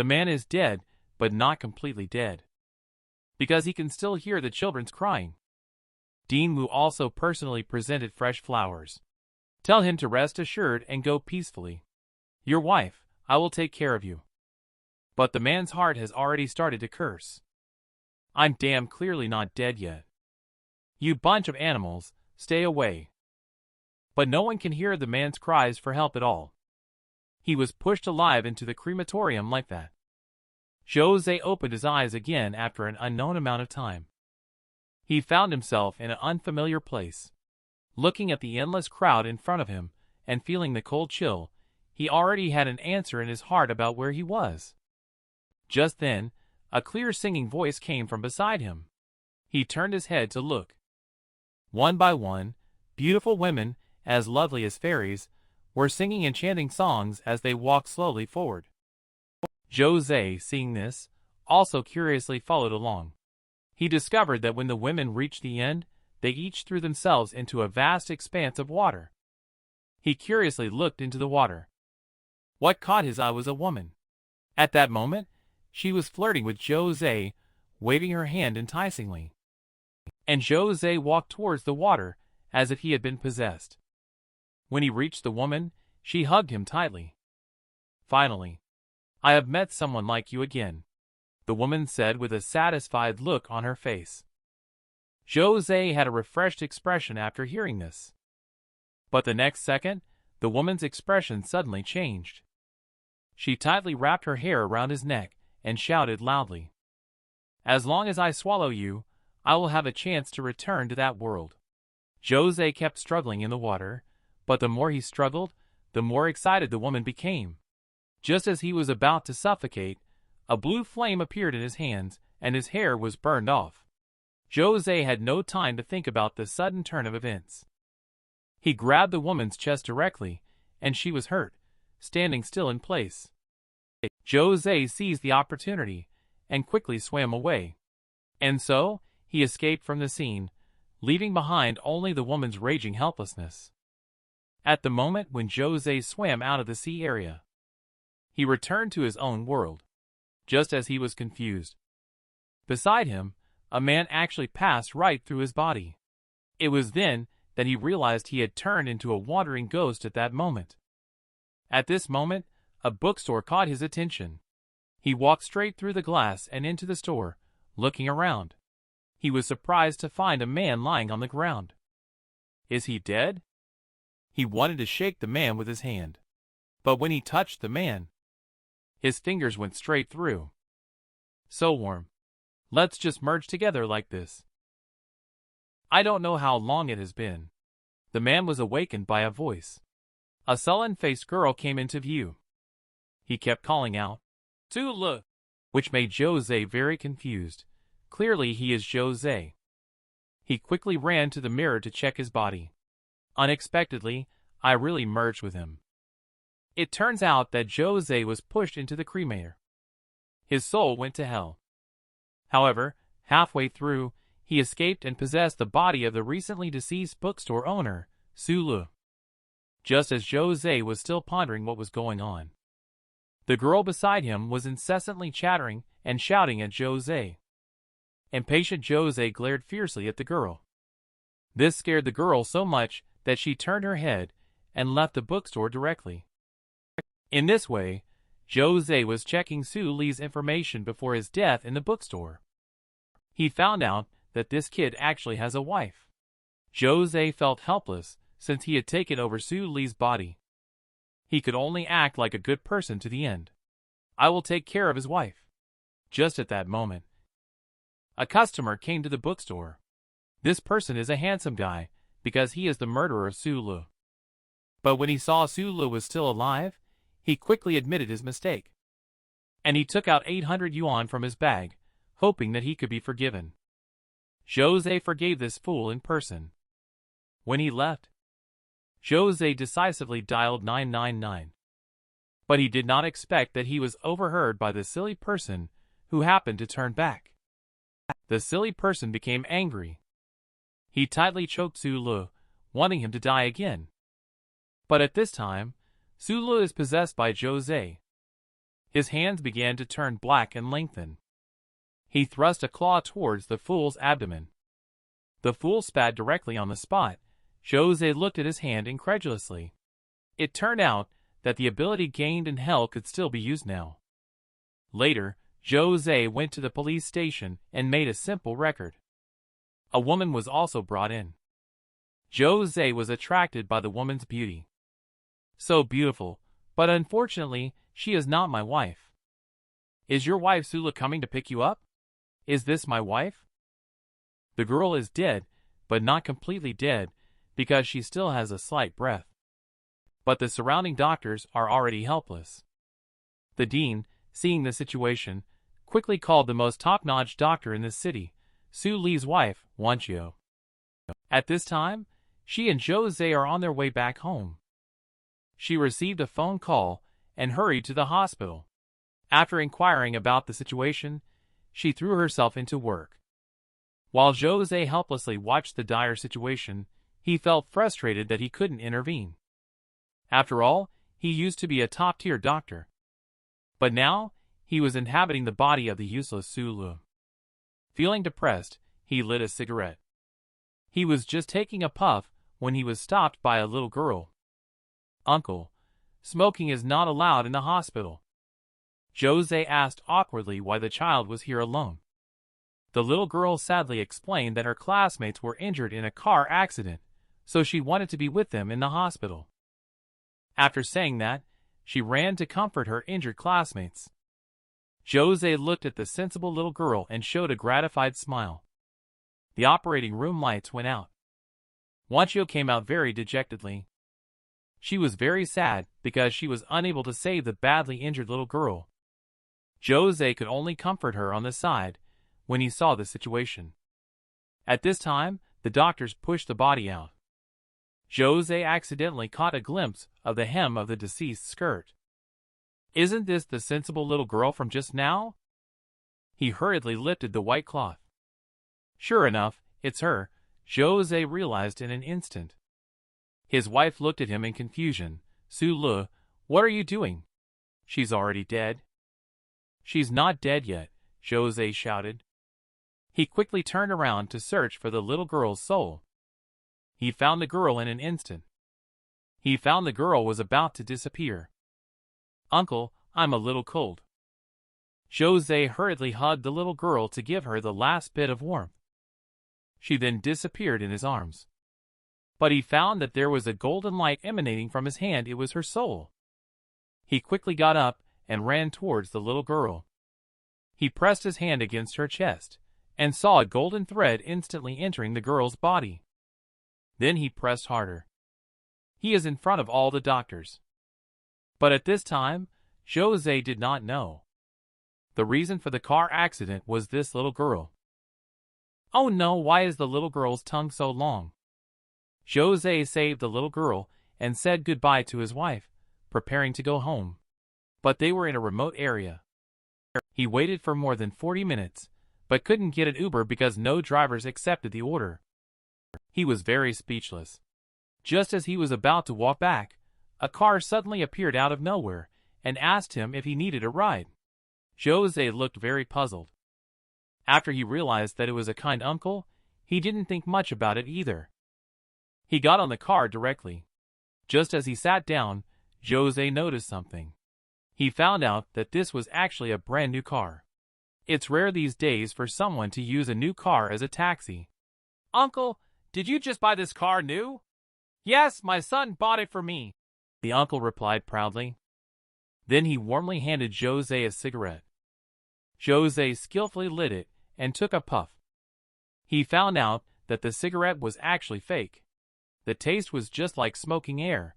The man is dead, but not completely dead, because he can still hear the children's crying. Dinmu also personally presented fresh flowers. Tell him to rest assured and go peacefully. Your wife, I will take care of you. But the man's heart has already started to curse. I'm damn clearly not dead yet. You bunch of animals, stay away. But no one can hear the man's cries for help at all. He was pushed alive into the crematorium like that. Zhou Ze opened his eyes again after an unknown amount of time. He found himself in an unfamiliar place. Looking at the endless crowd in front of him, and feeling the cold chill, he already had an answer in his heart about where he was. Just then, a clear singing voice came from beside him. He turned his head to look. One by one, beautiful women, as lovely as fairies, were singing and chanting songs as they walked slowly forward. Zhou Ze, seeing this, also curiously followed along. He discovered that when the women reached the end, they each threw themselves into a vast expanse of water. He curiously looked into the water. What caught his eye was a woman. At that moment, she was flirting with Zhou Ze, waving her hand enticingly. And Zhou Ze walked towards the water, as if he had been possessed. When he reached the woman, she hugged him tightly. Finally, I have met someone like you again, the woman said with a satisfied look on her face. Zhou Ze had a refreshed expression after hearing this. But the next second, the woman's expression suddenly changed. She tightly wrapped her hair around his neck and shouted loudly, As long as I swallow you, I will have a chance to return to that world. Zhou Ze kept struggling in the water, but the more he struggled, the more excited the woman became. Just as he was about to suffocate, a blue flame appeared in his hands, and his hair was burned off. Zhou Ze had no time to think about the sudden turn of events. He grabbed the woman's chest directly, and she was hurt, standing still in place. Zhou Ze seized the opportunity, and quickly swam away. And so, he escaped from the scene, leaving behind only the woman's raging helplessness. At the moment when Zhou Ze swam out of the sea area, he returned to his own world, just as he was confused. Beside him, a man actually passed right through his body. It was then that he realized he had turned into a wandering ghost at that moment. At this moment, a bookstore caught his attention. He walked straight through the glass and into the store, looking around. He was surprised to find a man lying on the ground. Is he dead? He wanted to shake the man with his hand. But when he touched the man, his fingers went straight through. So warm. Let's just merge together like this. I don't know how long it has been. The man was awakened by a voice. A sullen-faced girl came into view. He kept calling out, Zulu, which made Zhou Ze very confused. Clearly he is Zhou Ze. He quickly ran to the mirror to check his body. Unexpectedly, I really merged with him. It turns out that Zhou Ze was pushed into the cremator. His soul went to hell. However, halfway through, he escaped and possessed the body of the recently deceased bookstore owner, Zulu. Just as Zhou Ze was still pondering what was going on, the girl beside him was incessantly chattering and shouting at Zhou Ze. Impatient Zhou Ze glared fiercely at the girl. This scared the girl so much that she turned her head and left the bookstore directly. In this way, Zhou Ze was checking Su Li's information before his death in the bookstore. He found out that this kid actually has a wife. Zhou Ze felt helpless since he had taken over Su Li's body. He could only act like a good person to the end. I will take care of his wife. Just at that moment, a customer came to the bookstore. This person is a handsome guy because he is the murderer of Su Li. But when he saw Su Li was still alive, he quickly admitted his mistake. And he took out 800 yuan from his bag, hoping that he could be forgiven. Zhou Ze forgave this fool in person. When he left, Zhou Ze decisively dialed 999. But he did not expect that he was overheard by the silly person who happened to turn back. The silly person became angry. He tightly choked Su Li, wanting him to die again. But at this time, Su Li is possessed by Zhou Ze. His hands began to turn black and lengthen. He thrust a claw towards the fool's abdomen. The fool spat directly on the spot. Zhou Ze looked at his hand incredulously. It turned out that the ability gained in hell could still be used now. Later, Zhou Ze went to the police station and made a simple record. A woman was also brought in. Zhou Ze was attracted by the woman's beauty. So beautiful, but unfortunately, she is not my wife. Is your wife Sula coming to pick you up? Is this my wife? The girl is dead, but not completely dead, because she still has a slight breath. But the surrounding doctors are already helpless. The dean, seeing the situation, quickly called the most top-notch doctor in the city, Su Li's wife, Wanqiu. At this time, she and Zhou Ze are on their way back home. She received a phone call and hurried to the hospital. After inquiring about the situation, she threw herself into work. While Zhou Ze helplessly watched the dire situation, he felt frustrated that he couldn't intervene. After all, he used to be a top-tier doctor. But now, he was inhabiting the body of the useless Su Li. Feeling depressed, he lit a cigarette. He was just taking a puff when he was stopped by a little girl. "Uncle, smoking is not allowed in the hospital." Zhou Ze asked awkwardly why the child was here alone. The little girl sadly explained that her classmates were injured in a car accident, so she wanted to be with them in the hospital. After saying that, she ran to comfort her injured classmates. Zhou Ze looked at the sensible little girl and showed a gratified smile. The operating room lights went out. Wanqiu came out very dejectedly. She was very sad because she was unable to save the badly injured little girl. Zhou Ze could only comfort her on the side when he saw the situation. At this time, the doctors pushed the body out. Zhou Ze accidentally caught a glimpse of the hem of the deceased's skirt. "Isn't this the sensible little girl from just now?" He hurriedly lifted the white cloth. Sure enough, it's her, Zhou Ze realized in an instant. His wife looked at him in confusion. "Su Li, what are you doing? She's already dead." "She's not dead yet," Zhou Ze shouted. He quickly turned around to search for the little girl's soul. He found the girl in an instant. He found the girl was about to disappear. "Uncle, I'm a little cold." Zhou Ze hurriedly hugged the little girl to give her the last bit of warmth. She then disappeared in his arms. But he found that there was a golden light emanating from his hand. It was her soul. He quickly got up and ran towards the little girl. He pressed his hand against her chest and saw a golden thread instantly entering the girl's body. Then he pressed harder. He is in front of all the doctors. But at this time, Zhou Ze did not know. The reason for the car accident was this little girl. "Oh no, why is the little girl's tongue so long?" Zhou Ze saved the little girl and said goodbye to his wife, preparing to go home. But they were in a remote area. He waited for more than 40 minutes, but couldn't get an Uber because no drivers accepted the order. He was very speechless. Just as he was about to walk back, a car suddenly appeared out of nowhere and asked him if he needed a ride. Zhou Ze looked very puzzled. After he realized that it was a kind uncle, he didn't think much about it either. He got on the car directly. Just as he sat down, Zhou Ze noticed something. He found out that this was actually a brand new car. It's rare these days for someone to use a new car as a taxi. "Uncle, did you just buy this car new?" "Yes, my son bought it for me," the uncle replied proudly. Then he warmly handed Zhou Ze a cigarette. Zhou Ze skillfully lit it and took a puff. He found out that the cigarette was actually fake. The taste was just like smoking air.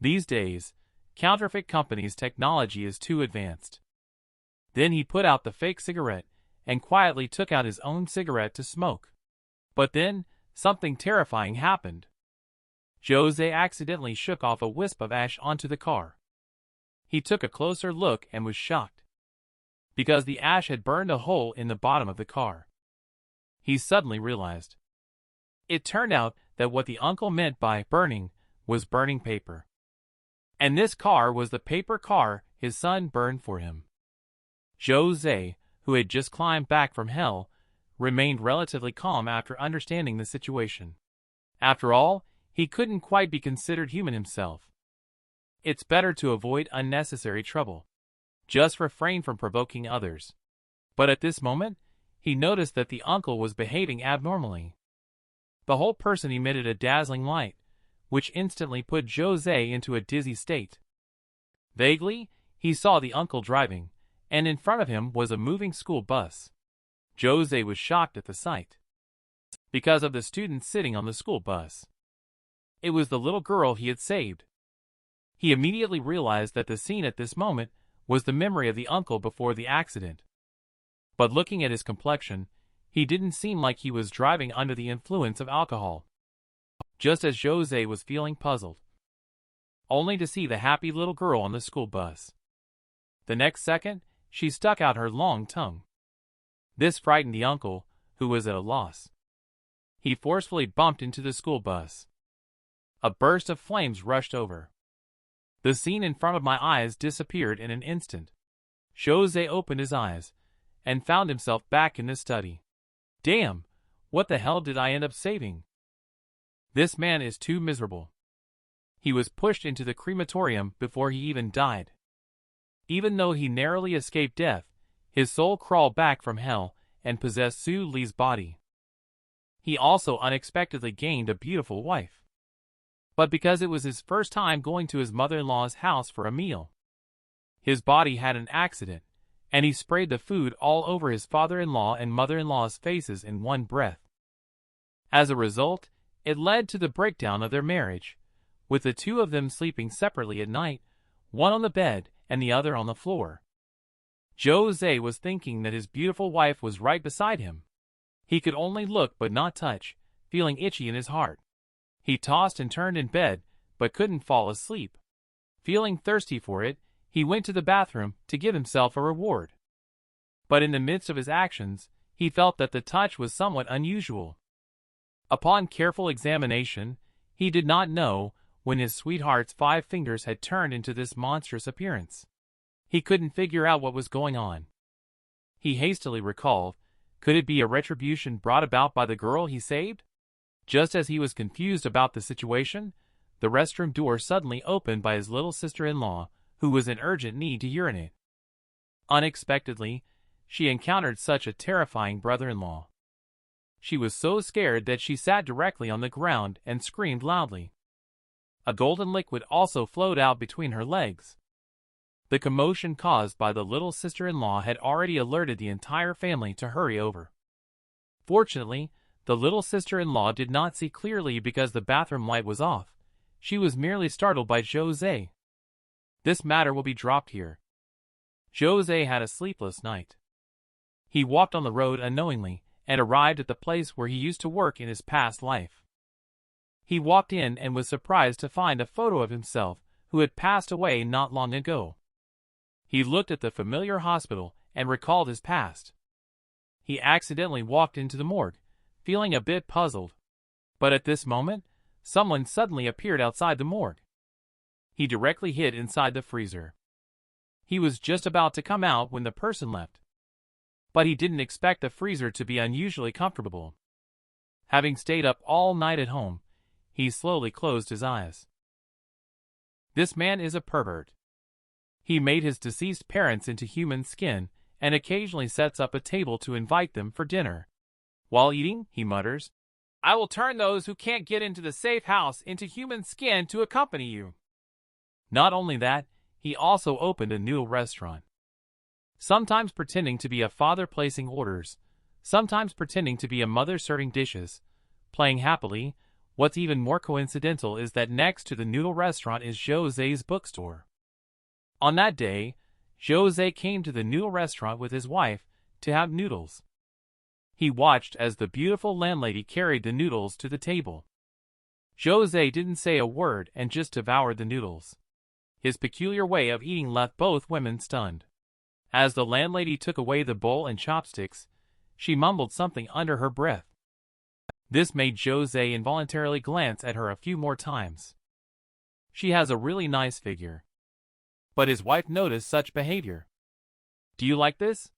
These days, counterfeit companies' technology is too advanced. Then he put out the fake cigarette and quietly took out his own cigarette to smoke. But then, something terrifying happened. Zhou Ze accidentally shook off a wisp of ash onto the car. He took a closer look and was shocked, because the ash had burned a hole in the bottom of the car. He suddenly realized. It turned out that what the uncle meant by burning was burning paper. And this car was the paper car his son burned for him. Zhou Ze, who had just climbed back from hell, remained relatively calm after understanding the situation. After all, he couldn't quite be considered human himself. It's better to avoid unnecessary trouble. Just refrain from provoking others. But at this moment, he noticed that the uncle was behaving abnormally. The whole person emitted a dazzling light, which instantly put Zhou Ze into a dizzy state. Vaguely, he saw the uncle driving, and in front of him was a moving school bus. Zhou Ze was shocked at the sight, because of the student sitting on the school bus. It was the little girl he had saved. He immediately realized that the scene at this moment was the memory of the uncle before the accident. But looking at his complexion, he didn't seem like he was driving under the influence of alcohol. Just as Zhou Ze was feeling puzzled, only to see the happy little girl on the school bus. The next second, she stuck out her long tongue. This frightened the uncle, who was at a loss. He forcefully bumped into the school bus. A burst of flames rushed over. The scene in front of my eyes disappeared in an instant. Zhou Ze opened his eyes, and found himself back in his study. Damn, what the hell did I end up saving? This man is too miserable. He was pushed into the crematorium before he even died. Even though he narrowly escaped death, his soul crawled back from hell and possessed Su Li's body. He also unexpectedly gained a beautiful wife. But because it was his first time going to his mother-in-law's house for a meal, his body had an accident, and he sprayed the food all over his father-in-law and mother-in-law's faces in one breath. As a result, it led to the breakdown of their marriage, with the two of them sleeping separately at night, one on the bed and the other on the floor. Zhou Ze was thinking that his beautiful wife was right beside him. He could only look but not touch, feeling itchy in his heart. He tossed and turned in bed, but couldn't fall asleep. Feeling thirsty for it, he went to the bathroom to give himself a reward. But in the midst of his actions, he felt that the touch was somewhat unusual. Upon careful examination, he did not know when his sweetheart's 5 fingers had turned into this monstrous appearance. He couldn't figure out what was going on. He hastily recalled, could it be a retribution brought about by the girl he saved? Just as he was confused about the situation, the restroom door suddenly opened by his little sister-in-law, who was in urgent need to urinate. Unexpectedly, she encountered such a terrifying brother-in-law. She was so scared that she sat directly on the ground and screamed loudly. A golden liquid also flowed out between her legs. The commotion caused by the little sister-in-law had already alerted the entire family to hurry over. Fortunately, the little sister-in-law did not see clearly because the bathroom light was off. She was merely startled by Zhou Ze. This matter will be dropped here. Zhou Ze had a sleepless night. He walked on the road unknowingly and arrived at the place where he used to work in his past life. He walked in and was surprised to find a photo of himself who had passed away not long ago. He looked at the familiar hospital and recalled his past. He accidentally walked into the morgue, feeling a bit puzzled. But at this moment, someone suddenly appeared outside the morgue. He directly hid inside the freezer. He was just about to come out when the person left. But he didn't expect the freezer to be unusually comfortable. Having stayed up all night at home, he slowly closed his eyes. This man is a pervert. He made his deceased parents into human skin and occasionally sets up a table to invite them for dinner. While eating, he mutters, "I will turn those who can't get into the safe house into human skin to accompany you." Not only that, he also opened a noodle restaurant. Sometimes pretending to be a father placing orders, sometimes pretending to be a mother serving dishes, playing happily. What's even more coincidental is that next to the noodle restaurant is Zhou Ze's bookstore. On that day, Zhou Ze came to the noodle restaurant with his wife to have noodles. He watched as the beautiful landlady carried the noodles to the table. Zhou Ze didn't say a word and just devoured the noodles. His peculiar way of eating left both women stunned. As the landlady took away the bowl and chopsticks, she mumbled something under her breath. This made Zhou Ze involuntarily glance at her a few more times. She has a really nice figure. But his wife noticed such behavior. "Do you like this?"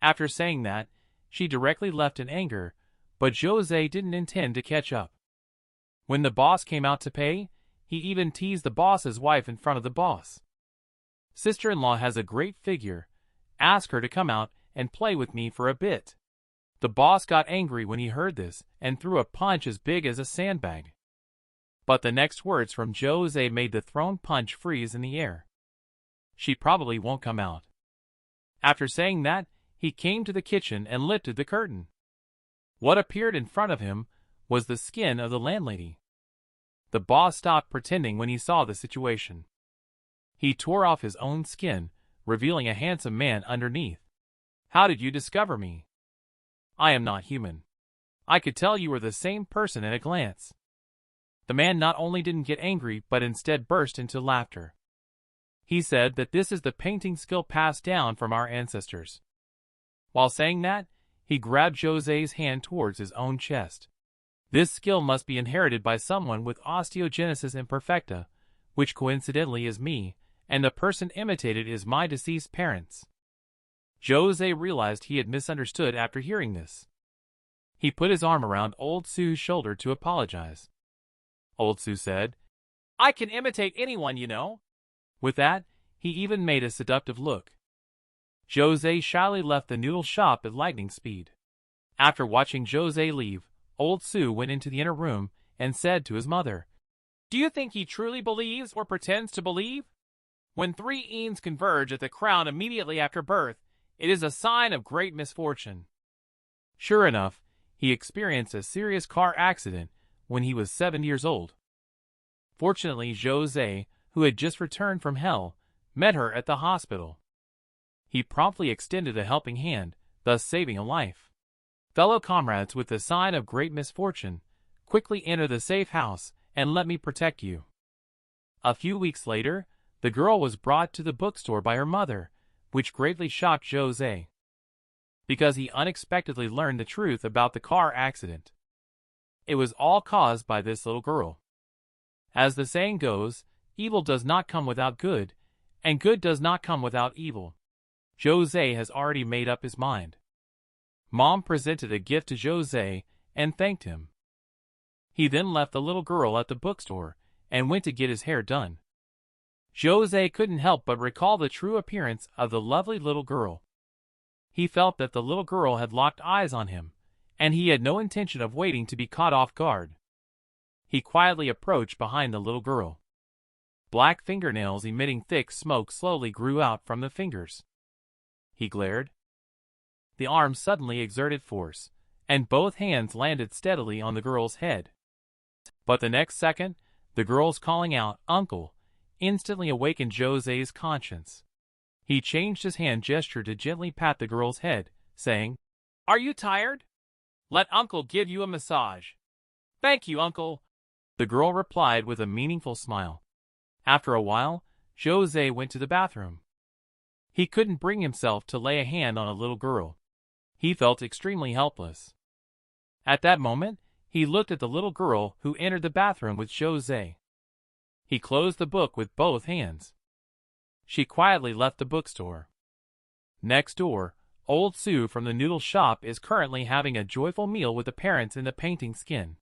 After saying that, she directly left in anger, but Zhou Ze didn't intend to catch up. When the boss came out to pay, he even teased the boss's wife in front of the boss. "Sister-in-law has a great figure. Ask her to come out and play with me for a bit." The boss got angry when he heard this and threw a punch as big as a sandbag. But the next words from Zhou Ze made the thrown punch freeze in the air. "She probably won't come out." After saying that, he came to the kitchen and lifted the curtain. What appeared in front of him was the skin of the landlady. The boss stopped pretending when he saw the situation. He tore off his own skin, revealing a handsome man underneath. "How did you discover me?" "I am not human. I could tell you were the same person at a glance." The man not only didn't get angry but instead burst into laughter. He said that this is the painting skill passed down from our ancestors. While saying that, he grabbed Zhou Ze's hand towards his own chest. This skill must be inherited by someone with osteogenesis imperfecta, which coincidentally is me, and the person imitated is my deceased parents. Zhou Ze realized he had misunderstood after hearing this. He put his arm around Old Su's shoulder to apologize. Old Su said, "I can imitate anyone, you know." With that, he even made a seductive look. Zhou Ze shyly left the noodle shop at lightning speed. After watching Zhou Ze leave, Old Su went into the inner room and said to his mother, "Do you think he truly believes or pretends to believe? When three eans converge at the crown immediately after birth, it is a sign of great misfortune." Sure enough, he experienced a serious car accident when he was 7 years old. Fortunately, Zhou Ze, who had just returned from hell, met her at the hospital. He promptly extended a helping hand, thus saving a life. "Fellow comrades, with the sign of great misfortune, quickly enter the safe house and let me protect you." A few weeks later, the girl was brought to the bookstore by her mother, which greatly shocked Zhou Ze, because he unexpectedly learned the truth about the car accident. It was all caused by this little girl. As the saying goes, evil does not come without good, and good does not come without evil. Zhou Ze has already made up his mind. Mom presented a gift to Zhou Ze and thanked him. He then left the little girl at the bookstore and went to get his hair done. Zhou Ze couldn't help but recall the true appearance of the lovely little girl. He felt that the little girl had locked eyes on him, and he had no intention of waiting to be caught off guard. He quietly approached behind the little girl. Black fingernails emitting thick smoke slowly grew out from the fingers. He glared. The arm suddenly exerted force, and both hands landed steadily on the girl's head. But the next second, the girl's calling out, "Uncle," instantly awakened Zhou Ze's conscience. He changed his hand gesture to gently pat the girl's head, saying, "Are you tired? Let Uncle give you a massage." "Thank you, Uncle," the girl replied with a meaningful smile. After a while, Zhou Ze went to the bathroom. He couldn't bring himself to lay a hand on a little girl. He felt extremely helpless. At that moment, he looked at the little girl who entered the bathroom with Zhou Ze. He closed the book with both hands. She quietly left the bookstore. Next door, Old Su from the noodle shop is currently having a joyful meal with the parents in the painting skin.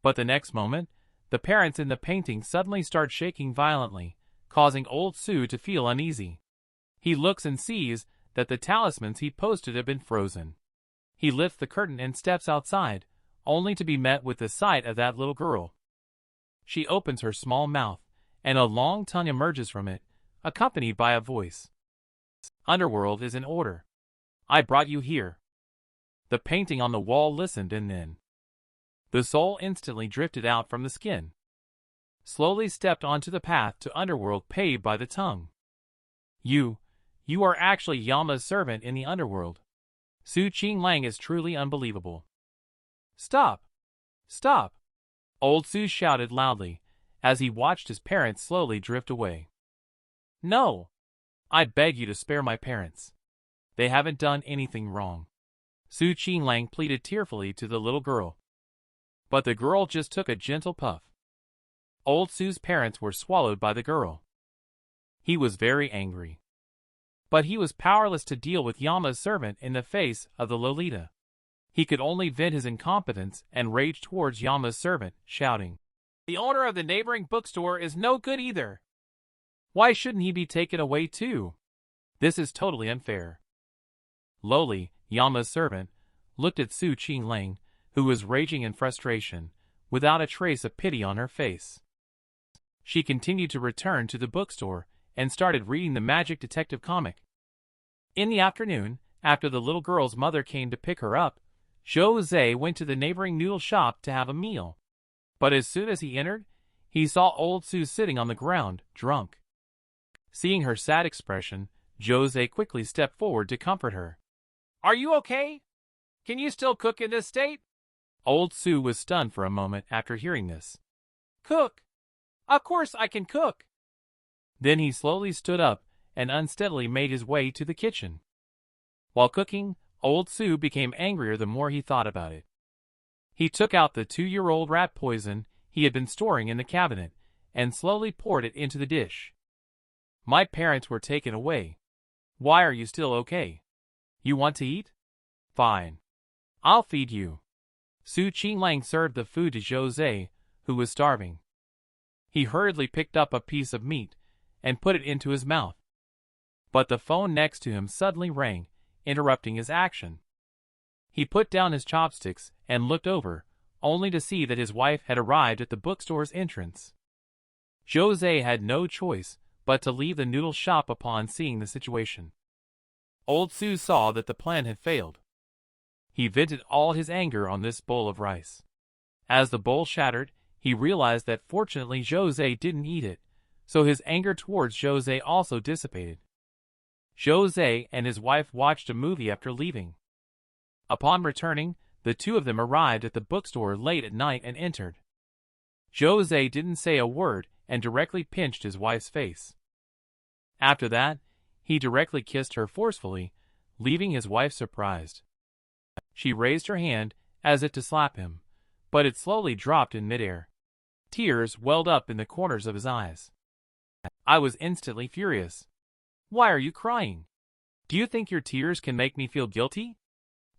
But the next moment, the parents in the painting suddenly start shaking violently, causing Old Su to feel uneasy. He looks and sees that the talismans he posted have been frozen. He lifts the curtain and steps outside, only to be met with the sight of that little girl. She opens her small mouth, and a long tongue emerges from it, accompanied by a voice. "Underworld is in order. I brought you here." The painting on the wall listened, and then the soul instantly drifted out from the skin, slowly stepped onto the path to Underworld paved by the tongue. You are actually Yama's servant in the Underworld. Su Qinglang is truly unbelievable." "Stop! Stop!" Old Su shouted loudly, as he watched his parents slowly drift away. "No! I beg you to spare my parents. They haven't done anything wrong." Su Qinglang pleaded tearfully to the little girl. But the girl just took a gentle puff. Old Su's parents were swallowed by the girl. He was very angry. But he was powerless to deal with Yama's servant in the face of the Lolita. He could only vent his incompetence and rage towards Yama's servant, shouting, "The owner of the neighboring bookstore is no good either. Why shouldn't he be taken away too? This is totally unfair." Loli, Yama's servant, looked at Su Qinglang, who was raging in frustration, without a trace of pity on her face. She continued to return to the bookstore and started reading the magic detective comic. In the afternoon, after the little girl's mother came to pick her up, Zhou Ze went to the neighboring noodle shop to have a meal. But as soon as he entered, he saw old Su sitting on the ground, drunk. Seeing her sad expression, Zhou Ze quickly stepped forward to comfort her. "Are you okay? Can you still cook in this state?" Old Su was stunned for a moment after hearing this. "Cook? Of course I can cook." Then he slowly stood up and unsteadily made his way to the kitchen. While cooking, old Su became angrier the more he thought about it. He took out the 2-year-old rat poison he had been storing in the cabinet and slowly poured it into the dish. "My parents were taken away. Why are you still okay? You want to eat? Fine. I'll feed you." Su Qinglang served the food to Zhou Ze, who was starving. He hurriedly picked up a piece of meat and put it into his mouth. But the phone next to him suddenly rang, interrupting his action. He put down his chopsticks and looked over, only to see that his wife had arrived at the bookstore's entrance. Zhou Ze had no choice but to leave the noodle shop upon seeing the situation. Old Su saw that the plan had failed. He vented all his anger on this bowl of rice. As the bowl shattered, he realized that fortunately Zhou Ze didn't eat it, so his anger towards Zhou Ze also dissipated. Zhou Ze and his wife watched a movie after leaving. Upon returning, the two of them arrived at the bookstore late at night and entered. Zhou Ze didn't say a word and directly pinched his wife's face. After that, he directly kissed her forcefully, leaving his wife surprised. She raised her hand as if to slap him, but it slowly dropped in midair. Tears welled up in the corners of his eyes. I was instantly furious. "Why are you crying? Do you think your tears can make me feel guilty?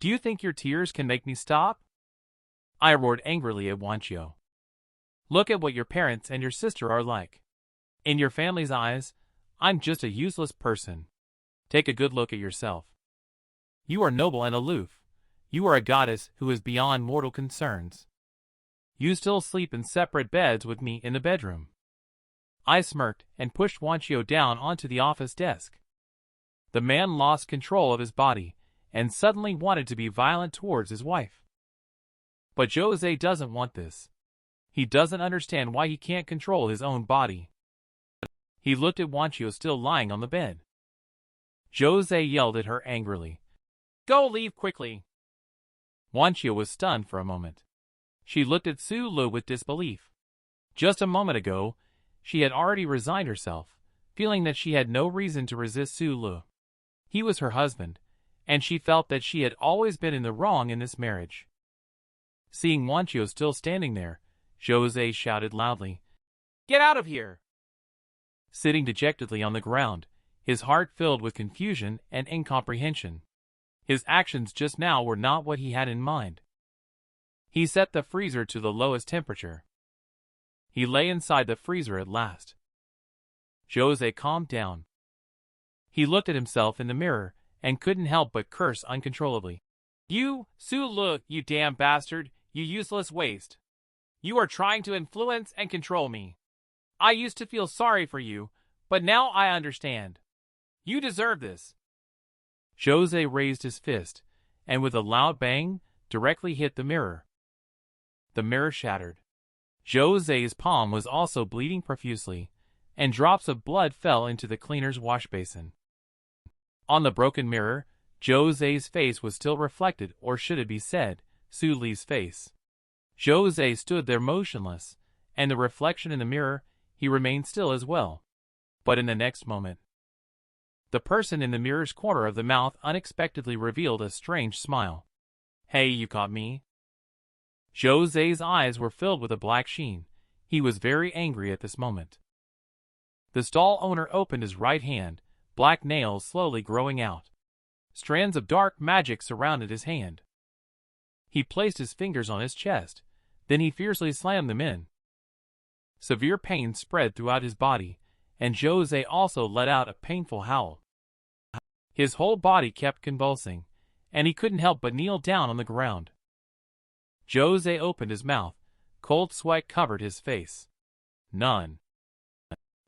Do you think your tears can make me stop?" I roared angrily at Wanchio. "Look at what your parents and your sister are like. In your family's eyes, I'm just a useless person. Take a good look at yourself. You are noble and aloof. You are a goddess who is beyond mortal concerns. You still sleep in separate beds with me in the bedroom." I smirked and pushed Wanchio down onto the office desk. The man lost control of his body and suddenly wanted to be violent towards his wife. But Zhou Ze doesn't want this. He doesn't understand why he can't control his own body. He looked at Wanchio still lying on the bed. Zhou Ze yelled at her angrily. "Go, leave quickly." Wanchio was stunned for a moment. She looked at Su Lu with disbelief. Just a moment ago, she had already resigned herself, feeling that she had no reason to resist Su Lu. He was her husband, and she felt that she had always been in the wrong in this marriage. Seeing Wanchio still standing there, Zhou Ze shouted loudly, "Get out of here!" Sitting dejectedly on the ground, his heart filled with confusion and incomprehension. His actions just now were not what he had in mind. He set the freezer to the lowest temperature. He lay inside the freezer at last. Zhou Ze calmed down. He looked at himself in the mirror and couldn't help but curse uncontrollably. "You, Su Lu, you damn bastard, you useless waste. You are trying to influence and control me. I used to feel sorry for you, but now I understand. You deserve this." Zhou Ze raised his fist, and with a loud bang, directly hit the mirror. The mirror shattered. Zhou Ze's palm was also bleeding profusely, and drops of blood fell into the cleaner's wash basin. On the broken mirror, Zhou Ze's face was still reflected, or should it be said, Su Li's face. Zhou Ze stood there motionless, and the reflection in the mirror, he remained still as well. But in the next moment, the person in the mirror's corner of the mouth unexpectedly revealed a strange smile. "Hey, you caught me?" Zhou Ze's eyes were filled with a black sheen. He was very angry at this moment. The stall owner opened his right hand, black nails slowly growing out. Strands of dark magic surrounded his hand. He placed his fingers on his chest, then he fiercely slammed them in. Severe pain spread throughout his body, and Zhou Ze also let out a painful howl. His whole body kept convulsing, and he couldn't help but kneel down on the ground. Zhou Ze opened his mouth. Cold sweat covered his face. None.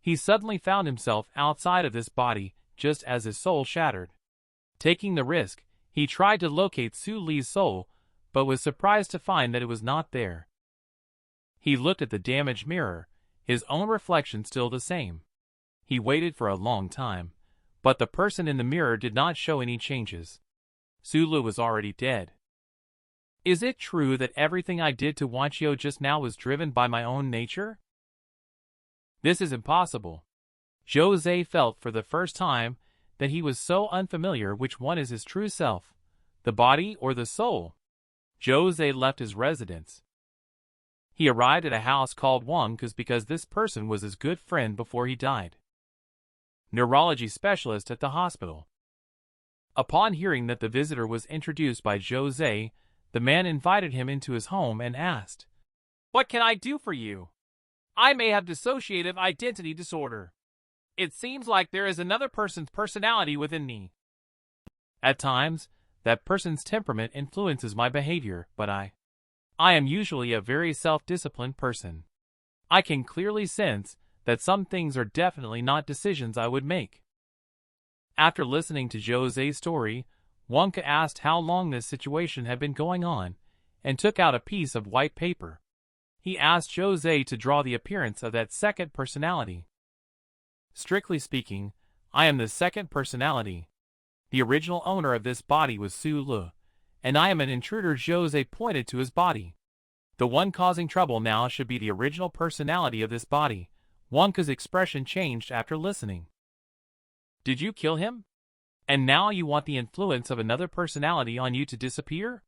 He suddenly found himself outside of this body just as his soul shattered. Taking the risk, he tried to locate Su Li's soul, but was surprised to find that it was not there. He looked at the damaged mirror, his own reflection still the same. He waited for a long time, but the person in the mirror did not show any changes. Su Li was already dead. Is it true that everything I did to Wanqiu just now was driven by my own nature? This is impossible. Zhou Ze felt for the first time that he was so unfamiliar which one is his true self, the body or the soul. Zhou Ze left his residence. He arrived at a house called Wang's because this person was his good friend before he died. Neurology specialist at the hospital. Upon hearing that the visitor was introduced by Zhou Ze, the man invited him into his home and asked, "What can I do for you? I may have dissociative identity disorder. It seems like there is another person's personality within me. At times, that person's temperament influences my behavior, but I am usually a very self-disciplined person. I can clearly sense that some things are definitely not decisions I would make." After listening to Zhou Ze's story, Wonka asked how long this situation had been going on, and took out a piece of white paper. He asked Zhou Ze to draw the appearance of that second personality. Strictly speaking, I am the second personality. The original owner of this body was Su Li, and I am an intruder. Zhou Ze pointed to his body. The one causing trouble now should be the original personality of this body. Wonka's expression changed after listening. Did you kill him? And now you want the influence of another personality on you to disappear?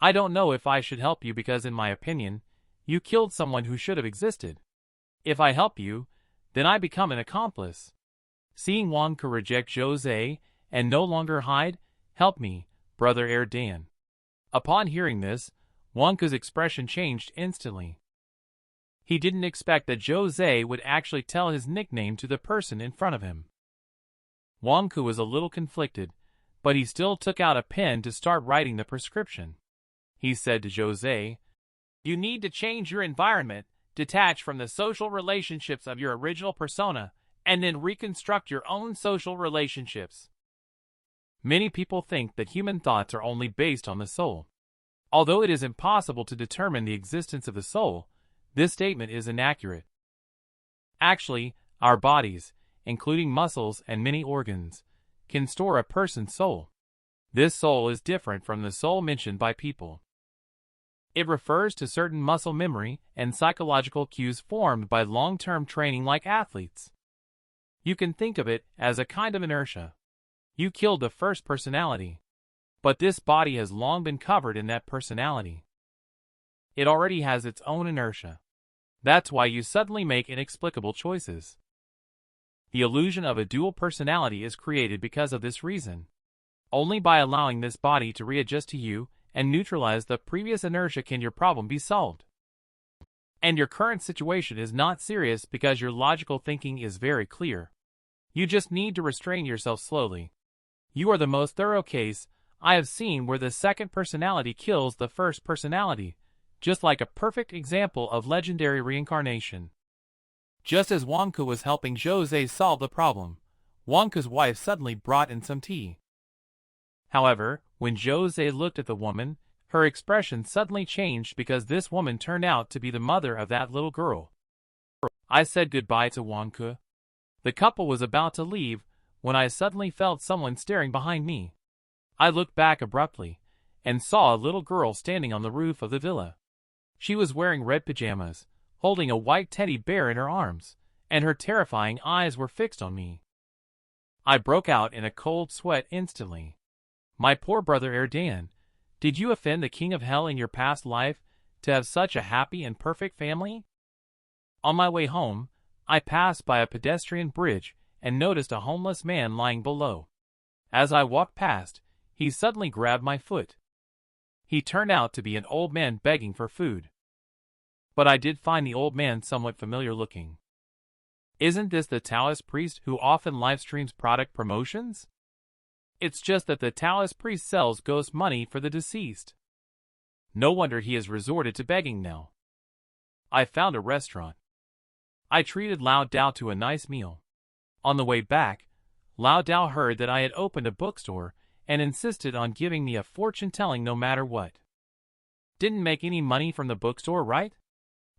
I don't know if I should help you because in my opinion, you killed someone who should have existed. If I help you, then I become an accomplice. Seeing Wonka reject Zhou Ze and no longer hide, "Help me, brother Dan." Upon hearing this, Wonka's expression changed instantly. He didn't expect that Zhou Ze would actually tell his nickname to the person in front of him. Wonka was a little conflicted, but he still took out a pen to start writing the prescription. He said to Zhou Ze, "You need to change your environment, detach from the social relationships of your original persona, and then reconstruct your own social relationships." Many people think that human thoughts are only based on the soul. Although it is impossible to determine the existence of the soul, this statement is inaccurate. Actually, our bodies, including muscles and many organs, can store a person's soul. This soul is different from the soul mentioned by people. It refers to certain muscle memory and psychological cues formed by long-term training like athletes. You can think of it as a kind of inertia. You killed the first personality, but this body has long been covered in that personality. It already has its own inertia. That's why you suddenly make inexplicable choices. The illusion of a dual personality is created because of this reason. Only by allowing this body to readjust to you and neutralize the previous inertia can your problem be solved. And your current situation is not serious because your logical thinking is very clear. You just need to restrain yourself slowly. You are the most thorough case I have seen where the second personality kills the first personality, just like a perfect example of legendary reincarnation. Just as Wonka was helping Zhou Ze solve the problem, Wonka's wife suddenly brought in some tea. However, when Zhou Ze looked at the woman, her expression suddenly changed because this woman turned out to be the mother of that little girl. I said goodbye to Wonka. The couple was about to leave when I suddenly felt someone staring behind me. I looked back abruptly and saw a little girl standing on the roof of the villa. She was wearing red pajamas, holding a white teddy bear in her arms, and her terrifying eyes were fixed on me. I broke out in a cold sweat instantly. My poor brother Dan, did you offend the king of hell in your past life to have such a happy and perfect family? On my way home, I passed by a pedestrian bridge and noticed a homeless man lying below. As I walked past, he suddenly grabbed my foot. He turned out to be an old man begging for food. But I did find the old man somewhat familiar looking. Isn't this the Taoist priest who often livestreams product promotions? It's just that the Taoist priest sells ghost money for the deceased. No wonder he has resorted to begging now. I found a restaurant. I treated Lao Dao to a nice meal. On the way back, Lao Dao heard that I had opened a bookstore and insisted on giving me a fortune-telling no matter what. Didn't make any money from the bookstore, right?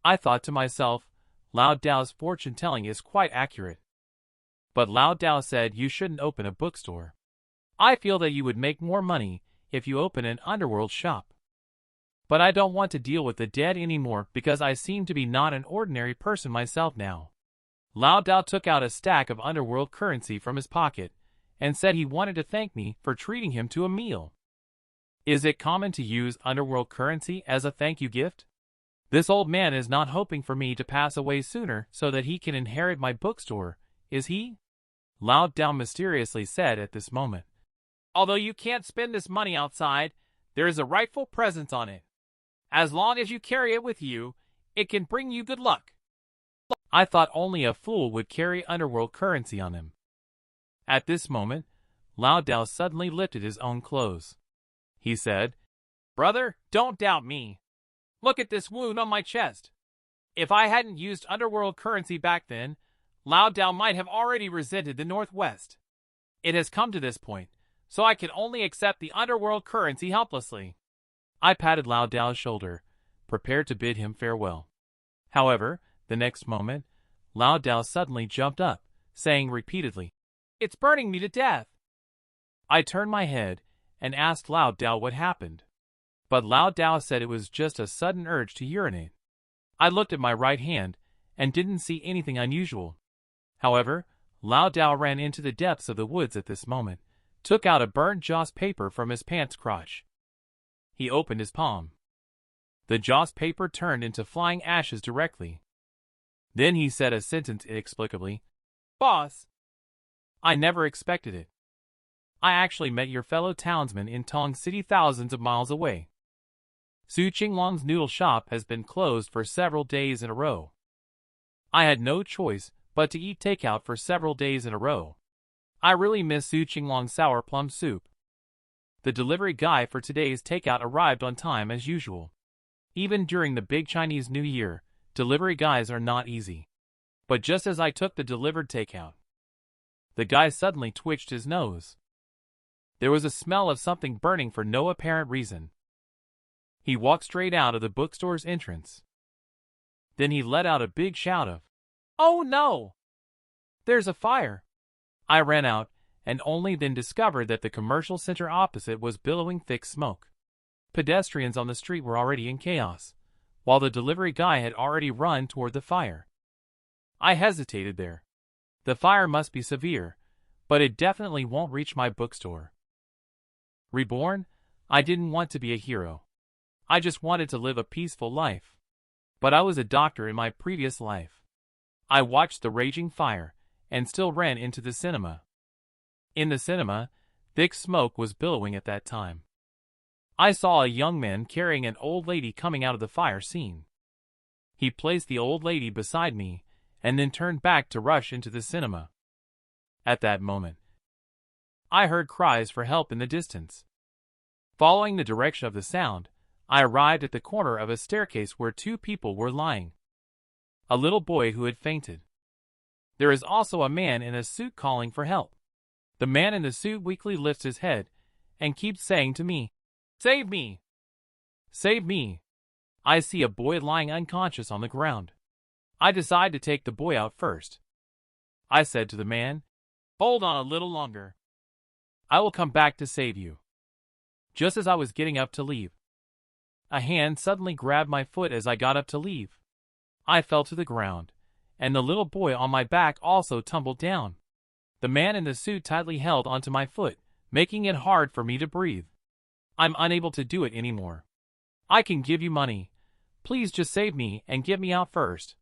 I thought to myself, Lao Dao's fortune-telling is quite accurate. But Lao Dao said you shouldn't open a bookstore. I feel that you would make more money if you open an underworld shop. But I don't want to deal with the dead anymore because I seem to be not an ordinary person myself now. Lao Dao took out a stack of underworld currency from his pocket and said he wanted to thank me for treating him to a meal. Is it common to use underworld currency as a thank you gift? This old man is not hoping for me to pass away sooner so that he can inherit my bookstore, is he? Lao Dao mysteriously said at this moment. Although you can't spend this money outside, there is a rightful presence on it. As long as you carry it with you, it can bring you good luck. I thought only a fool would carry underworld currency on him. At this moment, Lao Dao suddenly lifted his own clothes. He said, "Brother, don't doubt me. Look at this wound on my chest. If I hadn't used underworld currency back then, Lao Dao might have already resented the Northwest. It has come to this point, so I can only accept the underworld currency helplessly." I patted Lao Dao's shoulder, prepared to bid him farewell. However, the next moment, Lao Dao suddenly jumped up, saying repeatedly, "It's burning me to death." I turned my head and asked Lao Dao what happened. But Lao Dao said it was just a sudden urge to urinate. I looked at my right hand and didn't see anything unusual. However, Lao Dao ran into the depths of the woods at this moment, took out a burnt joss paper from his pants crotch. He opened his palm. The joss paper turned into flying ashes directly. Then he said a sentence inexplicably. "Boss, I never expected it. I actually met your fellow townsman in Tong City thousands of miles away. Su Qinglong's noodle shop has been closed for several days in a row. I had no choice but to eat takeout for several days in a row. I really miss Su Qinglong's sour plum soup. The delivery guy for today's takeout arrived on time as usual. Even during the big Chinese New Year, delivery guys are not easy. But just as I took the delivered takeout, the guy suddenly twitched his nose. There was a smell of something burning for no apparent reason. He walked straight out of the bookstore's entrance. Then he let out a big shout of, "Oh no! There's a fire!" I ran out, and only then discovered that the commercial center opposite was billowing thick smoke. Pedestrians on the street were already in chaos, while the delivery guy had already run toward the fire. I hesitated there. The fire must be severe, but it definitely won't reach my bookstore. Reborn, I didn't want to be a hero. I just wanted to live a peaceful life. But I was a doctor in my previous life. I watched the raging fire, and still ran into the cinema. In the cinema, thick smoke was billowing at that time. I saw a young man carrying an old lady coming out of the fire scene. He placed the old lady beside me, and then turned back to rush into the cinema. At that moment, I heard cries for help in the distance. Following the direction of the sound, I arrived at the corner of a staircase where two people were lying. A little boy who had fainted. There is also a man in a suit calling for help. The man in the suit weakly lifts his head and keeps saying to me, "Save me! Save me!" I see a boy lying unconscious on the ground. I decide to take the boy out first. I said to the man, "Hold on a little longer. I will come back to save you." Just as I was getting up to leave, a hand suddenly grabbed my foot as I got up to leave. I fell to the ground, and the little boy on my back also tumbled down. The man in the suit tightly held onto my foot, making it hard for me to breathe. I'm unable to do it anymore. "I can give you money. Please just save me and get me out first."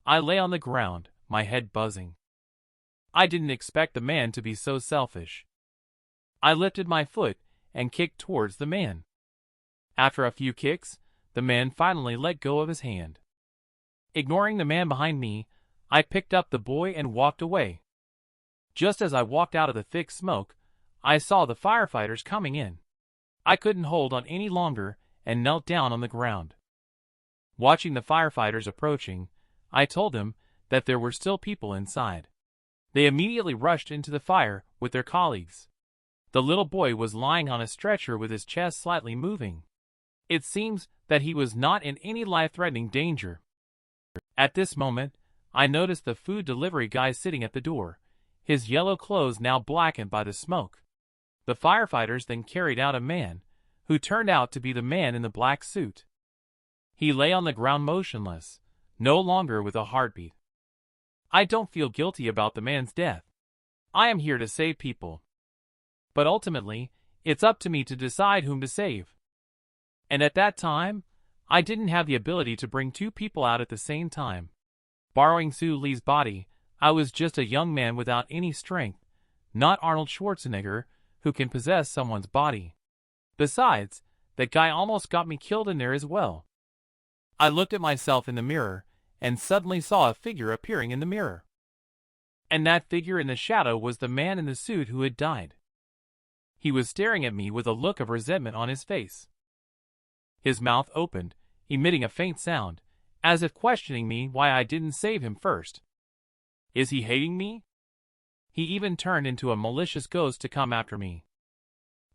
I lay on the ground, my head buzzing. I didn't expect the man to be so selfish. I lifted my foot and kicked towards the man. After a few kicks, the man finally let go of his hand. Ignoring the man behind me, I picked up the boy and walked away. Just as I walked out of the thick smoke, I saw the firefighters coming in. I couldn't hold on any longer and knelt down on the ground. Watching the firefighters approaching, I told them that there were still people inside. They immediately rushed into the fire with their colleagues. The little boy was lying on a stretcher with his chest slightly moving. It seems that he was not in any life-threatening danger. At this moment, I noticed the food delivery guy sitting at the door, his yellow clothes now blackened by the smoke. The firefighters then carried out a man, who turned out to be the man in the black suit. He lay on the ground motionless, no longer with a heartbeat. I don't feel guilty about the man's death. I am here to save people. But ultimately, it's up to me to decide whom to save. And at that time, I didn't have the ability to bring two people out at the same time. Borrowing Zhou Ze's body, I was just a young man without any strength, not Arnold Schwarzenegger, who can possess someone's body. Besides, that guy almost got me killed in there as well. I looked at myself in the mirror, and suddenly saw a figure appearing in the mirror. And that figure in the shadow was the man in the suit who had died. He was staring at me with a look of resentment on his face. His mouth opened, emitting a faint sound, as if questioning me why I didn't save him first. Is he hating me? He even turned into a malicious ghost to come after me.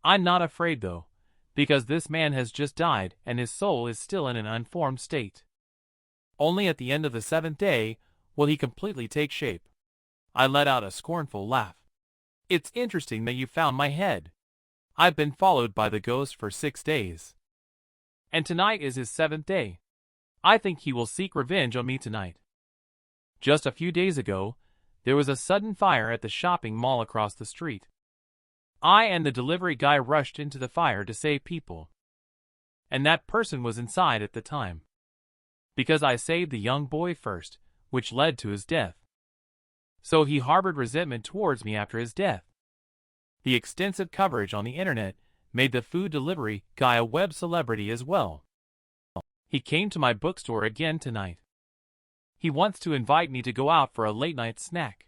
I'm not afraid though, because this man has just died and his soul is still in an unformed state. Only at the end of the 7th day will he completely take shape. I let out a scornful laugh. It's interesting that you found my head. I've been followed by the ghost for 6 days. And tonight is his 7th day. I think he will seek revenge on me tonight. Just a few days ago, there was a sudden fire at the shopping mall across the street. I and the delivery guy rushed into the fire to save people. And that person was inside at the time. Because I saved the young boy first, which led to his death. So he harbored resentment towards me after his death. The extensive coverage on the internet made the food delivery guy a web celebrity as well. He came to my bookstore again tonight. He wants to invite me to go out for a late-night snack.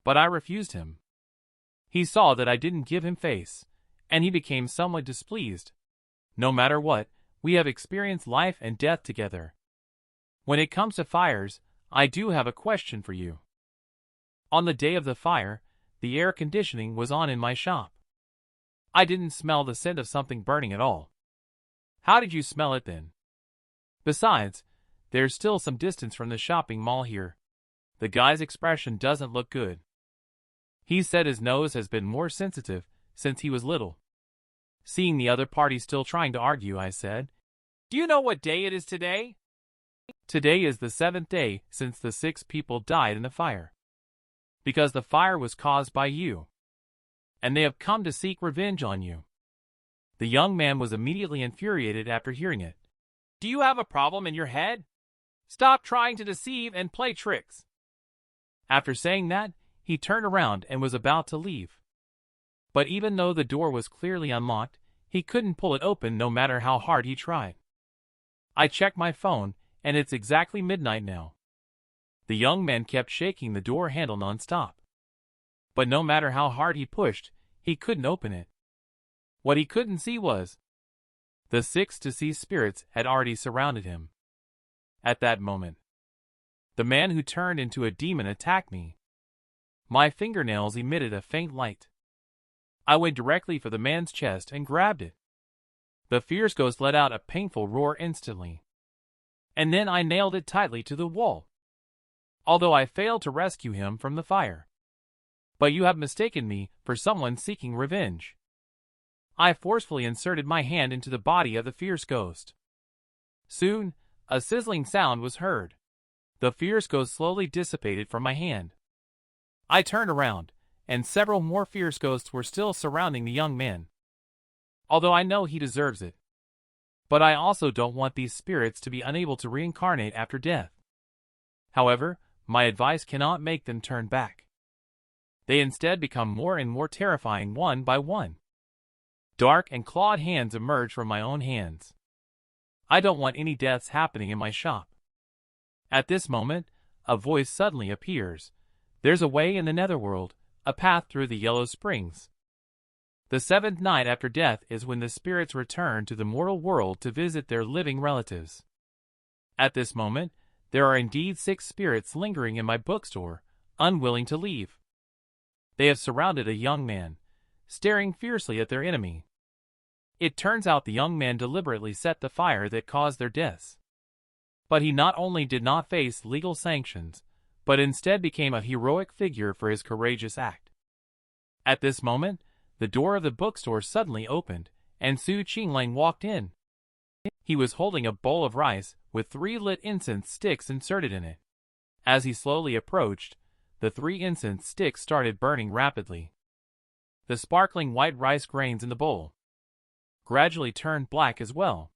But I refused him. He saw that I didn't give him face, and he became somewhat displeased. No matter what, we have experienced life and death together. When it comes to fires, I do have a question for you. On the day of the fire, the air conditioning was on in my shop. I didn't smell the scent of something burning at all. How did you smell it then? Besides, there's still some distance from the shopping mall here. The guy's expression doesn't look good. He said his nose has been more sensitive since he was little. Seeing the other party still trying to argue, I said, "Do you know what day it is today?" Today is the 7th day since the 6 people died in the fire. Because the fire was caused by you. And they have come to seek revenge on you. The young man was immediately infuriated after hearing it. Do you have a problem in your head? Stop trying to deceive and play tricks. After saying that, he turned around and was about to leave. But even though the door was clearly unlocked, he couldn't pull it open no matter how hard he tried. I checked my phone, and it's exactly midnight now. The young man kept shaking the door handle non-stop. But no matter how hard he pushed, he couldn't open it. What he couldn't see was the 6 deceased spirits had already surrounded him. At that moment, the man who turned into a demon attacked me. My fingernails emitted a faint light. I went directly for the man's chest and grabbed it. The fierce ghost let out a painful roar instantly. And then I nailed it tightly to the wall. Although I failed to rescue him from the fire. But you have mistaken me for someone seeking revenge. I forcefully inserted my hand into the body of the fierce ghost. Soon, a sizzling sound was heard. The fierce ghost slowly dissipated from my hand. I turned around, and several more fierce ghosts were still surrounding the young man. Although I know he deserves it. But I also don't want these spirits to be unable to reincarnate after death. However, my advice cannot make them turn back. They instead become more and more terrifying one by one. Dark and clawed hands emerge from my own hands. I don't want any deaths happening in my shop. At this moment, a voice suddenly appears. There's a way in the Netherworld, a path through the Yellow Springs. The seventh night after death is when the spirits return to the mortal world to visit their living relatives. At this moment, there are indeed 6 spirits lingering in my bookstore, unwilling to leave. They have surrounded a young man, staring fiercely at their enemy. It turns out the young man deliberately set the fire that caused their deaths. But he not only did not face legal sanctions, but instead became a heroic figure for his courageous act. At this moment, the door of the bookstore suddenly opened, and Su Qinglang walked in. He was holding a bowl of rice with 3 lit incense sticks inserted in it. As he slowly approached, the 3 incense sticks started burning rapidly. The sparkling white rice grains in the bowl gradually turned black as well,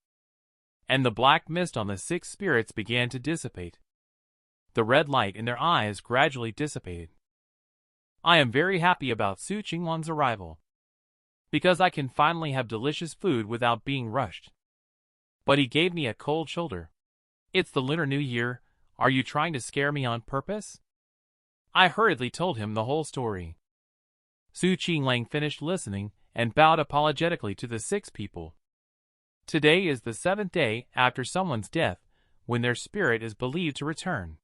and the black mist on the 6 spirits began to dissipate. The red light in their eyes gradually dissipated. I am very happy about Su Qinglang's arrival, because I can finally have delicious food without being rushed. But he gave me a cold shoulder. It's the Lunar New Year, are you trying to scare me on purpose? I hurriedly told him the whole story. Su Qinglang finished listening and bowed apologetically to the 6 people. Today is the 7th day after someone's death, when their spirit is believed to return.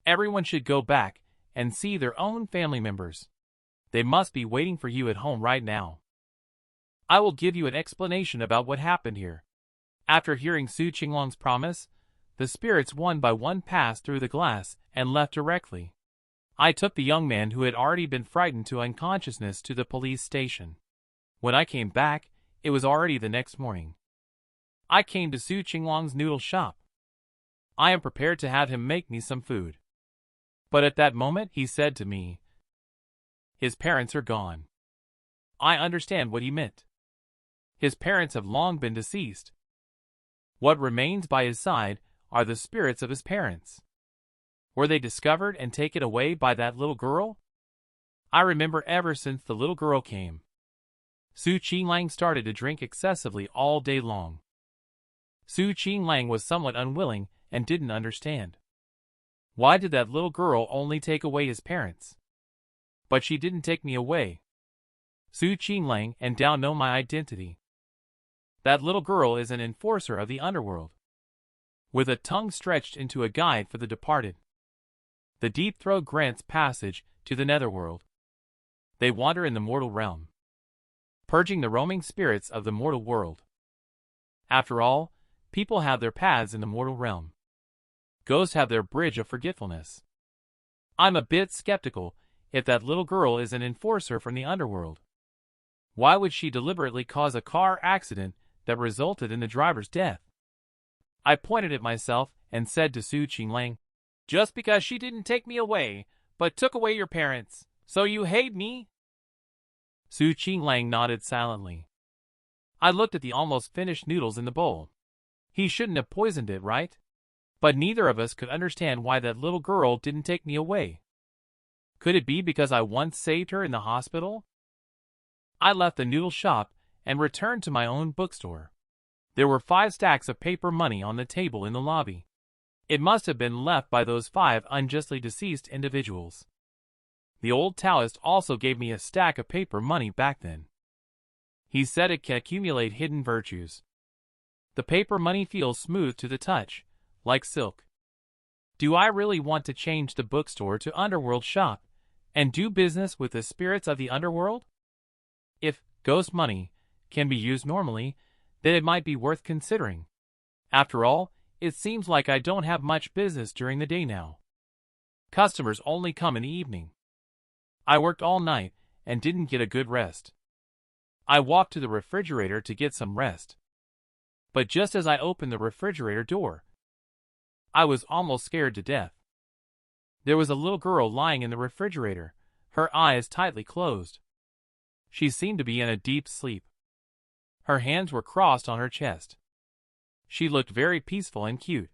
Everyone should go back and see their own family members. They must be waiting for you at home right now. I will give you an explanation about what happened here. After hearing Su Qinglang's promise, the spirits one by one passed through the glass and left directly. I took the young man who had already been frightened to unconsciousness to the police station. When I came back, it was already the next morning. I came to Su Qinglang's noodle shop. I am prepared to have him make me some food. But at that moment he said to me, his parents are gone. I understand what he meant. His parents have long been deceased. What remains by his side are the spirits of his parents. Were they discovered and taken away by that little girl? I remember ever since the little girl came. Su Qinglang started to drink excessively all day long. Su Qinglang was somewhat unwilling and didn't understand. Why did that little girl only take away his parents? But she didn't take me away. Su Qinglang and Dao know my identity. That little girl is an enforcer of the underworld, with a tongue stretched into a guide for the departed. The deep throat grants passage to the Netherworld. They wander in the mortal realm, purging the roaming spirits of the mortal world. After all, people have their paths in the mortal realm. Ghosts have their bridge of forgetfulness. I'm a bit skeptical if that little girl is an enforcer from the underworld. Why would she deliberately cause a car accident that resulted in the driver's death? I pointed at myself and said to Su Qinglang, just because she didn't take me away, but took away your parents, so you hate me? Su Qinglang nodded silently. I looked at the almost finished noodles in the bowl. He shouldn't have poisoned it, right? But neither of us could understand why that little girl didn't take me away. Could it be because I once saved her in the hospital? I left the noodle shop and returned to my own bookstore. There were 5 stacks of paper money on the table in the lobby. It must have been left by those 5 unjustly deceased individuals. The old Taoist also gave me a stack of paper money back then. He said it can accumulate hidden virtues. The paper money feels smooth to the touch, like silk. Do I really want to change the bookstore to underworld shop and do business with the spirits of the underworld? If ghost money can be used normally, then it might be worth considering. After all, it seems like I don't have much business during the day now. Customers only come in the evening. I worked all night and didn't get a good rest. I walked to the refrigerator to get some rest. But just as I opened the refrigerator door, I was almost scared to death. There was a little girl lying in the refrigerator, her eyes tightly closed. She seemed to be in a deep sleep. Her hands were crossed on her chest. She looked very peaceful and cute.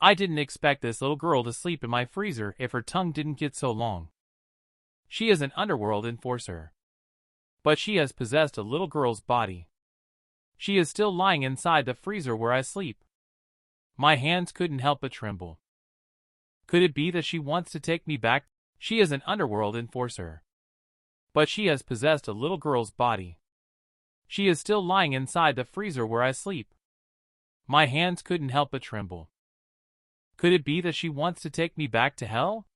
I didn't expect this little girl to sleep in my freezer if her tongue didn't get so long. She is an underworld enforcer. But she has possessed a little girl's body. She is still lying inside the freezer where I sleep. My hands couldn't help but tremble. Could it be that she wants to take me back? She is an underworld enforcer. But she has possessed a little girl's body. She is still lying inside the freezer where I sleep. My hands couldn't help but tremble. Could it be that she wants to take me back to hell?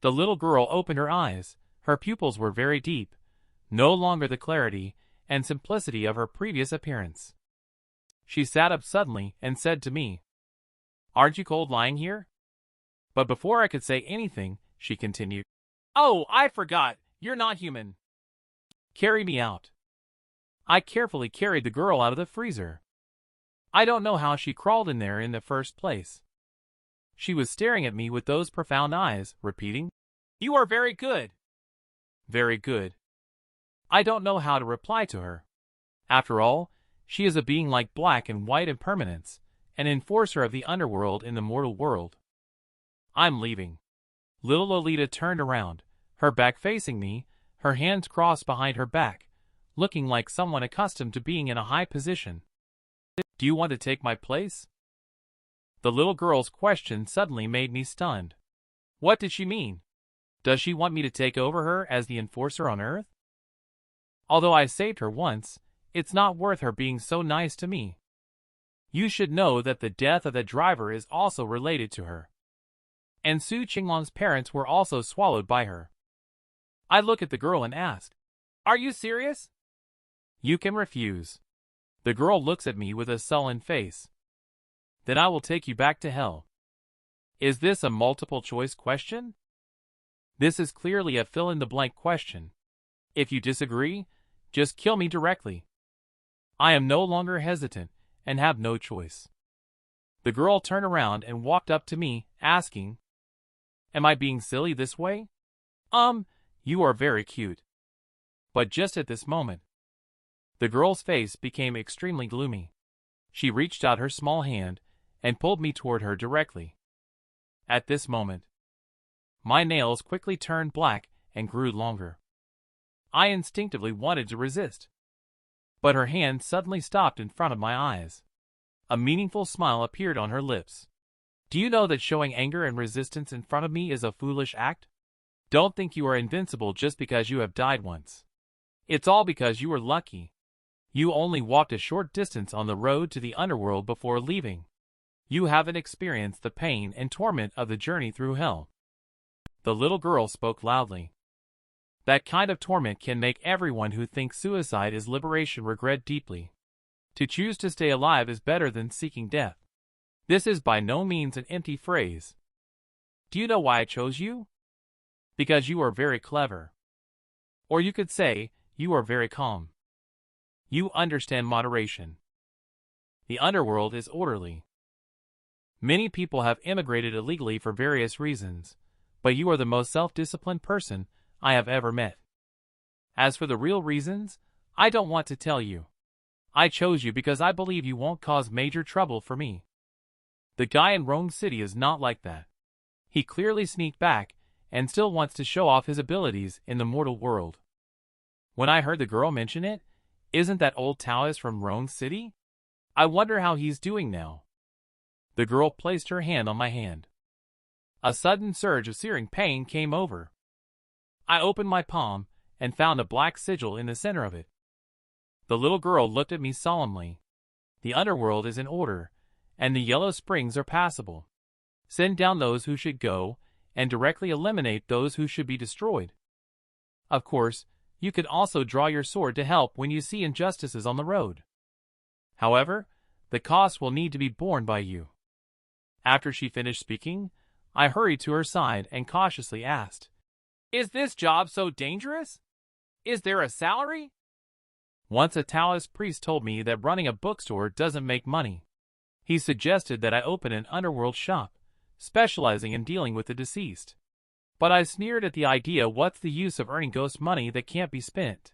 The little girl opened her eyes. Her pupils were very deep, no longer the clarity and simplicity of her previous appearance. She sat up suddenly and said to me, "Aren't you cold lying here?" But before I could say anything, she continued, "Oh, I forgot, you're not human. Carry me out." I carefully carried the girl out of the freezer. I don't know how she crawled in there in the first place. She was staring at me with those profound eyes, repeating, "You are very good." Very good. I don't know how to reply to her. After all, she is a being like black and white impermanence, an enforcer of the underworld in the mortal world. I'm leaving. Little Lolita turned around, her back facing me, her hands crossed behind her back, looking like someone accustomed to being in a high position. "Do you want to take my place?" The little girl's question suddenly made me stunned. What did she mean? Does she want me to take over her as the enforcer on Earth? Although I saved her once, it's not worth her being so nice to me. You should know that the death of the driver is also related to her. And Su Qinglong's parents were also swallowed by her. I look at the girl and ask, "Are you serious?" "You can refuse." The girl looks at me with a sullen face. "Then I will take you back to hell." Is this a multiple choice question? This is clearly a fill-in-the-blank question. If you disagree, just kill me directly. I am no longer hesitant and have no choice. The girl turned around and walked up to me, asking, "Am I being silly this way?" You are very cute." But just at this moment, the girl's face became extremely gloomy. She reached out her small hand and pulled me toward her directly. At this moment, my nails quickly turned black and grew longer. I instinctively wanted to resist, but her hand suddenly stopped in front of my eyes. A meaningful smile appeared on her lips. "Do you know that showing anger and resistance in front of me is a foolish act? Don't think you are invincible just because you have died once. It's all because you were lucky. You only walked a short distance on the road to the underworld before leaving. You haven't experienced the pain and torment of the journey through hell." The little girl spoke loudly. That kind of torment can make everyone who thinks suicide is liberation regret deeply. To choose to stay alive is better than seeking death. This is by no means an empty phrase. Do you know why I chose you? Because you are very clever. Or you could say, you are very calm. You understand moderation. The underworld is orderly. Many people have immigrated illegally for various reasons, but you are the most self-disciplined person I have ever met. As for the real reasons, I don't want to tell you. I chose you because I believe you won't cause major trouble for me. The guy in Rome City is not like that. He clearly sneaked back and still wants to show off his abilities in the mortal world. When I heard the girl mention it, isn't that old Taoist from Rome City? I wonder how he's doing now. The girl placed her hand on my hand. A sudden surge of searing pain came over. I opened my palm and found a black sigil in the center of it. The little girl looked at me solemnly. The underworld is in order, and the yellow springs are passable. Send down those who should go, and directly eliminate those who should be destroyed. Of course, you can also draw your sword to help when you see injustices on the road. However, the cost will need to be borne by you. After she finished speaking, I hurried to her side and cautiously asked, "Is this job so dangerous? Is there a salary?" Once a Taoist priest told me that running a bookstore doesn't make money. He suggested that I open an underworld shop, specializing in dealing with the deceased. But I sneered at the idea. What's the use of earning ghost money that can't be spent?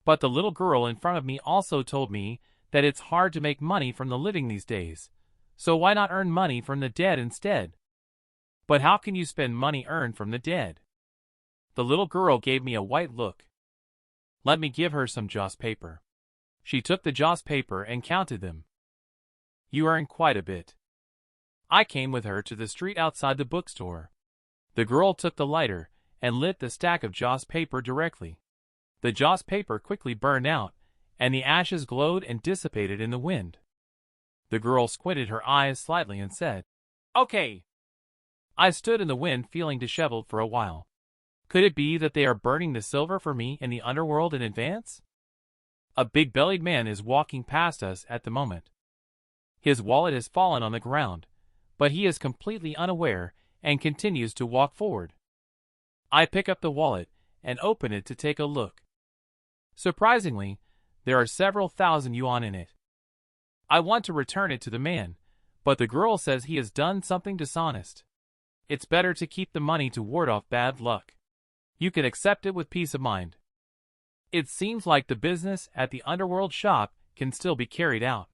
But the little girl in front of me also told me that it's hard to make money from the living these days, So why not earn money from the dead instead? But how can you spend money earned from the dead? The little girl gave me a white look. Let me give her some joss paper. She took the joss paper and counted them. You earn quite a bit. I came with her to the street outside the bookstore. The girl took the lighter and lit the stack of joss paper directly. The joss paper quickly burned out, and the ashes glowed and dissipated in the wind. The girl squinted her eyes slightly and said, "Okay." I stood in the wind feeling disheveled for a while. Could it be that they are burning the silver for me in the underworld in advance? A big-bellied man is walking past us at the moment. His wallet has fallen on the ground, but he is completely unaware and continues to walk forward. I pick up the wallet and open it to take a look. Surprisingly, there are several thousand yuan in it. I want to return it to the man, but the girl says he has done something dishonest. It's better to keep the money to ward off bad luck. You can accept it with peace of mind. It seems like the business at the underworld shop can still be carried out.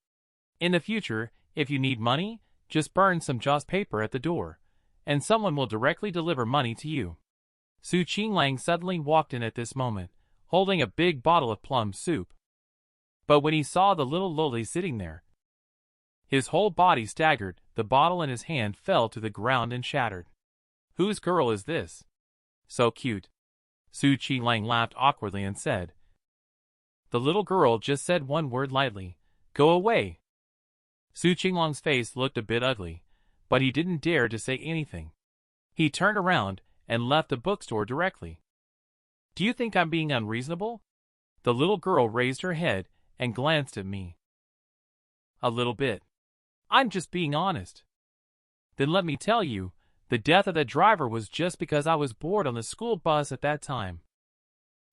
In the future, if you need money, just burn some joss paper at the door, and someone will directly deliver money to you. Su Qinglang suddenly walked in at this moment, holding a big bottle of plum soup. But when he saw the little loli sitting there, his whole body staggered, the bottle in his hand fell to the ground and shattered. Whose girl is this? So cute. Su Qinglang laughed awkwardly and said, "The little girl just said one word lightly. Go away." Su Qinglang's face looked a bit ugly, but he didn't dare to say anything. He turned around and left the bookstore directly. Do you think I'm being unreasonable? The little girl raised her head and glanced at me. A little bit. I'm just being honest. Then let me tell you, the death of the driver was just because I was bored on the school bus at that time.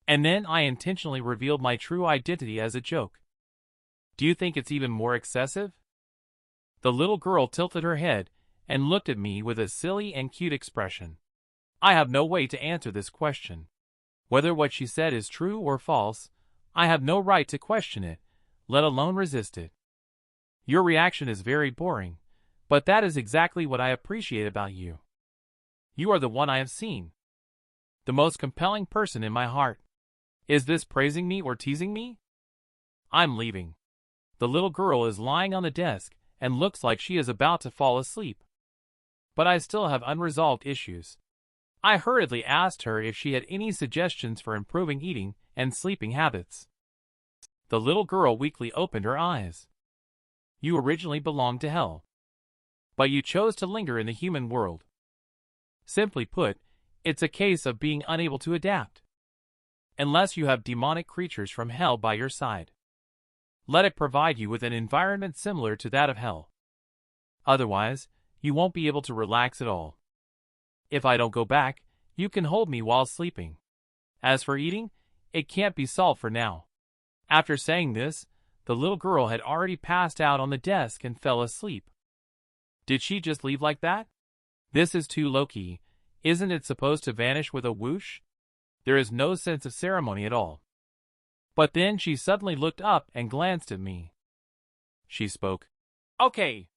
And then I intentionally revealed my true identity as a joke. Do you think it's even more excessive? The little girl tilted her head and looked at me with a silly and cute expression. I have no way to answer this question. Whether what she said is true or false, I have no right to question it, let alone resist it. Your reaction is very boring, but that is exactly what I appreciate about you. You are the one I have seen. The most compelling person in my heart. Is this praising me or teasing me? I'm leaving. The little girl is lying on the desk and looks like she is about to fall asleep. But I still have unresolved issues. I hurriedly asked her if she had any suggestions for improving eating and sleeping habits. The little girl weakly opened her eyes. You originally belonged to hell, but you chose to linger in the human world. Simply put, it's a case of being unable to adapt. Unless you have demonic creatures from hell by your side, let it provide you with an environment similar to that of hell. Otherwise, you won't be able to relax at all. If I don't go back, you can hold me while sleeping. As for eating, it can't be solved for now. After saying this, the little girl had already passed out on the desk and fell asleep. Did she just leave like that? This is too low-key. Isn't it supposed to vanish with a whoosh? There is no sense of ceremony at all. But then she suddenly looked up and glanced at me. She spoke. Okay.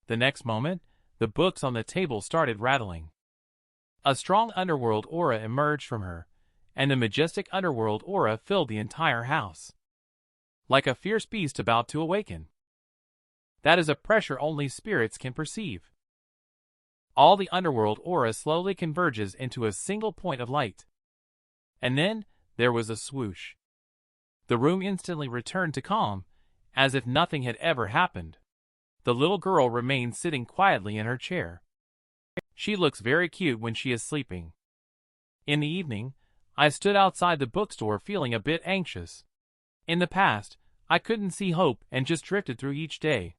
The next moment, the books on the table started rattling. A strong underworld aura emerged from her, and a majestic underworld aura filled the entire house. Like a fierce beast about to awaken. That is a pressure only spirits can perceive. All the underworld aura slowly converges into a single point of light. And then, there was a swoosh. The room instantly returned to calm, as if nothing had ever happened. The little girl remained sitting quietly in her chair. She looks very cute when she is sleeping. In the evening, I stood outside the bookstore feeling a bit anxious. In the past, I couldn't see hope and just drifted through each day.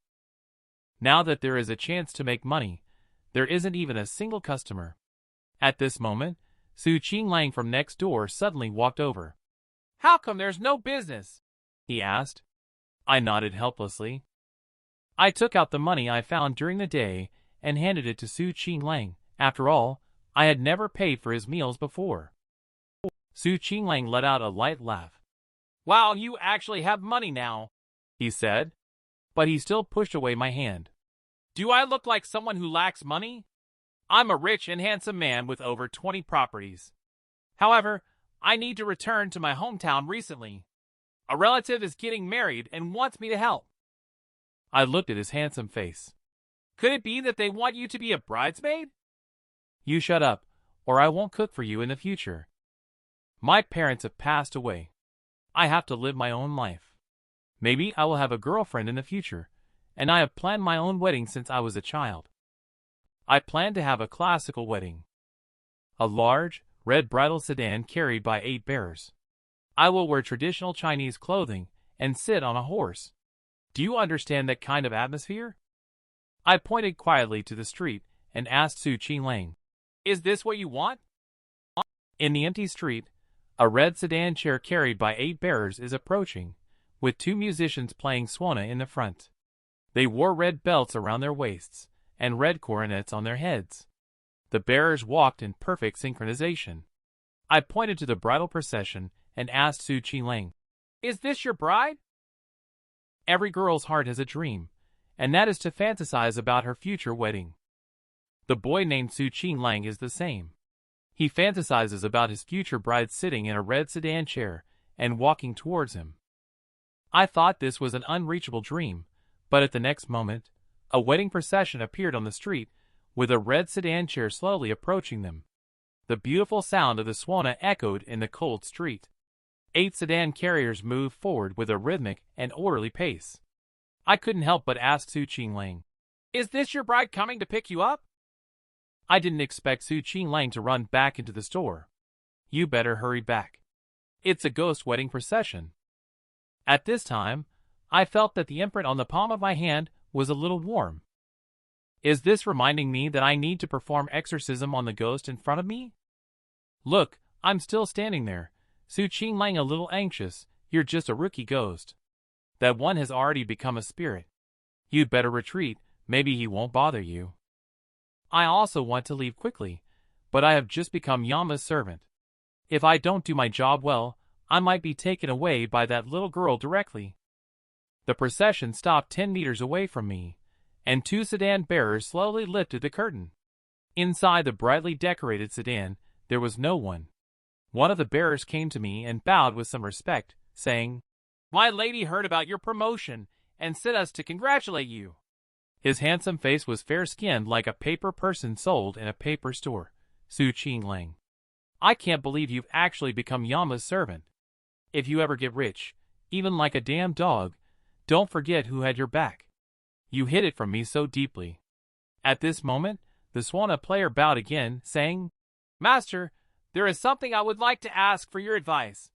Now that there is a chance to make money, there isn't even a single customer. At this moment, Su Qinglang from next door suddenly walked over. How come there's no business? He asked. I nodded helplessly. I took out the money I found during the day and handed it to Su Qinglang. After all, I had never paid for his meals before. Su Qinglang let out a light laugh. Wow, you actually have money now, he said. But he still pushed away my hand. Do I look like someone who lacks money? I'm a rich and handsome man with over 20 properties. However, I need to return to my hometown recently. A relative is getting married and wants me to help. I looked at his handsome face. Could it be that they want you to be a bridesmaid? You shut up, or I won't cook for you in the future. My parents have passed away. I have to live my own life. Maybe I will have a girlfriend in the future, and I have planned my own wedding since I was a child. I plan to have a classical wedding. A large, red bridal sedan carried by 8 bearers. I will wear traditional Chinese clothing and sit on a horse. Do you understand that kind of atmosphere? I pointed quietly to the street and asked Su Qinglang, "Is this what you want?" In the empty street, a red sedan chair carried by 8 bearers is approaching, with 2 musicians playing suona in the front. They wore red belts around their waists and red coronets on their heads. The bearers walked in perfect synchronization. I pointed to the bridal procession and asked Su Qinglang, "Is this your bride?" Every girl's heart has a dream, and that is to fantasize about her future wedding. The boy named Su Qinglang is the same. He fantasizes about his future bride sitting in a red sedan chair and walking towards him. I thought this was an unreachable dream, but at the next moment, a wedding procession appeared on the street, with a red sedan chair slowly approaching them. The beautiful sound of the suona echoed in the cold street. 8 sedan carriers moved forward with a rhythmic and orderly pace. I couldn't help but ask Su Qinglang, "Is this your bride coming to pick you up?" I didn't expect Su Qinglang to run back into the store. "You better hurry back. It's a ghost wedding procession." At this time, I felt that the imprint on the palm of my hand was a little warm. Is this reminding me that I need to perform exorcism on the ghost in front of me? Look, I'm still standing there. Su Qinglang a little anxious. You're just a rookie ghost. That one has already become a spirit. You'd better retreat, maybe he won't bother you. I also want to leave quickly, but I have just become Yama's servant. If I don't do my job well, I might be taken away by that little girl directly. The procession stopped 10 meters away from me, and 2 sedan bearers slowly lifted the curtain. Inside the brightly decorated sedan, there was no one. One of the bearers came to me and bowed with some respect, saying, "My lady heard about your promotion and sent us to congratulate you." His handsome face was fair-skinned like a paper person sold in a paper store. Su Qinglang, I can't believe you've actually become Yama's servant. If you ever get rich, even like a damn dog, don't forget who had your back. You hid it from me so deeply. At this moment, the suona player bowed again, saying, "Master, there is something I would like to ask for your advice."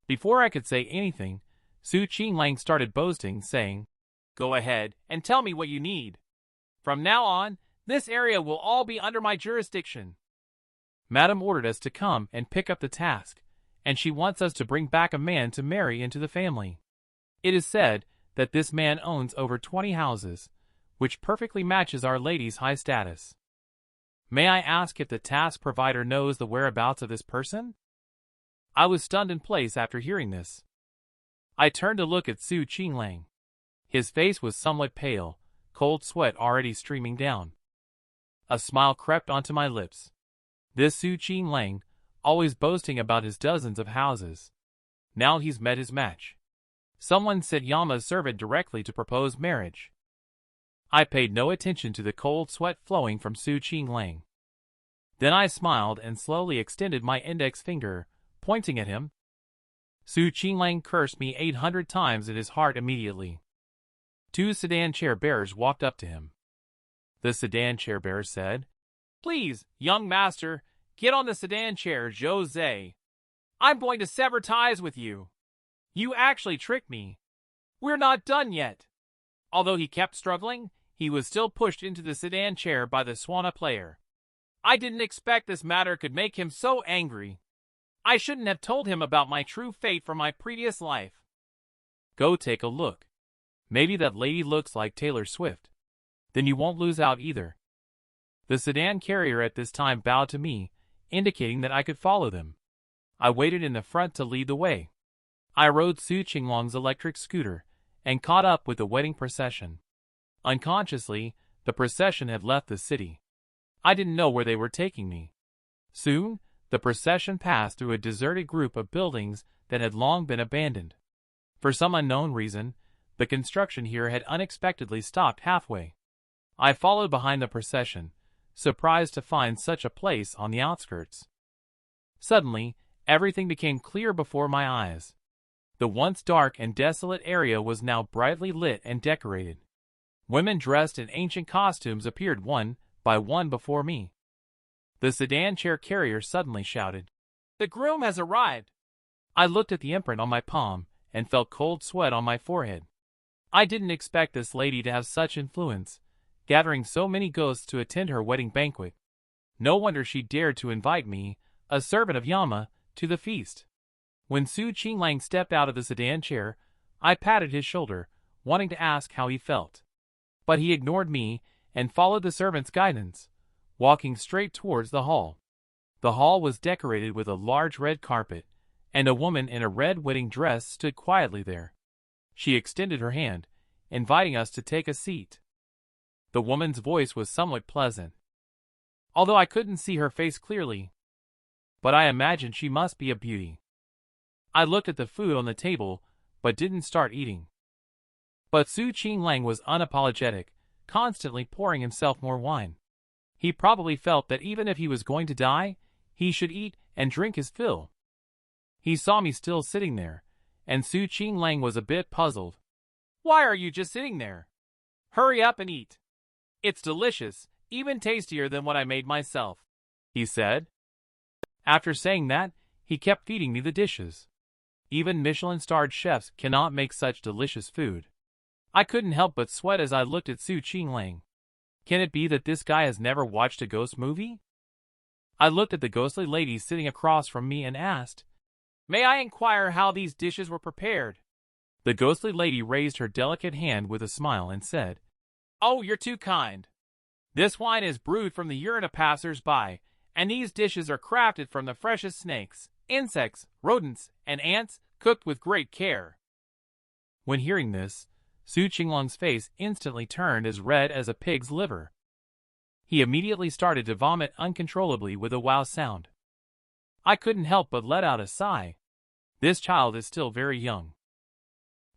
Before I could say anything, Su Qinglang started boasting, saying, "Go ahead and tell me what you need. From now on, this area will all be under my jurisdiction. Madam ordered us to come and pick up the task, and she wants us to bring back a man to marry into the family. It is said that this man owns over 20 houses, which perfectly matches Our Lady's high status. May I ask if the task provider knows the whereabouts of this person?" I was stunned in place after hearing this. I turned to look at Su Qinglang. His face was somewhat pale, cold sweat already streaming down. A smile crept onto my lips. This Su Qinglang, always boasting about his dozens of houses. Now he's met his match. Someone sent Yama's servant directly to propose marriage. I paid no attention to the cold sweat flowing from Su Qinglang. Then I smiled and slowly extended my index finger, pointing at him. Su Qinglang cursed me 800 times in his heart immediately. 2 sedan chair bearers walked up to him. The sedan chair bearer said, "Please, young master, get on the sedan chair, Zhou Ze. I'm going to sever ties with you. You actually tricked me. We're not done yet." Although he kept struggling, he was still pushed into the sedan chair by the suona player. I didn't expect this matter could make him so angry. I shouldn't have told him about my true fate from my previous life. Go take a look. Maybe that lady looks like Taylor Swift. Then you won't lose out either. The sedan carrier at this time bowed to me, indicating that I could follow them. I waited in the front to lead the way. I rode Su Qinglang's electric scooter and caught up with the wedding procession. Unconsciously, The procession had left the city. I didn't know where they were taking me. Soon, the procession passed through a deserted group of buildings that had long been abandoned. For some unknown reason, the construction here had unexpectedly stopped halfway. I followed behind the procession, surprised to find such a place on the outskirts. Suddenly, everything became clear before my eyes. The once dark and desolate area was now brightly lit and decorated. Women dressed in ancient costumes appeared one by one before me. The sedan chair carrier suddenly shouted, "The groom has arrived!" I looked at the imprint on my palm and felt cold sweat on my forehead. I didn't expect this lady to have such influence, gathering so many ghosts to attend her wedding banquet. No wonder she dared to invite me, a servant of Yama, to the feast. When Su Qinglang stepped out of the sedan chair, I patted his shoulder, wanting to ask how he felt. But he ignored me and followed the servant's guidance, walking straight towards the hall. The hall was decorated with a large red carpet, and a woman in a red wedding dress stood quietly there. She extended her hand, inviting us to take a seat. The woman's voice was somewhat pleasant, although I couldn't see her face clearly, but I imagined she must be a beauty. I looked at the food on the table, but didn't start eating. But Su Qinglang was unapologetic, constantly pouring himself more wine. He probably felt that even if he was going to die, he should eat and drink his fill. He saw me still sitting there, and Su Qinglang was a bit puzzled. "Why are you just sitting there? Hurry up and eat. It's delicious, even tastier than what I made myself," he said. After saying that, he kept feeding me the dishes. Even Michelin-starred chefs cannot make such delicious food. I couldn't help but sweat as I looked at Su Qinglang. Can it be that this guy has never watched a ghost movie? I looked at the ghostly lady sitting across from me and asked, "May I inquire how these dishes were prepared?" The ghostly lady raised her delicate hand with a smile and said, "Oh, you're too kind. This wine is brewed from the urine of passers-by, and these dishes are crafted from the freshest snakes, insects, rodents, and ants, cooked with great care." When hearing this, Su Qinglang's face instantly turned as red as a pig's liver. He immediately started to vomit uncontrollably with a wow sound. I couldn't help but let out a sigh. This child is still very young.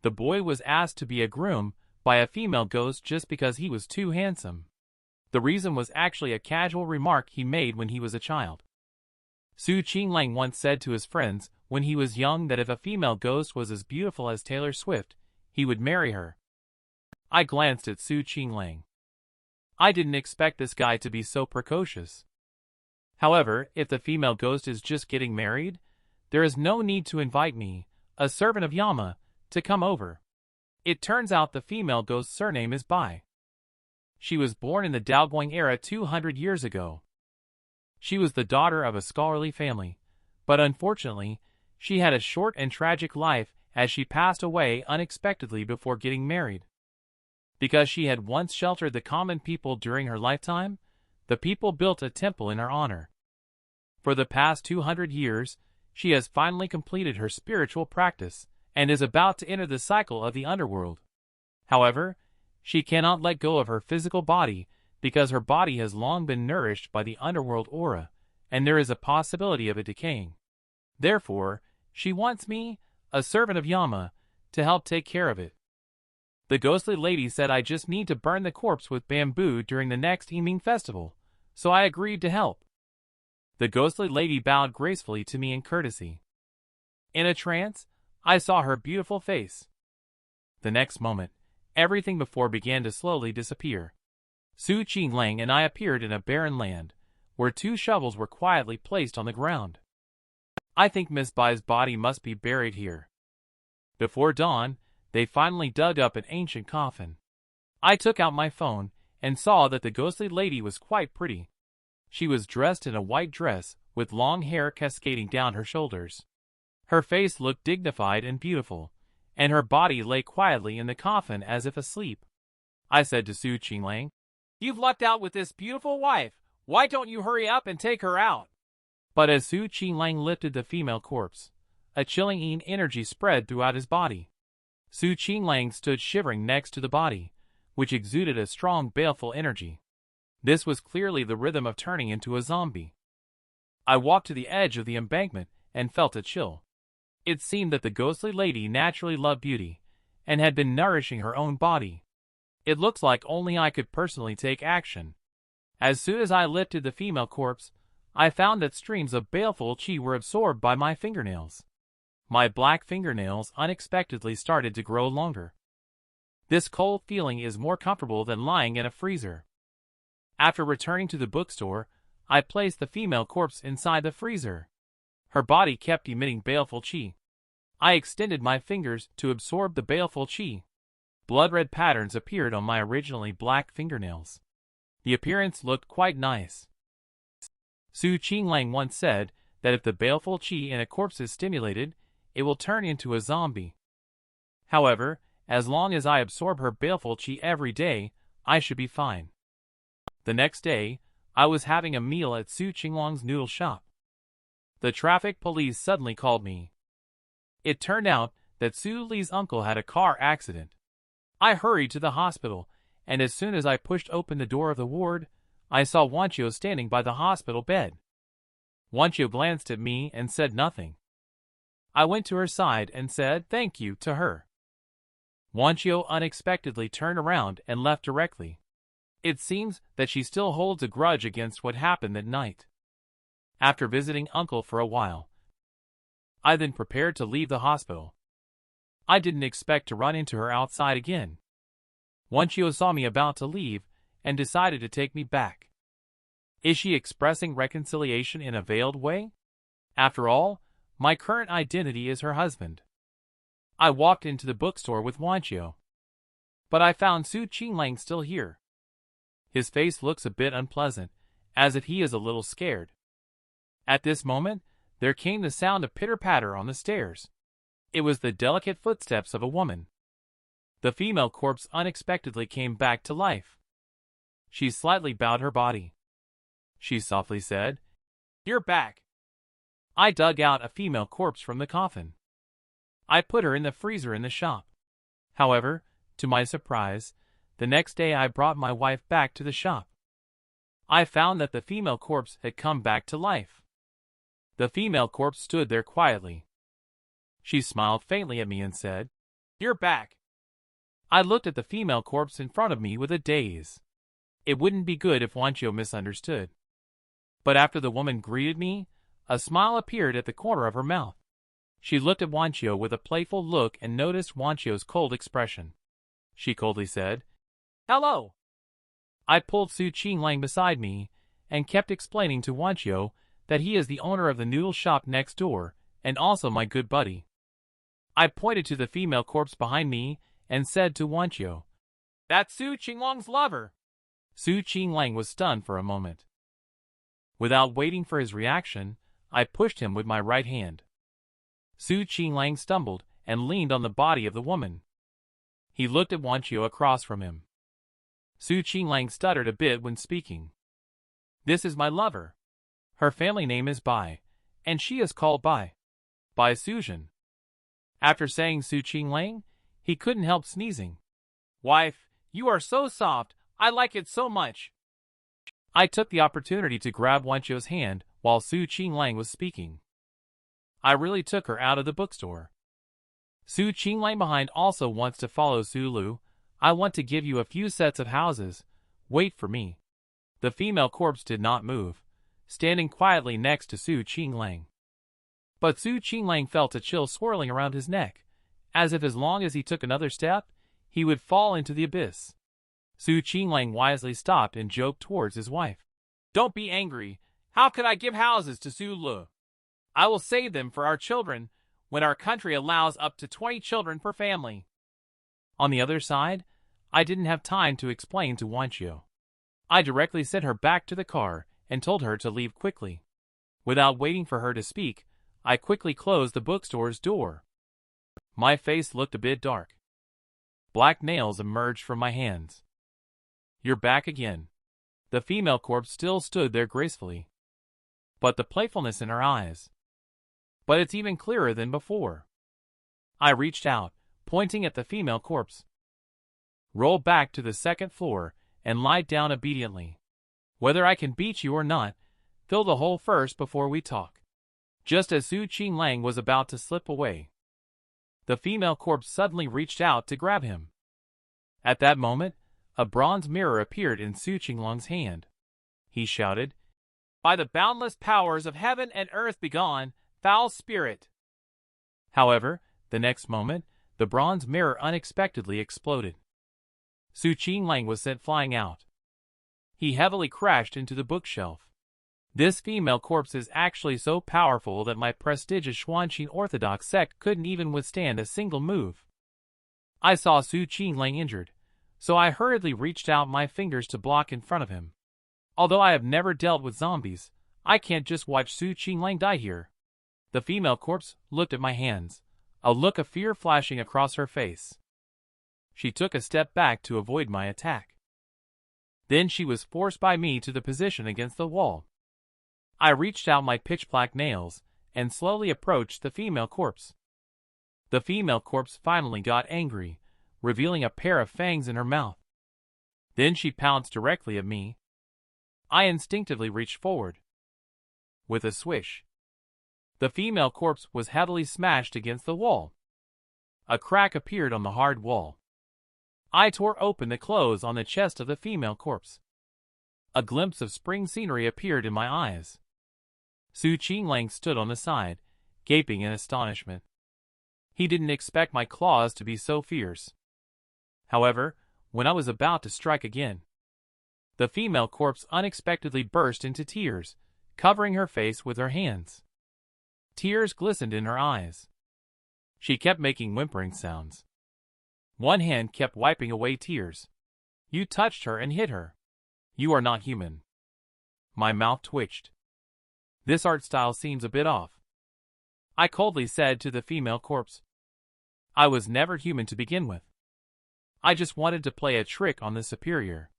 The boy was asked to be a groom by a female ghost just because he was too handsome. The reason was actually a casual remark he made when he was a child. Su Qinglang once said to his friends when he was young that if a female ghost was as beautiful as Taylor Swift, he would marry her. I glanced at Su Qinglang. I didn't expect this guy to be so precocious. However, if the female ghost is just getting married, there is no need to invite me, a servant of Yama, to come over. It turns out the female ghost's surname is Bai. She was born in the Daoguang era 200 years ago. She was the daughter of a scholarly family, but unfortunately, she had a short and tragic life as she passed away unexpectedly before getting married. Because she had once sheltered the common people during her lifetime, the people built a temple in her honor. For the past 200 years, she has finally completed her spiritual practice and is about to enter the cycle of the underworld. However, she cannot let go of her physical body because her body has long been nourished by the underworld aura, and there is a possibility of it decaying. Therefore, she wants me, a servant of Yama, to help take care of it. The ghostly lady said I just need to burn the corpse with bamboo during the next evening festival, so I agreed to help. The ghostly lady bowed gracefully to me in courtesy. In a trance, I saw her beautiful face. The next moment, everything before began to slowly disappear. Su Qinglang and I appeared in a barren land, where 2 shovels were quietly placed on the ground. I think Miss Bai's body must be buried here. Before dawn, they finally dug up an ancient coffin. I took out my phone and saw that the ghostly lady was quite pretty. She was dressed in a white dress with long hair cascading down her shoulders. Her face looked dignified and beautiful, and her body lay quietly in the coffin as if asleep. I said to Su Qinglang, "You've lucked out with this beautiful wife. Why don't you hurry up and take her out?" But as Su Qinglang lifted the female corpse, a chilling energy spread throughout his body. Su Qinglang stood shivering next to the body, which exuded a strong, baleful energy. This was clearly the rhythm of turning into a zombie. I walked to the edge of the embankment and felt a chill. It seemed that the ghostly lady naturally loved beauty, and had been nourishing her own body. It looks like only I could personally take action. As soon as I lifted the female corpse, I found that streams of baleful chi were absorbed by my fingernails. My black fingernails unexpectedly started to grow longer. This cold feeling is more comfortable than lying in a freezer. After returning to the bookstore, I placed the female corpse inside the freezer. Her body kept emitting baleful chi. I extended my fingers to absorb the baleful chi. Blood-red patterns appeared on my originally black fingernails. The appearance looked quite nice. Su Qinglang once said that if the baleful chi in a corpse is stimulated, it will turn into a zombie. However, as long as I absorb her baleful chi every day, I should be fine. The next day, I was having a meal at Su Qinglang's noodle shop. The traffic police suddenly called me. It turned out that Su Li's uncle had a car accident. I hurried to the hospital, and as soon as I pushed open the door of the ward, I saw Wanqiu standing by the hospital bed. Wanqiu glanced at me and said nothing. I went to her side and said thank you to her. Wanqiu unexpectedly turned around and left directly. It seems that she still holds a grudge against what happened that night. After visiting uncle for a while, I then prepared to leave the hospital. I didn't expect to run into her outside again. Wanqiu saw me about to leave and decided to take me back. Is she expressing reconciliation in a veiled way? After all, my current identity is her husband. I walked into the bookstore with Wanqiu, but I found Su Qinglang still here. His face looks a bit unpleasant, as if he is a little scared. At this moment, there came the sound of pitter-patter on the stairs. It was the delicate footsteps of a woman. The female corpse unexpectedly came back to life. She slightly bowed her body. She softly said, "You're back." I dug out a female corpse from the coffin. I put her in the freezer in the shop. However, to my surprise, the next day I brought my wife back to the shop. I found that the female corpse had come back to life. The female corpse stood there quietly. She smiled faintly at me and said, "You're back." I looked at the female corpse in front of me with a daze. It wouldn't be good if Wanqiu misunderstood. But after the woman greeted me, a smile appeared at the corner of her mouth. She looked at Wanqiu with a playful look and noticed Wanqiu's cold expression. She coldly said, "Hello." I pulled Su Qinglang beside me and kept explaining to Wanqiu that he is the owner of the noodle shop next door and also my good buddy. I pointed to the female corpse behind me and said to Wanqiu, "That's Su Qinglang's lover." Su Qinglang was stunned for a moment. Without waiting for his reaction, I pushed him with my right hand. Su Qinglang stumbled and leaned on the body of the woman. He looked at Wanqiu across from him. Su Qinglang stuttered a bit when speaking. "This is my lover. Her family name is Bai, and she is called Bai Suzhen." After saying Su Qinglang, he couldn't help sneezing. "Wife, you are so soft, I like it so much." I took the opportunity to grab Wanqiu's hand while Su Qinglang was speaking. I really took her out of the bookstore. Su Qinglang behind also wants to follow Su Lu. I want to give you a few sets of houses. Wait for me. The female corpse did not move, standing quietly next to Su Qinglang. But Su Qinglang felt a chill swirling around his neck, as if as long as he took another step, he would fall into the abyss. Su Qinglang wisely stopped and joked towards his wife. "Don't be angry. How could I give houses to Su Lu? I will save them for our children when our country allows up to 20 children per family." On the other side, I didn't have time to explain to Wanqiu. I directly sent her back to the car and told her to leave quickly. Without waiting for her to speak, I quickly closed the bookstore's door. My face looked a bit dark. Black nails emerged from my hands. "You're back again." The female corpse still stood there gracefully, but the playfulness in her eyes. But it's even clearer than before. I reached out, pointing at the female corpse. roll back to the second floor, and lie down obediently. Whether I can beat you or not, fill the hole first before we talk." Just as Su Qinglang was about to slip away, the female corpse suddenly reached out to grab him. At that moment, a bronze mirror appeared in Su Qinglang's hand. He shouted, "By the boundless powers of heaven and earth begone, foul spirit!" However, the next moment, the bronze mirror unexpectedly exploded. Su Qinglang was sent flying out. He heavily crashed into the bookshelf. This female corpse is actually so powerful that my prestigious Xuanqing Orthodox sect couldn't even withstand a single move. I saw Su Qinglang injured, so I hurriedly reached out my fingers to block in front of him. Although I have never dealt with zombies, I can't just watch Su Qinglang die here. The female corpse looked at my hands, a look of fear flashing across her face. She took a step back to avoid my attack. Then she was forced by me to the position against the wall. I reached out my pitch-black nails and slowly approached the female corpse. The female corpse finally got angry, revealing a pair of fangs in her mouth. Then she pounced directly at me. I instinctively reached forward. With a swish, the female corpse was heavily smashed against the wall. A crack appeared on the hard wall. I tore open the clothes on the chest of the female corpse. A glimpse of spring scenery appeared in my eyes. Su Qinglang stood on the side, gaping in astonishment. He didn't expect my claws to be so fierce. However, when I was about to strike again, the female corpse unexpectedly burst into tears, covering her face with her hands. Tears glistened in her eyes. She kept making whimpering sounds. One hand kept wiping away tears. "You touched her and hit her. You are not human." My mouth twitched. "This art style seems a bit off," I coldly said to the female corpse. "I was never human to begin with. I just wanted to play a trick on the superior.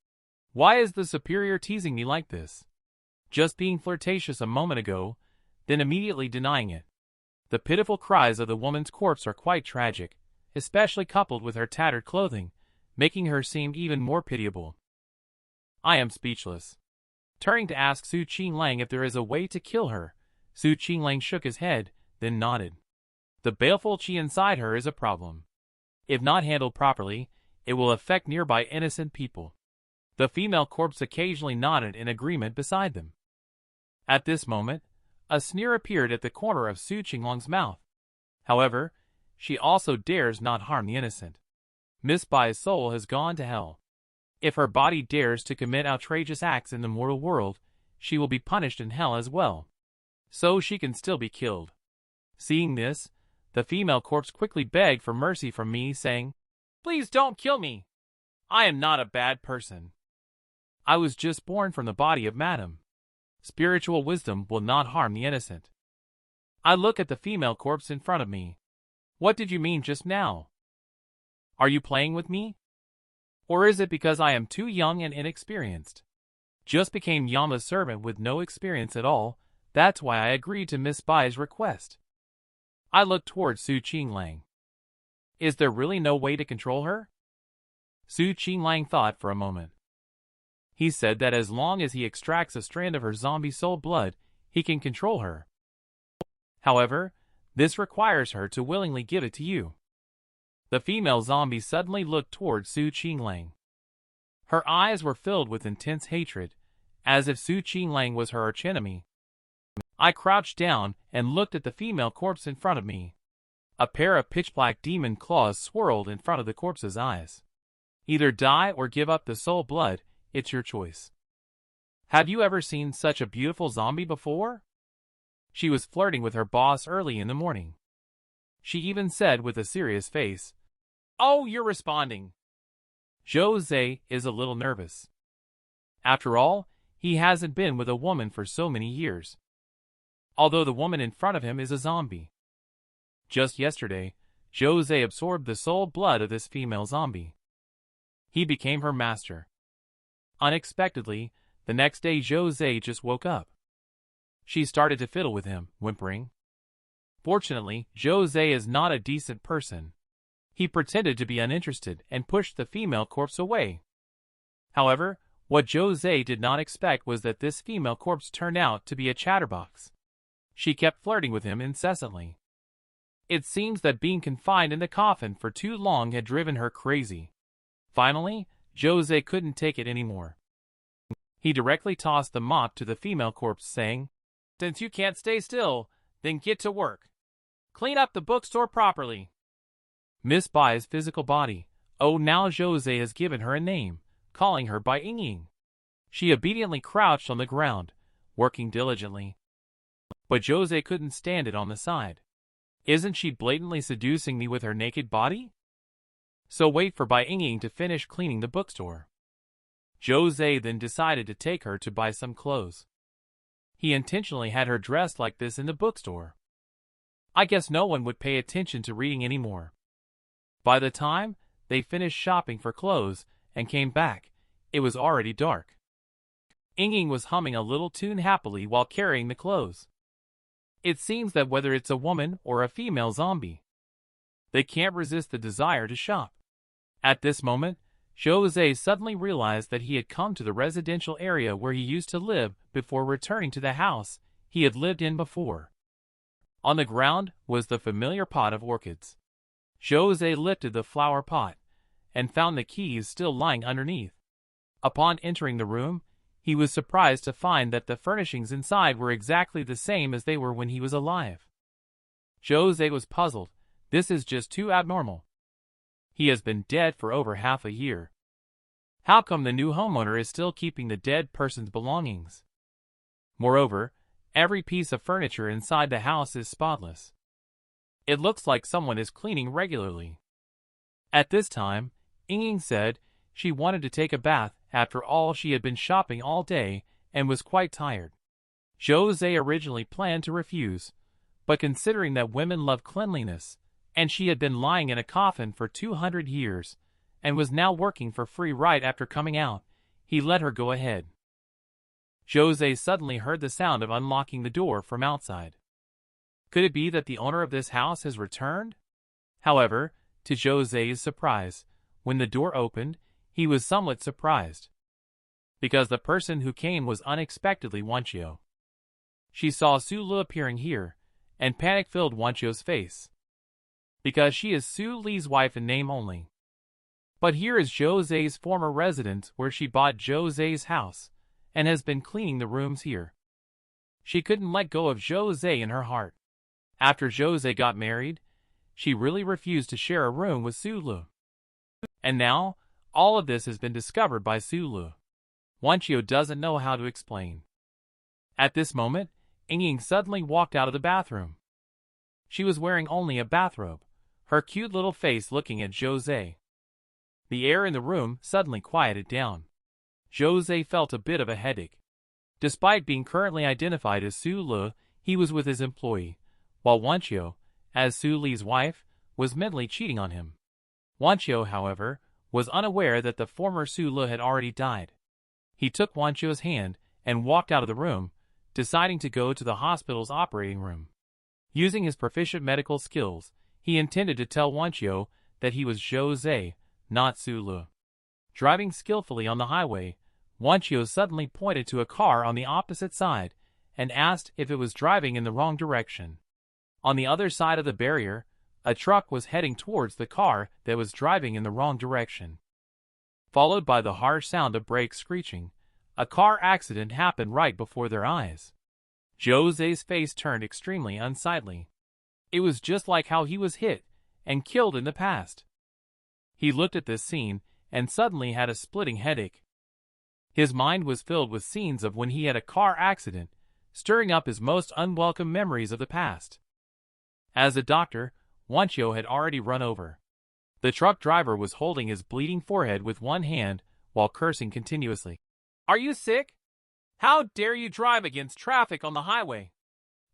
Why is the superior teasing me like this? Just being flirtatious a moment ago, then immediately denying it." The pitiful cries of the woman's corpse are quite tragic, especially coupled with her tattered clothing, making her seem even more pitiable. I am speechless. Turning to ask Su Qinglang if there is a way to kill her, Su Qinglang shook his head, then nodded. The baleful qi inside her is a problem. If not handled properly, it will affect nearby innocent people. The female corpse occasionally nodded in agreement beside them. At this moment, a sneer appeared at the corner of Su Qinglang's mouth. However, she also dares not harm the innocent. Miss Bai's soul has gone to hell. If her body dares to commit outrageous acts in the mortal world, she will be punished in hell as well. So she can still be killed. Seeing this, the female corpse quickly begged for mercy from me, saying, "Please don't kill me. I am not a bad person. I was just born from the body of Madam. Spiritual wisdom will not harm the innocent." I look at the female corpse in front of me. "What did you mean just now? Are you playing with me? Or is it because I am too young and inexperienced? Just became Yama's servant with no experience at all, that's why I agreed to Miss Bai's request." I looked towards Su Qinglang. Is there really no way to control her? Su Qinglang thought for a moment. He said that as long as he extracts a strand of her zombie soul blood, he can control her. However, this requires her to willingly give it to you. The female zombie suddenly looked towards Su Qinglang. Her eyes were filled with intense hatred, as if Su Qinglang was her archenemy. I crouched down and looked at the female corpse in front of me. A pair of pitch-black demon claws swirled in front of the corpse's eyes. Either die or give up the soul blood, it's your choice. Have you ever seen such a beautiful zombie before? She was flirting with her boss early in the morning. She even said with a serious face, "Oh, you're responding." Zhou Ze is a little nervous. After all, he hasn't been with a woman for so many years. Although the woman in front of him is a zombie. Just yesterday, Zhou Ze absorbed the soul blood of this female zombie. He became her master. Unexpectedly, the next day Zhou Ze just woke up. She started to fiddle with him, whimpering. Fortunately, Zhou Ze is not a decent person. He pretended to be uninterested and pushed the female corpse away. However, what Zhou Ze did not expect was that this female corpse turned out to be a chatterbox. She kept flirting with him incessantly. It seems that being confined in the coffin for too long had driven her crazy. Finally, Zhou Ze couldn't take it anymore. He directly tossed the mop to the female corpse, saying, "Since you can't stay still, then get to work. Clean up the bookstore properly." Miss Bai's physical body. Oh, now Zhou Ze has given her a name, calling her by Ying. She obediently crouched on the ground, working diligently. But Zhou Ze couldn't stand it on the side. Isn't she blatantly seducing me with her naked body? So wait for Bai Ying to finish cleaning the bookstore. Zhou Ze then decided to take her to buy some clothes. He intentionally had her dressed like this in the bookstore. I guess no one would pay attention to reading anymore. By the time they finished shopping for clothes and came back, it was already dark. Ying was humming a little tune happily while carrying the clothes. It seems that whether it's a woman or a female zombie, they can't resist the desire to shop. At this moment, Zhou Ze suddenly realized that he had come to the residential area where he used to live before returning to the house he had lived in before. On the ground was the familiar pot of orchids. Zhou Ze lifted the flower pot and found the keys still lying underneath. Upon entering the room, he was surprised to find that the furnishings inside were exactly the same as they were when he was alive. Zhou Ze was puzzled. This is just too abnormal. He has been dead for over half a year. How come the new homeowner is still keeping the dead person's belongings? Moreover, every piece of furniture inside the house is spotless. It looks like someone is cleaning regularly. At this time, Ying said she wanted to take a bath after all she had been shopping all day and was quite tired. Zhou Ze originally planned to refuse, but considering that women love cleanliness, and she had been lying in a coffin for 200 years, and was now working for free right after coming out, he let her go ahead. Zhou Ze suddenly heard the sound of unlocking the door from outside. Could it be that the owner of this house has returned? However, to Zhou Ze's surprise, when the door opened, he was somewhat surprised. Because the person who came was unexpectedly Wanqiu. She saw Su Lu appearing here, and panic filled Wanqiu's face. Because she is Su Li's wife in name only. But here is Zhou Ze's former residence where she bought Zhou Ze's house, and has been cleaning the rooms here. She couldn't let go of Zhou Ze in her heart. After Zhou Ze got married, she really refused to share a room with Su Lu. And now, all of this has been discovered by Su Lu. Wanqiu doesn't know how to explain. At this moment, Ying suddenly walked out of the bathroom. She was wearing only a bathrobe, her cute little face looking at Zhou Ze. The air in the room suddenly quieted down. Zhou Ze felt a bit of a headache. Despite being currently identified as Su Lu, he was with his employee, while Wanqiu, as Su Li's wife, was mentally cheating on him. Wanqiu, however, was unaware that the former Su Lu had already died. He took Wanqiu's hand and walked out of the room, deciding to go to the hospital's operating room. Using his proficient medical skills, he intended to tell Wanqiu that he was Zhou Ze, not Su Lu. Driving skillfully on the highway, Wanqiu suddenly pointed to a car on the opposite side and asked if it was driving in the wrong direction. On the other side of the barrier, a truck was heading towards the car that was driving in the wrong direction. Followed by the harsh sound of brakes screeching, a car accident happened right before their eyes. Zhou Ze's face turned extremely unsightly. It was just like how he was hit and killed in the past. He looked at this scene and suddenly had a splitting headache. His mind was filled with scenes of when he had a car accident, stirring up his most unwelcome memories of the past. As a doctor, Wanqiu had already run over. The truck driver was holding his bleeding forehead with one hand while cursing continuously. "Are you sick? How dare you drive against traffic on the highway?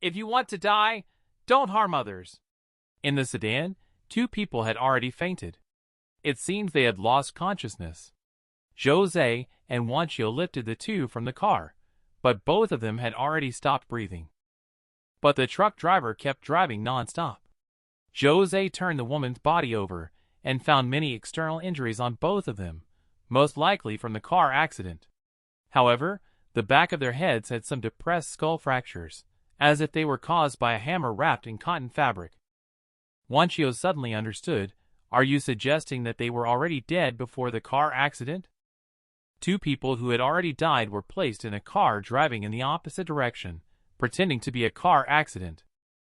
If you want to die, don't harm others." In the sedan, two people had already fainted. It seems they had lost consciousness. Zhou Ze and Wanqiu lifted the two from the car, but both of them had already stopped breathing. But the truck driver kept driving non-stop. Zhou Ze turned the woman's body over and found many external injuries on both of them, most likely from the car accident. However, the back of their heads had some depressed skull fractures, as if they were caused by a hammer wrapped in cotton fabric. Wanchio suddenly understood. Are you suggesting that they were already dead before the car accident? Two people who had already died were placed in a car driving in the opposite direction, pretending to be a car accident.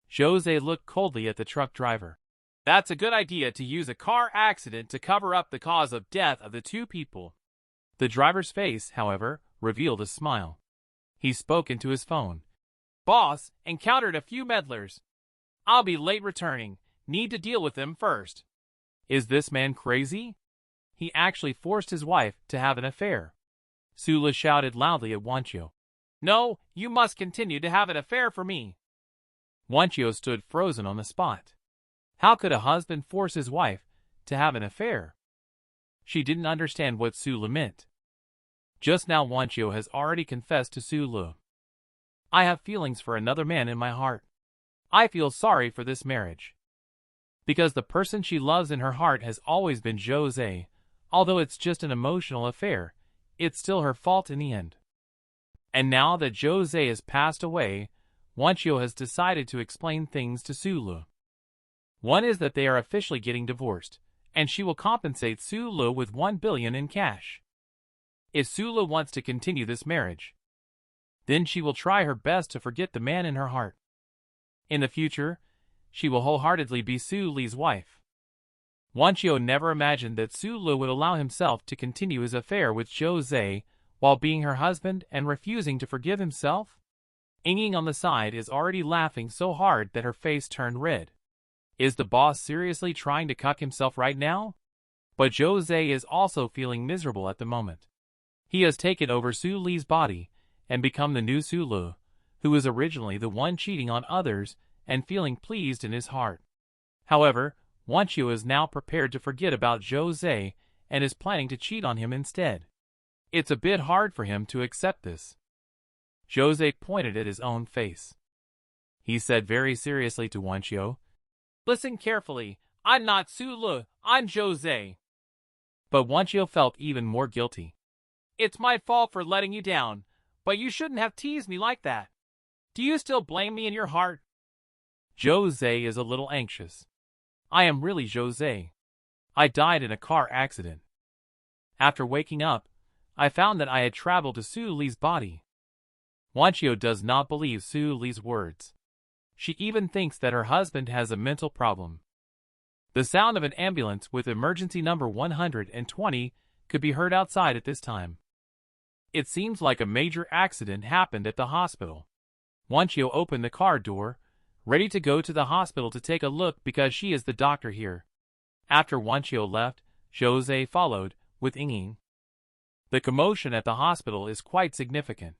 Zhou Ze looked coldly at the truck driver. That's a good idea to use a car accident to cover up the cause of death of the two people. The driver's face, however, revealed a smile. He spoke into his phone. Boss, encountered a few meddlers. I'll be late returning. Need to deal with them first. Is this man crazy? He actually forced his wife to have an affair. Sula shouted loudly at Wanchio. No, you must continue to have an affair for me. Wanchio stood frozen on the spot. How could a husband force his wife to have an affair? She didn't understand what Sula meant. Just now Wanchio has already confessed to Sula. I have feelings for another man in my heart. I feel sorry for this marriage. Because the person she loves in her heart has always been Zhou Ze. Although it's just an emotional affair, it's still her fault in the end. And now that Zhou Ze has passed away, Wanchio has decided to explain things to Sula. One is that they are officially getting divorced, and she will compensate Sula with 1 billion in cash. If Sula wants to continue this marriage, then she will try her best to forget the man in her heart. In the future, she will wholeheartedly be Sula's wife. Wanchio never imagined that Sula would allow himself to continue his affair with Zhou Ze while being her husband and refusing to forgive himself. Ying on the side is already laughing so hard that her face turned red. Is the boss seriously trying to cuck himself right now? But Zhou Ze is also feeling miserable at the moment. He has taken over Sula's body and become the new Sula, who was originally the one cheating on others and feeling pleased in his heart. However, Wanchio is now prepared to forget about Zhou Ze and is planning to cheat on him instead. It's a bit hard for him to accept this. Zhou Ze pointed at his own face. He said very seriously to Wanchio, Listen carefully, I'm not Sula, I'm Zhou Ze. But Wanchio felt even more guilty. It's my fault for letting you down, but you shouldn't have teased me like that. Do you still blame me in your heart? Zhou Ze is a little anxious. I am really Zhou Ze. I died in a car accident. After waking up, I found that I had traveled to Sula's body. Wanchio does not believe Sula's words. She even thinks that her husband has a mental problem. The sound of an ambulance with emergency number 120 could be heard outside at this time. It seems like a major accident happened at the hospital. Wanchio opened the car door, ready to go to the hospital to take a look because she is the doctor here. After Wanchio left, Zhou Ze followed, with Ying. The commotion at the hospital is quite significant.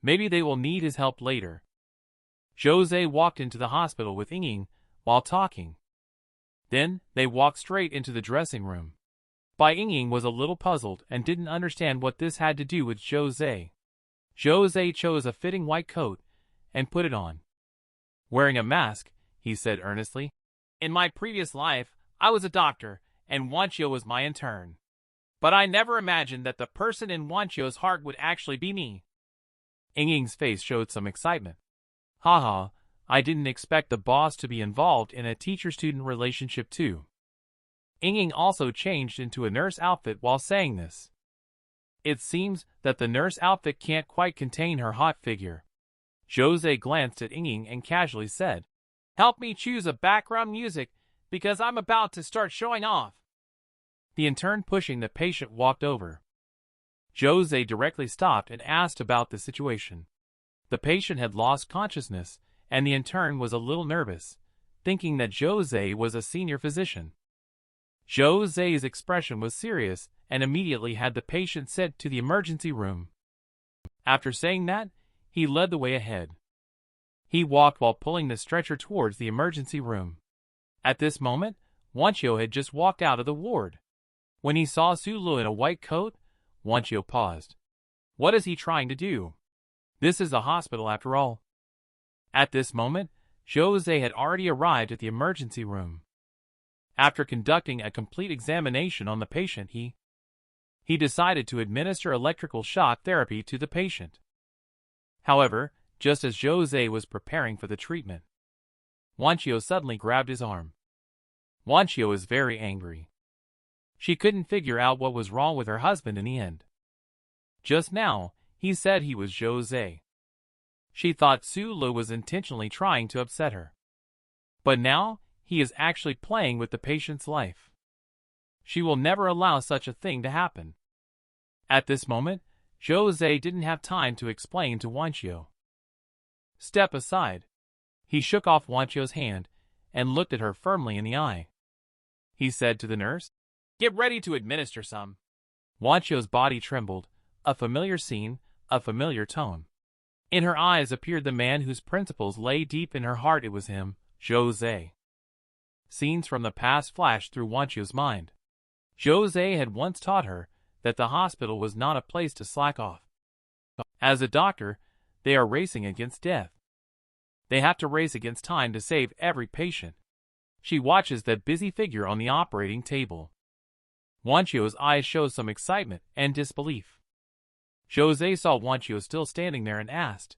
Maybe they will need his help later. Zhou Ze walked into the hospital with Ying while talking. Then, they walked straight into the dressing room. Bai Ying was a little puzzled and didn't understand what this had to do with Zhou Ze. Zhou Ze chose a fitting white coat and put it on. Wearing a mask, he said earnestly, In my previous life, I was a doctor, and Wanchio was my intern. But I never imagined that the person in Wanchio's heart would actually be me. Ying's face showed some excitement. Haha, I didn't expect the boss to be involved in a teacher-student relationship too. Ying also changed into a nurse outfit while saying this. It seems that the nurse outfit can't quite contain her hot figure. Zhou Ze glanced at Ying and casually said, Help me choose a background music because I'm about to start showing off. The intern pushing the patient walked over. Zhou Ze directly stopped and asked about the situation. The patient had lost consciousness, and the intern was a little nervous, thinking that Zhou Ze was a senior physician. Zhou Ze's expression was serious and immediately had the patient sent to the emergency room. After saying that, he led the way ahead. He walked while pulling the stretcher towards the emergency room. At this moment, Wanchio had just walked out of the ward. When he saw Sula in a white coat, Wanchio paused. What is he trying to do? This is a hospital after all. At this moment, Zhou Ze had already arrived at the emergency room. After conducting a complete examination on the patient, he decided to administer electrical shock therapy to the patient. However, just as Zhou Ze was preparing for the treatment, Wanqiu suddenly grabbed his arm. Wanqiu is very angry. She couldn't figure out what was wrong with her husband in the end. Just now, he said he was Zhou Ze. She thought Su Lu was intentionally trying to upset her. But now, he is actually playing with the patient's life. She will never allow such a thing to happen. At this moment, Zhou Ze didn't have time to explain to Wanqiu. Step aside. He shook off Wanqiu's hand and looked at her firmly in the eye. He said to the nurse, "Get ready to administer some." Wanqiu's body trembled, a familiar scene, a familiar tone. In her eyes appeared the man whose principles lay deep in her heart. It was him, Zhou Ze. Scenes from the past flashed through Wanqiu's mind. Zhou Ze had once taught her that the hospital was not a place to slack off. As a doctor, they are racing against death. They have to race against time to save every patient. She watches that busy figure on the operating table. Wanqiu's eyes show some excitement and disbelief. Zhou Ze saw Wanqiu still standing there and asked,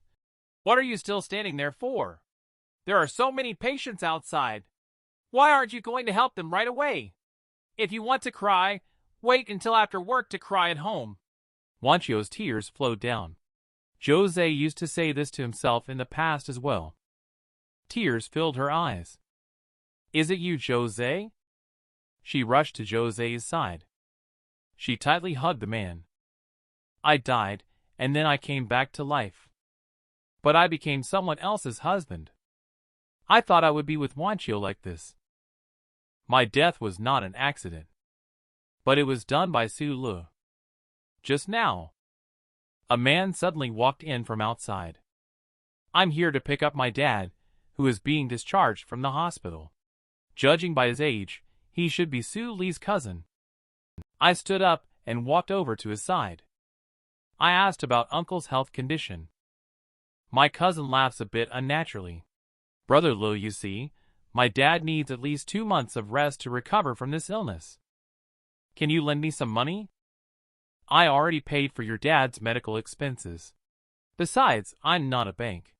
"What are you still standing there for? There are so many patients outside. Why aren't you going to help them right away? If you want to cry, wait until after work to cry at home." Wanqiu's tears flowed down. Zhou Ze used to say this to himself in the past as well. Tears filled her eyes. "Is it you, Zhou Ze?" She rushed to Zhou Ze's side. She tightly hugged the man. "I died, and then I came back to life. But I became someone else's husband. I thought I would be with Wanqiu like this. My death was not an accident. But it was done by Su Lu. Just now." A man suddenly walked in from outside. "I'm here to pick up my dad, who is being discharged from the hospital. Judging by his age, he should be Su Li's cousin." I stood up and walked over to his side. I asked about Uncle's health condition. My cousin laughs a bit unnaturally. "Brother Lu, you see, my dad needs at least 2 months of rest to recover from this illness. Can you lend me some money? I already paid for your dad's medical expenses. Besides, I'm not a bank.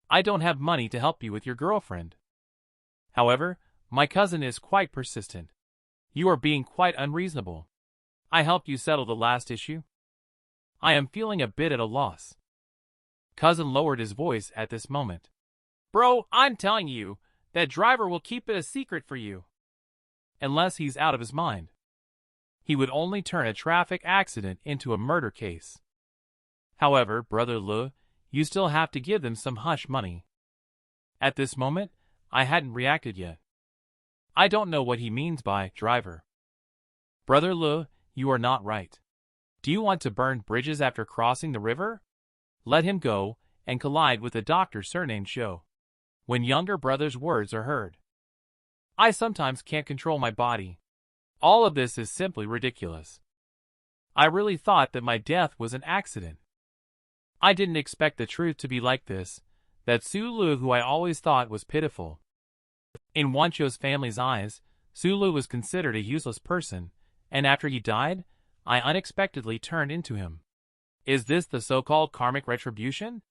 I don't have money to help you with your girlfriend." However, my cousin is quite persistent. "You are being quite unreasonable. I helped you settle the last issue. I am feeling a bit at a loss." Cousin lowered his voice at this moment. "Bro, I'm telling you, that driver will keep it a secret for you. Unless he's out of his mind. He would only turn a traffic accident into a murder case. However, Brother Lu, you still have to give them some hush money." At this moment, I hadn't reacted yet. I don't know what he means by driver. "Brother Lu, you are not right. Do you want to burn bridges after crossing the river? Let him go and collide with a doctor surnamed Zhou." When younger brother's words are heard. I sometimes can't control my body. All of this is simply ridiculous. I really thought that my death was an accident. I didn't expect the truth to be like this, that Su Lu, who I always thought was pitiful. In Wanqiu's family's eyes, Su Lu was considered a useless person, and after he died, I unexpectedly turned into him. Is this the so-called karmic retribution?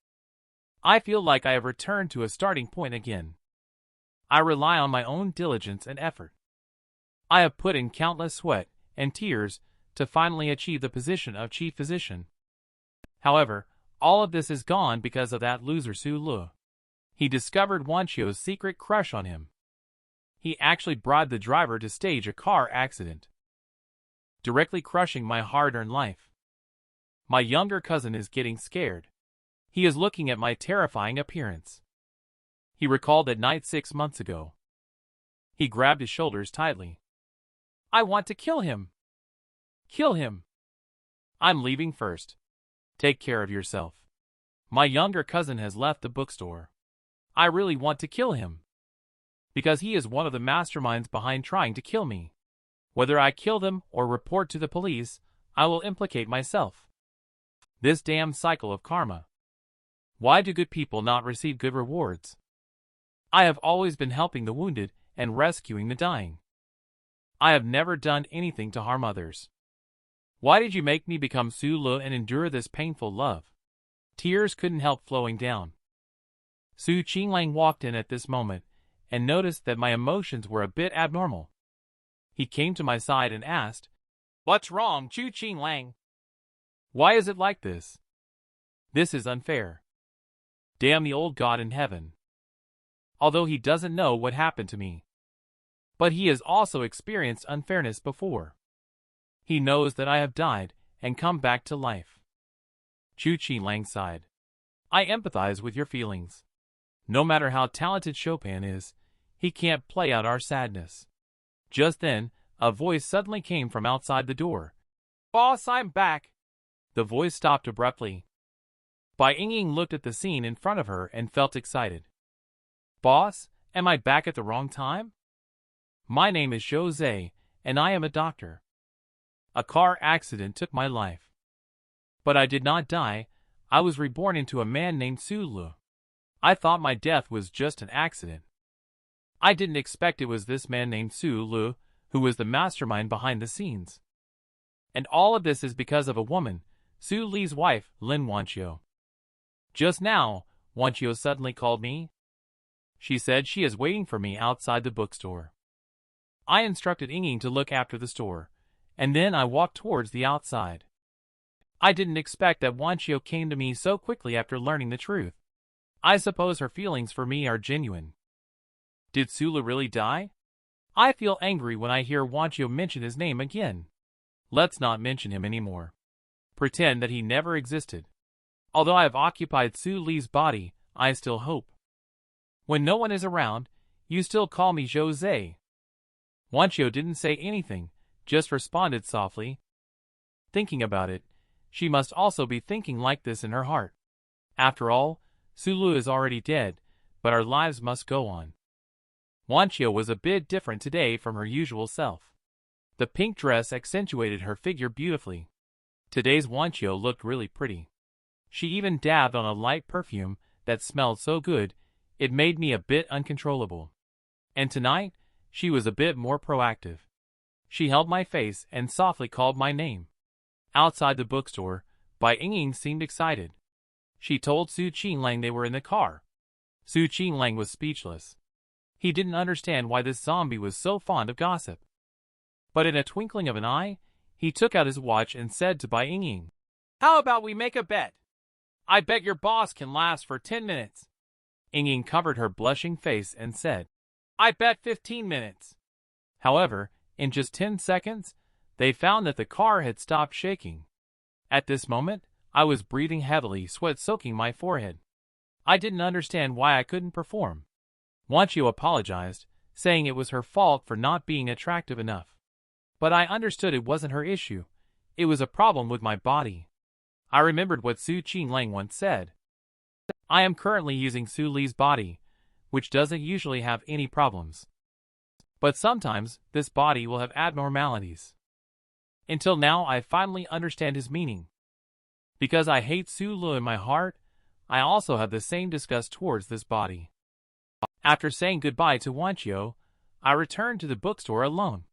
I feel like I have returned to a starting point again. I rely on my own diligence and effort. I have put in countless sweat and tears to finally achieve the position of chief physician. However, all of this is gone because of that loser Su Lu. He discovered Wanqiu's secret crush on him. He actually bribed the driver to stage a car accident, directly crushing my hard-earned life. My younger cousin is getting scared. He is looking at my terrifying appearance. He recalled that night 6 months ago. He grabbed his shoulders tightly. "I want to kill him. Kill him. I'm leaving first. Take care of yourself." My younger cousin has left the bookstore. I really want to kill him. Because he is one of the masterminds behind trying to kill me. Whether I kill them or report to the police, I will implicate myself. This damn cycle of karma. Why do good people not receive good rewards? I have always been helping the wounded and rescuing the dying. I have never done anything to harm others. Why did you make me become Su Lu and endure this painful love? Tears couldn't help flowing down. Su Qinglang walked in at this moment and noticed that my emotions were a bit abnormal. He came to my side and asked, "What's wrong, Chu Qinglang? Why is it like this? This is unfair. Damn the old God in heaven. Although he doesn't know what happened to me. But he has also experienced unfairness before. He knows that I have died and come back to life." Chu Qinglang sighed. "I empathize with your feelings. No matter how talented Chopin is, he can't play out our sadness." Just then, a voice suddenly came from outside the door. "Boss, I'm back." The voice stopped abruptly. Bai Ying looked at the scene in front of her and felt excited. "Boss, am I back at the wrong time? My name is Zhou Ze, and I am a doctor. A car accident took my life. But I did not die. I was reborn into a man named Su Lu. I thought my death was just an accident. I didn't expect it was this man named Su Lu who was the mastermind behind the scenes. And all of this is because of a woman, Su Li's wife, Lin Wanqiu. Just now, Wanqiu suddenly called me. She said she is waiting for me outside the bookstore. I instructed Ying to look after the store, and then I walked towards the outside. I didn't expect that Wanqiu came to me so quickly after learning the truth. I suppose her feelings for me are genuine. Did Sulu really die? I feel angry when I hear Wanqiu mention his name again. Let's not mention him anymore. Pretend that he never existed. Although I have occupied Su Li's body, I still hope. When no one is around, you still call me Zhou Ze. Wanqiu didn't say anything, just responded softly. Thinking about it, she must also be thinking like this in her heart. After all, Sulu is already dead, but our lives must go on. Wanqiu was a bit different today from her usual self. The pink dress accentuated her figure beautifully. Today's Wanqiu looked really pretty. She even dabbed on a light perfume that smelled so good, it made me a bit uncontrollable. And tonight, she was a bit more proactive. She held my face and softly called my name. Outside the bookstore, Bai Ying seemed excited. She told Su Qinglang they were in the car. Su Qinglang was speechless. He didn't understand why this zombie was so fond of gossip. But in a twinkling of an eye, he took out his watch and said to Bai Ying, "How about we make a bet? I bet your boss can last for 10 minutes. Ying covered her blushing face and said, "I bet 15 minutes. However, in just 10 seconds, they found that the car had stopped shaking. At this moment, I was breathing heavily, sweat soaking my forehead. I didn't understand why I couldn't perform. Wanqiu apologized, saying it was her fault for not being attractive enough. But I understood it wasn't her issue. It was a problem with my body. I remembered what Su Qinglang once said. I am currently using Su Li's body, which doesn't usually have any problems. But sometimes, this body will have abnormalities. Until now, I finally understand his meaning. Because I hate Su Lu in my heart, I also have the same disgust towards this body." After saying goodbye to Wanqiu, I returned to the bookstore alone.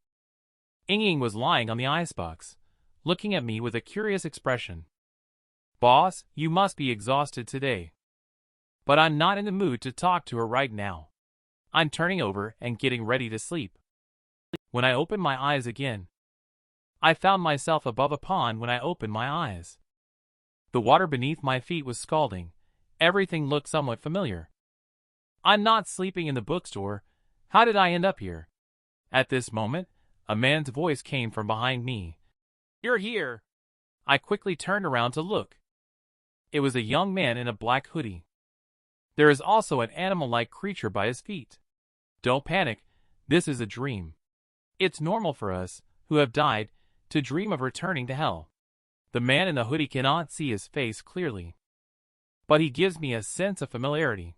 Ying was lying on the icebox, looking at me with a curious expression. "Boss, you must be exhausted today. But I'm not in the mood to talk to her right now. I'm turning over and getting ready to sleep." When I opened my eyes again, I found myself above a pond when I opened my eyes. The water beneath my feet was scalding. Everything looked somewhat familiar. I'm not sleeping in the bookstore. How did I end up here? At this moment, a man's voice came from behind me. "You're here." I quickly turned around to look. It was a young man in a black hoodie. There is also an animal-like creature by his feet. Don't panic, this is a dream. It's normal for us, who have died, to dream of returning to hell. The man in the hoodie cannot see his face clearly, but he gives me a sense of familiarity.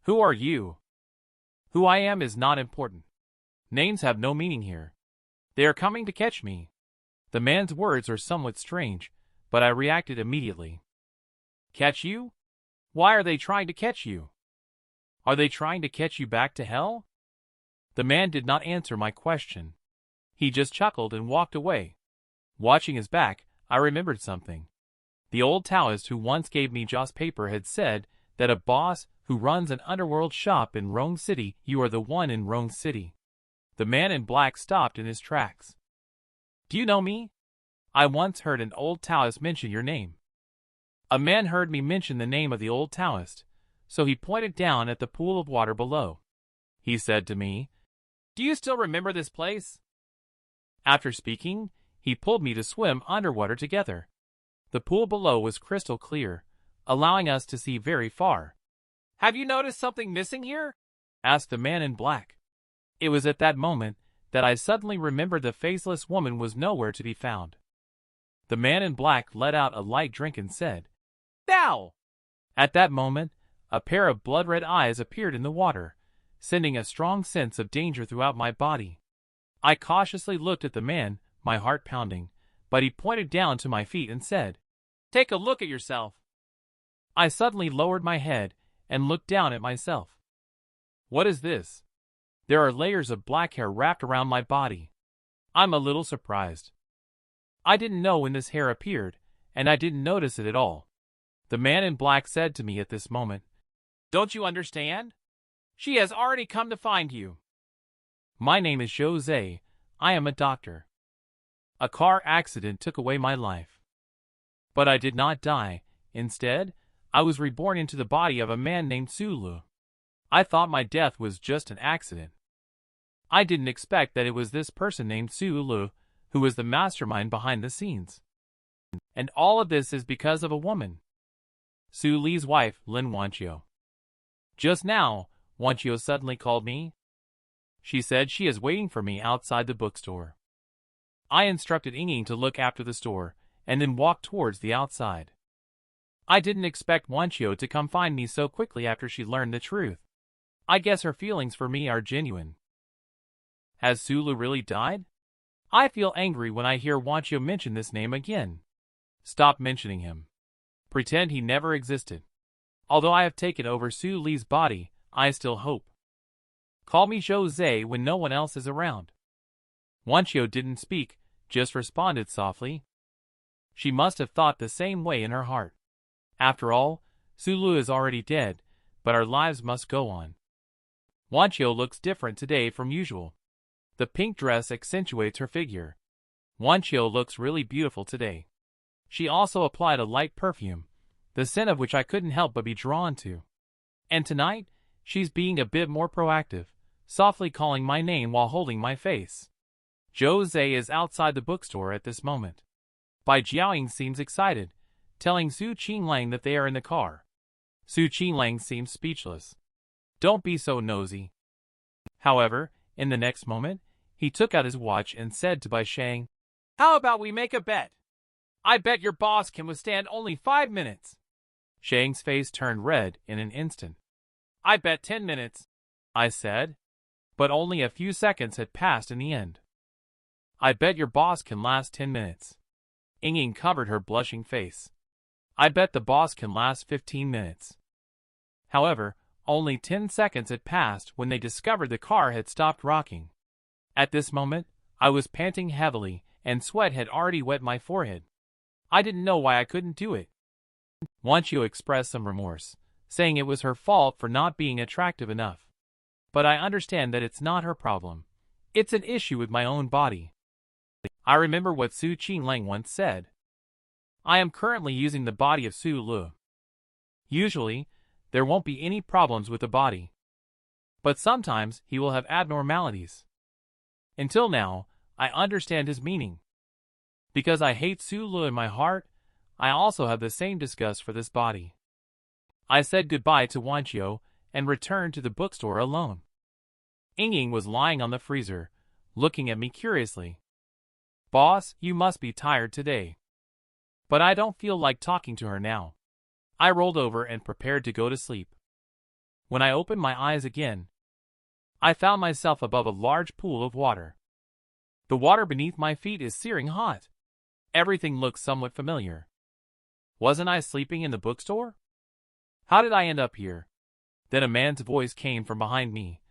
Who are you? Who I am is not important. Names have no meaning here. They are coming to catch me. The man's words are somewhat strange, but I reacted immediately. Catch you? Why are they trying to catch you? Are they trying to catch you back to hell? The man did not answer my question. He just chuckled and walked away. Watching his back, I remembered something. The old Taoist who once gave me Joss paper had said that a boss who runs an underworld shop in Rome City, you are the one in Rome City. The man in black stopped in his tracks. Do you know me? I once heard an old Taoist mention your name. A man heard me mention the name of the old Taoist, so he pointed down at the pool of water below. He said to me, "Do you still remember this place?" After speaking, he pulled me to swim underwater together. The pool below was crystal clear, allowing us to see very far. "Have you noticed something missing here?" asked the man in black. It was at that moment that I suddenly remembered the faceless woman was nowhere to be found. The man in black let out a light drink and said, "Now!" At that moment, a pair of blood-red eyes appeared in the water, sending a strong sense of danger throughout my body. I cautiously looked at the man, my heart pounding, but he pointed down to my feet and said, "Take a look at yourself." I suddenly lowered my head and looked down at myself. What is this? There are layers of black hair wrapped around my body. I'm a little surprised. I didn't know when this hair appeared, and I didn't notice it at all. The man in black said to me at this moment, "Don't you understand? She has already come to find you." My name is Zhou Ze. I am a doctor. A car accident took away my life. But I did not die. Instead, I was reborn into the body of a man named Sulu. I thought my death was just an accident. I didn't expect that it was this person named Sulu who was the mastermind behind the scenes. And all of this is because of a woman. Su Li's wife, Lin Wanqiu. Just now, Wanqiu suddenly called me. She said she is waiting for me outside the bookstore. I instructed Ying to look after the store, and then walked towards the outside. I didn't expect Wanqiu to come find me so quickly after she learned the truth. I guess her feelings for me are genuine. Has Sulu really died? I feel angry when I hear Wanqiu mention this name again. Stop mentioning him. Pretend he never existed. Although I have taken over Su Li's body, I still hope. Call me Zhou Ze when no one else is around. Wanqiu didn't speak, just responded softly. She must have thought the same way in her heart. After all, Sulu is already dead, but our lives must go on. Wanqiu looks different today from usual. The pink dress accentuates her figure. Wanqiu looks really beautiful today. She also applied a light perfume, the scent of which I couldn't help but be drawn to. And tonight, she's being a bit more proactive, softly calling my name while holding my face. Zhou Ze is outside the bookstore at this moment. Bai Jiaoying seems excited, telling Su Qinglang that they are in the car. Su Qinglang seems speechless. Don't be so nosy. However, in the next moment, he took out his watch and said to Bai Shang, "How about we make a bet? I bet your boss can withstand only 5 minutes. Shang's face turned red in an instant. "I bet 10 minutes, I said. But only a few seconds had passed in the end. "I bet your boss can last 10 minutes. Ying covered her blushing face. "I bet the boss can last 15 minutes. However, only 10 seconds had passed when they discovered the car had stopped rocking. At this moment, I was panting heavily, and sweat had already wet my forehead. I didn't know why I couldn't do it. Wanqiu expressed some remorse, saying it was her fault for not being attractive enough. But I understand that it's not her problem. It's an issue with my own body. I remember what Su Qinglang once said. I am currently using the body of Su Lu. Usually, there won't be any problems with the body. But sometimes he will have abnormalities. Until now, I understand his meaning. Because I hate Su Lu in my heart, I also have the same disgust for this body. I said goodbye to Wanqiu and returned to the bookstore alone. Ying was lying on the freezer, looking at me curiously. "Boss, you must be tired today." But I don't feel like talking to her now. I rolled over and prepared to go to sleep. When I opened my eyes again, I found myself above a large pool of water. The water beneath my feet is searing hot. Everything looks somewhat familiar. Wasn't I sleeping in the bookstore? How did I end up here? Then a man's voice came from behind me.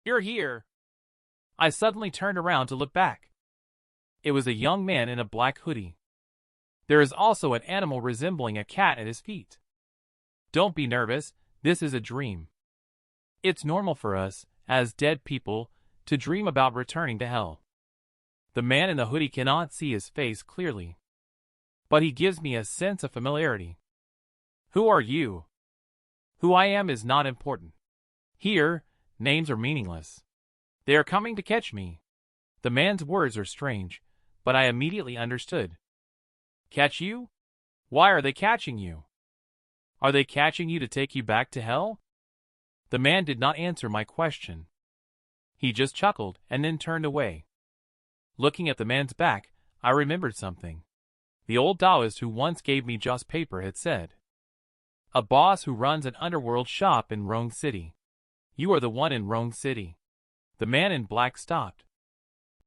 "You're here." I suddenly turned around to look back. It was a young man in a black hoodie. There is also an animal resembling a cat at his feet. Don't be nervous, this is a dream. It's normal for us, as dead people, to dream about returning to hell. The man in the hoodie cannot see his face clearly, but he gives me a sense of familiarity. Who are you? Who I am is not important. Here, names are meaningless. They are coming to catch me. The man's words are strange, but I immediately understood. Catch you? Why are they catching you? Are they catching you to take you back to hell? The man did not answer my question. He just chuckled and then turned away. Looking at the man's back, I remembered something. The old Taoist who once gave me just paper had said, "A boss who runs an underworld shop in Rong City. You are the one in Rong City." The man in black stopped.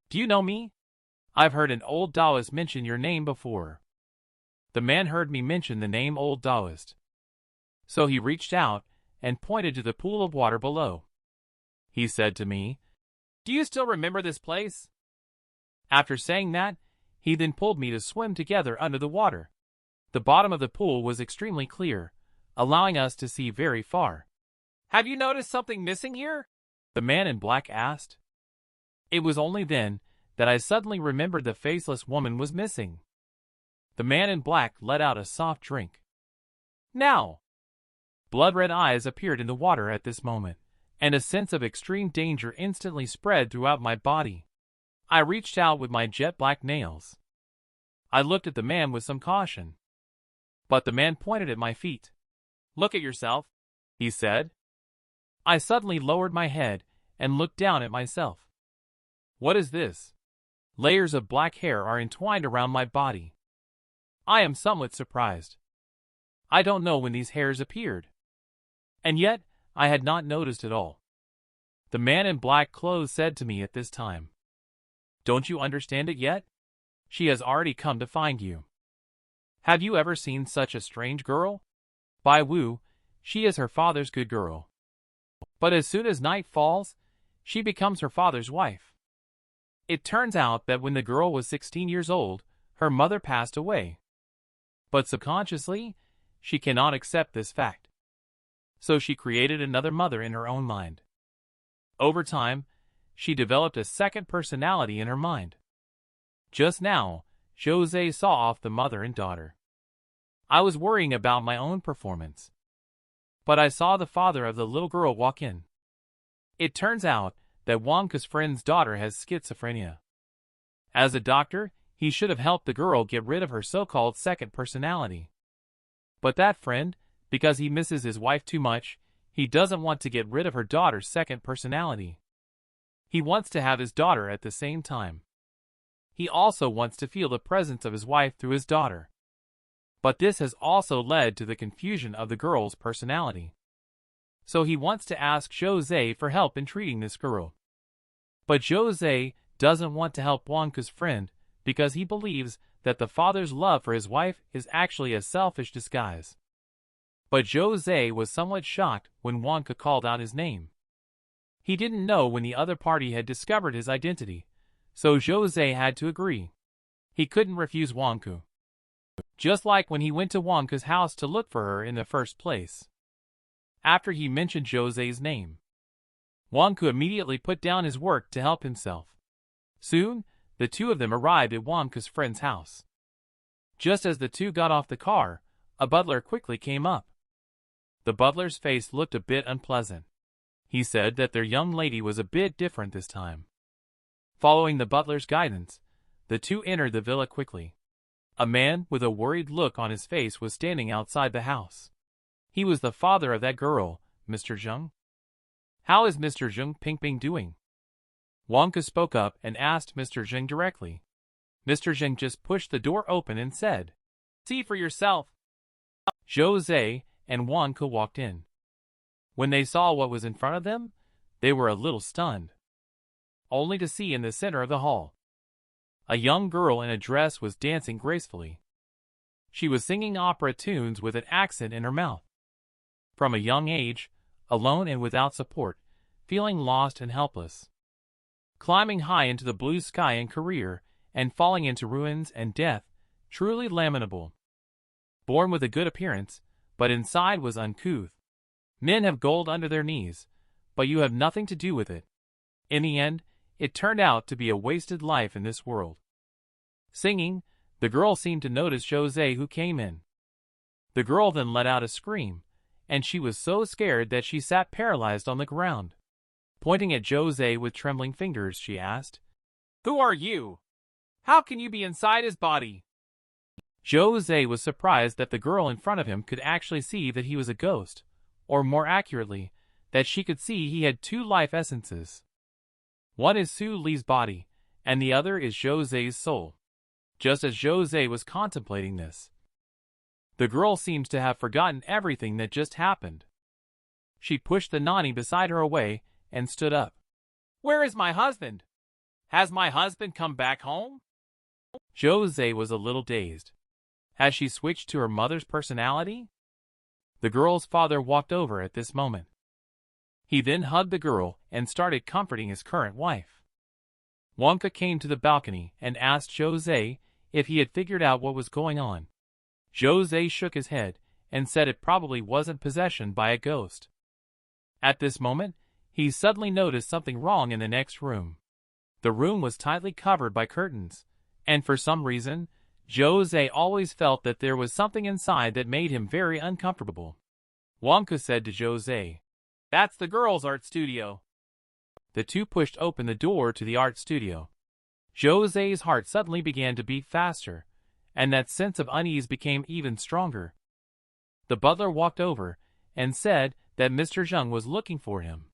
"Do you know me? I've heard an old Taoist mention your name before." The man heard me mention the name old Taoist. So he reached out and pointed to the pool of water below. He said to me, "Do you still remember this place?" After saying that, he then pulled me to swim together under the water. The bottom of the pool was extremely clear, allowing us to see very far. "Have you noticed something missing here?" the man in black asked. It was only then that I suddenly remembered the faceless woman was missing. The man in black let out a soft drink. "Now!" Blood-red eyes appeared in the water at this moment, and a sense of extreme danger instantly spread throughout my body. I reached out with my jet-black nails. I looked at the man with some caution. But the man pointed at my feet. "Look at yourself," he said. I suddenly lowered my head and looked down at myself. What is this? Layers of black hair are entwined around my body. I am somewhat surprised. I don't know when these hairs appeared. And yet, I had not noticed at all. The man in black clothes said to me at this time, "Don't you understand it yet? She has already come to find you. Have you ever seen such a strange girl? Bai Wu, she is her father's good girl. But as soon as night falls, she becomes her father's wife. It turns out that when the girl was 16 years old, her mother passed away. But subconsciously, she cannot accept this fact. So she created another mother in her own mind. Over time, she developed a second personality in her mind. Just now, Zhou Ze saw off the mother and daughter. I was worrying about my own performance. But I saw the father of the little girl walk in. It turns out that Wonka's friend's daughter has schizophrenia. As a doctor, he should have helped the girl get rid of her so-called second personality. But that friend, because he misses his wife too much, he doesn't want to get rid of her daughter's second personality. He wants to have his daughter at the same time. He also wants to feel the presence of his wife through his daughter. But this has also led to the confusion of the girl's personality. So he wants to ask Zhou Ze for help in treating this girl. But Zhou Ze doesn't want to help Wonka's friend because he believes that the father's love for his wife is actually a selfish disguise. But Zhou Ze was somewhat shocked when Wonka called out his name. He didn't know when the other party had discovered his identity, so Zhou Ze had to agree. He couldn't refuse Wonka. Just like when he went to Wonka's house to look for her in the first place. After he mentioned Zhou Ze's name, Wonka immediately put down his work to help himself. Soon, the two of them arrived at Wonka's friend's house. Just as the two got off the car, a butler quickly came up. The butler's face looked a bit unpleasant. He said that their young lady was a bit different this time. Following the butler's guidance, the two entered the villa quickly. A man with a worried look on his face was standing outside the house. He was the father of that girl, Mr. Zheng. "How is Mr. Zheng Pingping doing?" Wonka spoke up and asked Mr. Zheng directly. Mr. Zheng just pushed the door open and said, "See for yourself." Zhou Ze and Wonka walked in. When they saw what was in front of them, they were a little stunned. Only to see in the center of the hall, a young girl in a dress was dancing gracefully. She was singing opera tunes with an accent in her mouth. From a young age, alone and without support, feeling lost and helpless. Climbing high into the blue sky in career and falling into ruins and death, truly lamentable. Born with a good appearance, but inside was uncouth. Men have gold under their knees, but you have nothing to do with it. In the end, it turned out to be a wasted life in this world. Singing, the girl seemed to notice Zhou Ze, who came in. The girl then let out a scream, and she was so scared that she sat paralyzed on the ground. Pointing at Zhou Ze with trembling fingers, she asked, "Who are you? How can you be inside his body?" Zhou Ze was surprised that the girl in front of him could actually see that he was a ghost, or more accurately, that she could see he had two life essences. One is Su Li's body, and the other is Zhou Ze's soul. Just as Zhou Ze was contemplating this, the girl seems to have forgotten everything that just happened. She pushed the nani beside her away and stood up. "Where is my husband? Has my husband come back home?" Zhou Ze was a little dazed. Has she switched to her mother's personality? The girl's father walked over at this moment. He then hugged the girl and started comforting his current wife. Wonka came to the balcony and asked Zhou Ze if he had figured out what was going on. Zhou Ze shook his head and said it probably wasn't possession by a ghost. At this moment, he suddenly noticed something wrong in the next room. The room was tightly covered by curtains, and for some reason, Zhou Ze always felt that there was something inside that made him very uncomfortable. Wonka said to Zhou Ze, "That's the girls' art studio." The two pushed open the door to the art studio. Zhou Ze's heart suddenly began to beat faster, and that sense of unease became even stronger. The butler walked over and said that Mr. Zheng was looking for him.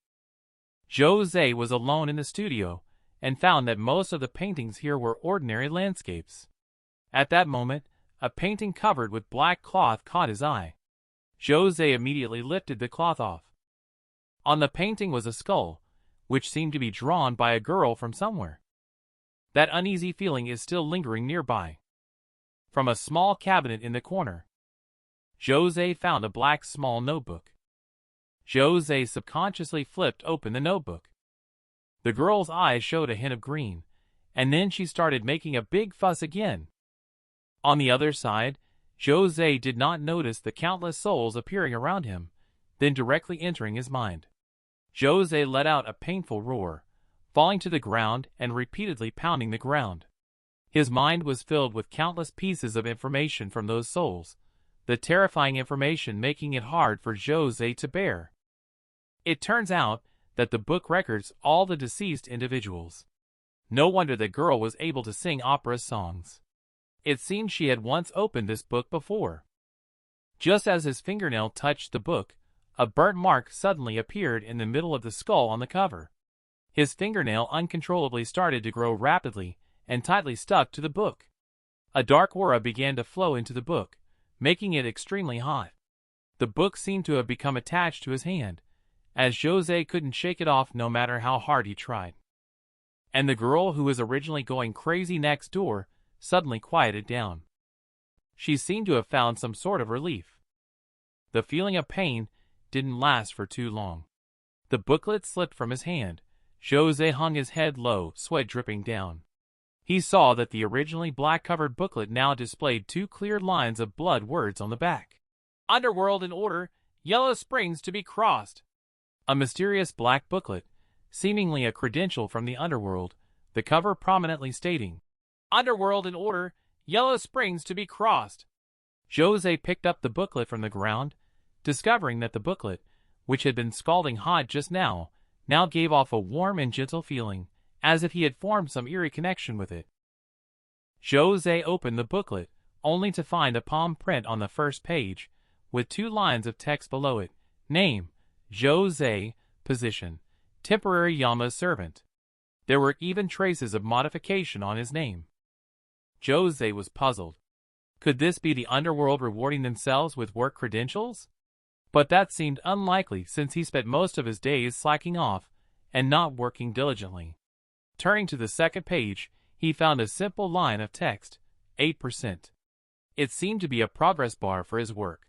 Zhou Ze was alone in the studio and found that most of the paintings here were ordinary landscapes. At that moment, a painting covered with black cloth caught his eye. Zhou Ze immediately lifted the cloth off. On the painting was a skull, which seemed to be drawn by a girl from somewhere. That uneasy feeling is still lingering nearby. From a small cabinet in the corner, Zhou Ze found a black small notebook. Zhou Ze subconsciously flipped open the notebook. The girl's eyes showed a hint of green, and then she started making a big fuss again. On the other side, Zhou Ze did not notice the countless souls appearing around him, then directly entering his mind. Zhou Ze let out a painful roar, falling to the ground and repeatedly pounding the ground. His mind was filled with countless pieces of information from those souls, the terrifying information making it hard for Zhou Ze to bear. It turns out that the book records all the deceased individuals. No wonder the girl was able to sing opera songs. It seemed she had once opened this book before. Just as his fingernail touched the book, a burnt mark suddenly appeared in the middle of the skull on the cover. His fingernail uncontrollably started to grow rapidly and tightly stuck to the book. A dark aura began to flow into the book, making it extremely hot. The book seemed to have become attached to his hand, as Zhou Ze couldn't shake it off no matter how hard he tried. And the girl who was originally going crazy next door suddenly quieted down. She seemed to have found some sort of relief. The feeling of pain didn't last for too long. The booklet slipped from his hand. Zhou Ze hung his head low, sweat dripping down. He saw that the originally black-covered booklet now displayed two clear lines of blood words on the back. "Underworld in order, Yellow Springs to be crossed." A mysterious black booklet, seemingly a credential from the underworld, the cover prominently stating, "Underworld in order, Yellow Springs to be crossed." Zhou Ze picked up the booklet from the ground, discovering that the booklet, which had been scalding hot just now gave off a warm and gentle feeling, as if he had formed some eerie connection with it. Zhou Ze opened the booklet, only to find a palm print on the first page, with two lines of text below it. Name, Zhou Ze. Position, temporary Yama's servant. There were even traces of modification on his name. Zhou Ze was puzzled. Could this be the underworld rewarding themselves with work credentials? But that seemed unlikely since he spent most of his days slacking off and not working diligently. Turning to the second page, he found a simple line of text, 8%. It seemed to be a progress bar for his work.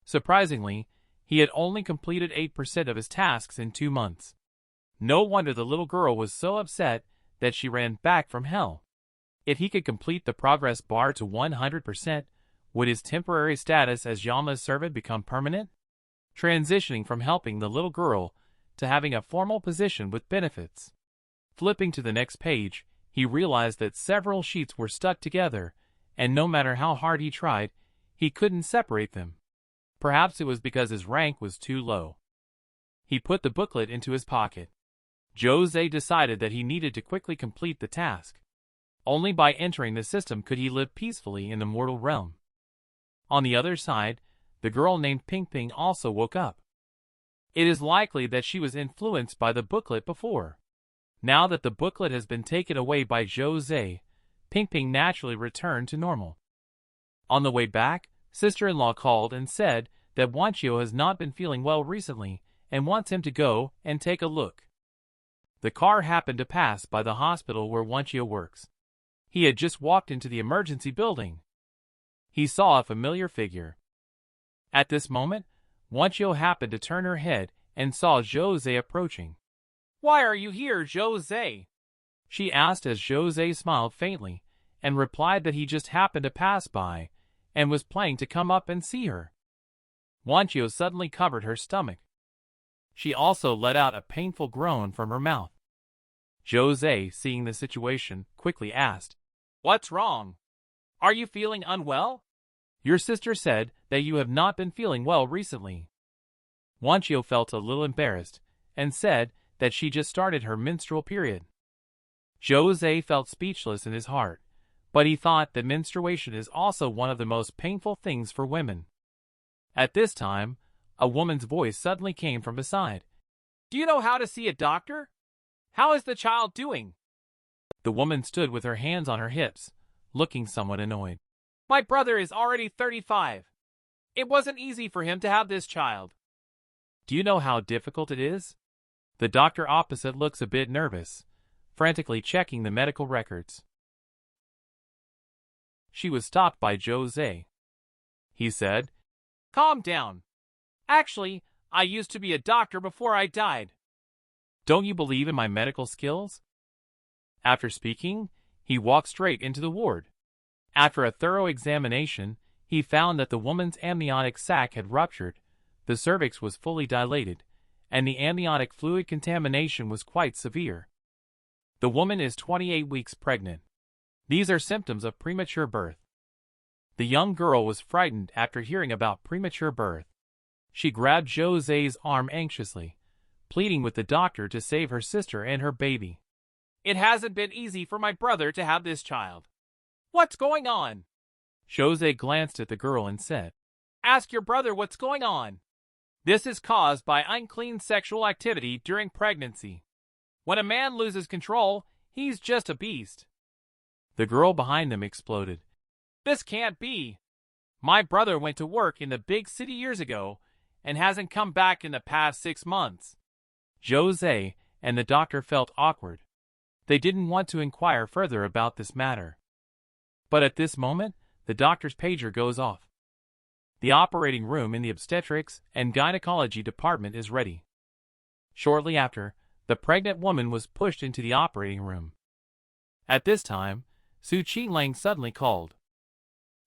Surprisingly, he had only completed 8% of his tasks in 2 months. No wonder the little girl was so upset that she ran back from hell. If he could complete the progress bar to 100%, would his temporary status as Yama's servant become permanent, transitioning from helping the little girl to having a formal position with benefits? Flipping to the next page, he realized that several sheets were stuck together, and no matter how hard he tried, he couldn't separate them. Perhaps it was because his rank was too low. He put the booklet into his pocket. Zhou Ze decided that he needed to quickly complete the task. Only by entering the system could he live peacefully in the mortal realm. On the other side, the girl named Ping Ping also woke up. It is likely that she was influenced by the booklet before. Now that the booklet has been taken away by Zhou Ze, Ping Ping naturally returned to normal. On the way back, sister-in-law called and said that Wanchio has not been feeling well recently and wants him to go and take a look. The car happened to pass by the hospital where Wanchio works. He had just walked into the emergency building. He saw a familiar figure. At this moment, Wanchio happened to turn her head and saw Zhou Ze approaching. "Why are you here, Zhou Ze?" she asked as Zhou Ze smiled faintly and replied that he just happened to pass by and was planning to come up and see her. Wanchio suddenly covered her stomach. She also let out a painful groan from her mouth. Zhou Ze, seeing the situation, quickly asked, "What's wrong? Are you feeling unwell? Your sister said that you have not been feeling well recently." Wanchio felt a little embarrassed and said that she just started her menstrual period. Zhou Ze felt speechless in his heart, but he thought that menstruation is also one of the most painful things for women. At this time, a woman's voice suddenly came from beside. "Do you know how to see a doctor? How is the child doing?" The woman stood with her hands on her hips, looking somewhat annoyed. "My brother is already 35. It wasn't easy for him to have this child." "Do you know how difficult it is?" The doctor opposite looks a bit nervous, frantically checking the medical records. She was stopped by Zhou Ze. He said, "Calm down. Actually, I used to be a doctor before I died. Don't you believe in my medical skills?" After speaking, he walked straight into the ward. After a thorough examination, he found that the woman's amniotic sac had ruptured, the cervix was fully dilated, and the amniotic fluid contamination was quite severe. The woman is 28 weeks pregnant. These are symptoms of premature birth. The young girl was frightened after hearing about premature birth. She grabbed Zhou Ze's arm anxiously, pleading with the doctor to save her sister and her baby. "It hasn't been easy for my brother to have this child. What's going on?" Zhou Ze glanced at the girl and said, "Ask your brother what's going on. This is caused by unclean sexual activity during pregnancy. When a man loses control, he's just a beast." The girl behind them exploded. "This can't be. My brother went to work in the big city years ago and hasn't come back in the past 6 months. Zhou Ze and the doctor felt awkward. They didn't want to inquire further about this matter. But at this moment, the doctor's pager goes off. The operating room in the obstetrics and gynecology department is ready. Shortly after, the pregnant woman was pushed into the operating room. At this time, Su Qinglang suddenly called.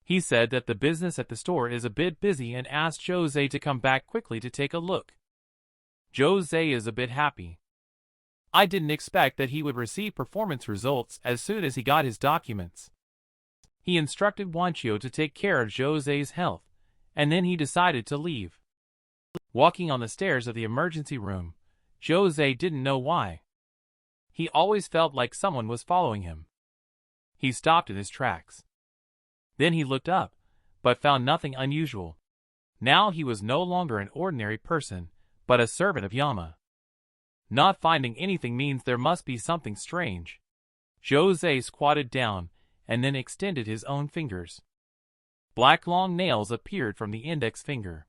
He said that the business at the store is a bit busy and asked Zhou Ze to come back quickly to take a look. Zhou Ze is a bit happy. I didn't expect that he would receive performance results as soon as he got his documents. He instructed Wanchio to take care of Zhou Ze's health, and then he decided to leave. Walking on the stairs of the emergency room, Zhou Ze didn't know why. He always felt like someone was following him. He stopped in his tracks. Then he looked up, but found nothing unusual. Now he was no longer an ordinary person, but a servant of Yama. Not finding anything means there must be something strange. Zhou Ze squatted down and then extended his own fingers. Black long nails appeared from the index finger.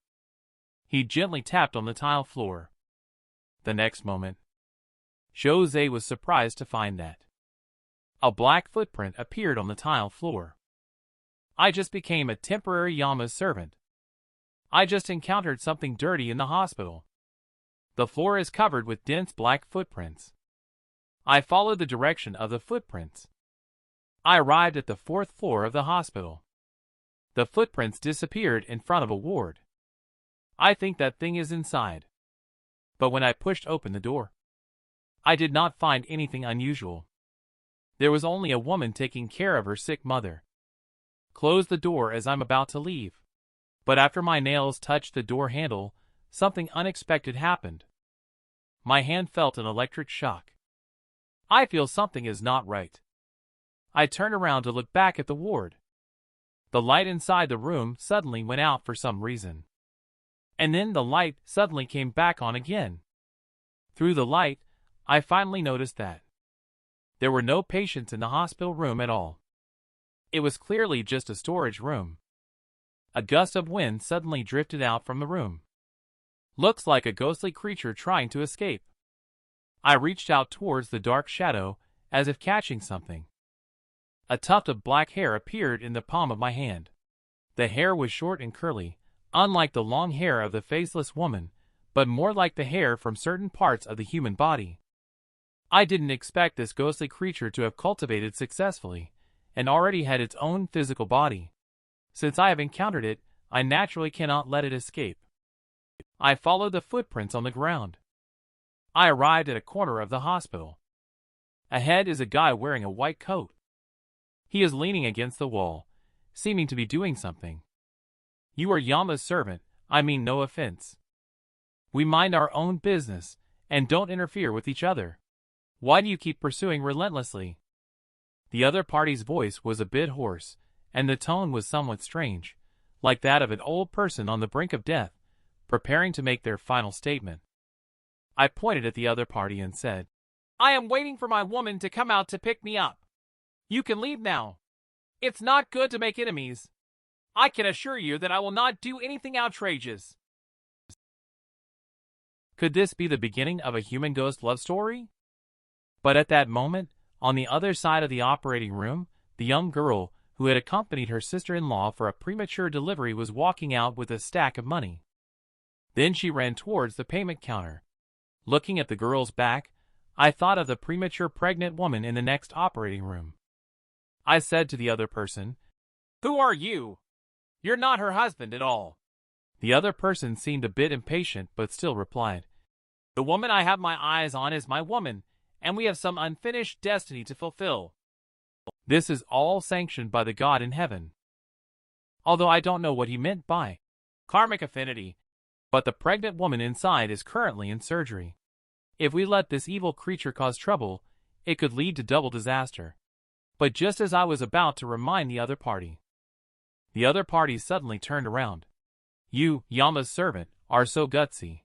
He gently tapped on the tile floor. The next moment, Zhou Ze was surprised to find that a black footprint appeared on the tile floor. I just became a temporary Yama's servant. I just encountered something dirty in the hospital. The floor is covered with dense black footprints. I followed the direction of the footprints. I arrived at the 4th floor of the hospital. The footprints disappeared in front of a ward. I think that thing is inside. But when I pushed open the door, I did not find anything unusual. There was only a woman taking care of her sick mother. Close the door as I'm about to leave. But after my nails touched the door handle, something unexpected happened. My hand felt an electric shock. I feel something is not right. I turned around to look back at the ward. The light inside the room suddenly went out for some reason. And then the light suddenly came back on again. Through the light, I finally noticed that there were no patients in the hospital room at all. It was clearly just a storage room. A gust of wind suddenly drifted out from the room. Looks like a ghostly creature trying to escape. I reached out towards the dark shadow, as if catching something. A tuft of black hair appeared in the palm of my hand. The hair was short and curly, unlike the long hair of the faceless woman, but more like the hair from certain parts of the human body. I didn't expect this ghostly creature to have cultivated successfully, and already had its own physical body. Since I have encountered it, I naturally cannot let it escape. I followed the footprints on the ground. I arrived at a corner of the hospital. Ahead is a guy wearing a white coat. He is leaning against the wall, seeming to be doing something. You are Yama's servant, I mean no offense. We mind our own business, and don't interfere with each other. Why do you keep pursuing relentlessly? The other party's voice was a bit hoarse, and the tone was somewhat strange, like that of an old person on the brink of death, preparing to make their final statement. I pointed at the other party and said, I am waiting for my woman to come out to pick me up. You can leave now. It's not good to make enemies. I can assure you that I will not do anything outrageous. Could this be the beginning of a human ghost love story? But at that moment, on the other side of the operating room, the young girl who had accompanied her sister-in-law for a premature delivery was walking out with a stack of money. Then she ran towards the payment counter. Looking at the girl's back, I thought of the premature pregnant woman in the next operating room. I said to the other person, Who are you? You're not her husband at all. The other person seemed a bit impatient but still replied, The woman I have my eyes on is my woman, and we have some unfinished destiny to fulfill. This is all sanctioned by the God in heaven. Although I don't know what he meant by karmic affinity, but the pregnant woman inside is currently in surgery. If we let this evil creature cause trouble, it could lead to double disaster. But just as I was about to remind the other party suddenly turned around. You, Yama's servant, are so gutsy.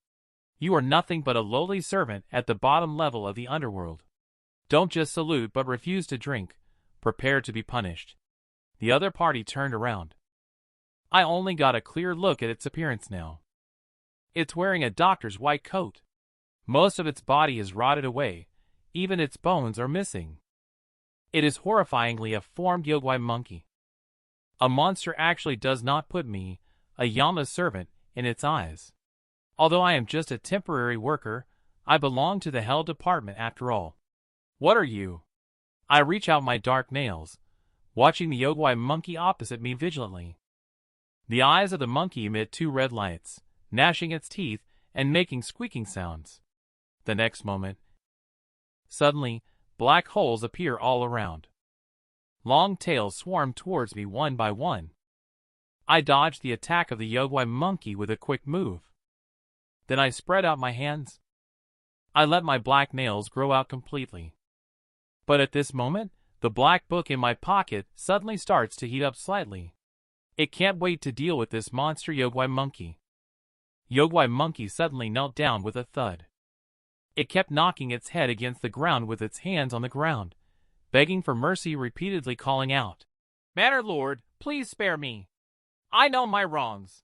You are nothing but a lowly servant at the bottom level of the underworld. Don't just salute but refuse to drink. Prepare to be punished. The other party turned around. I only got a clear look at its appearance now. It's wearing a doctor's white coat. Most of its body is rotted away. Even its bones are missing. It is horrifyingly a formed Yogwai monkey. A monster actually does not put me, a Yama's servant, in its eyes. Although I am just a temporary worker, I belong to the Hell Department after all. What are you? I reach out my dark nails, watching the Yogwai monkey opposite me vigilantly. The eyes of the monkey emit two red lights, gnashing its teeth and making squeaking sounds. The next moment, suddenly, black holes appear all around. Long tails swarm towards me one by one. I dodge the attack of the Yogwai monkey with a quick move. Then I spread out my hands. I let my black nails grow out completely. But at this moment, the black book in my pocket suddenly starts to heat up slightly. It can't wait to deal with this monster Yogwai monkey. Yogwai monkey suddenly knelt down with a thud. It kept knocking its head against the ground with its hands on the ground, begging for mercy, repeatedly calling out, Manor Lord, please spare me. I know my wrongs.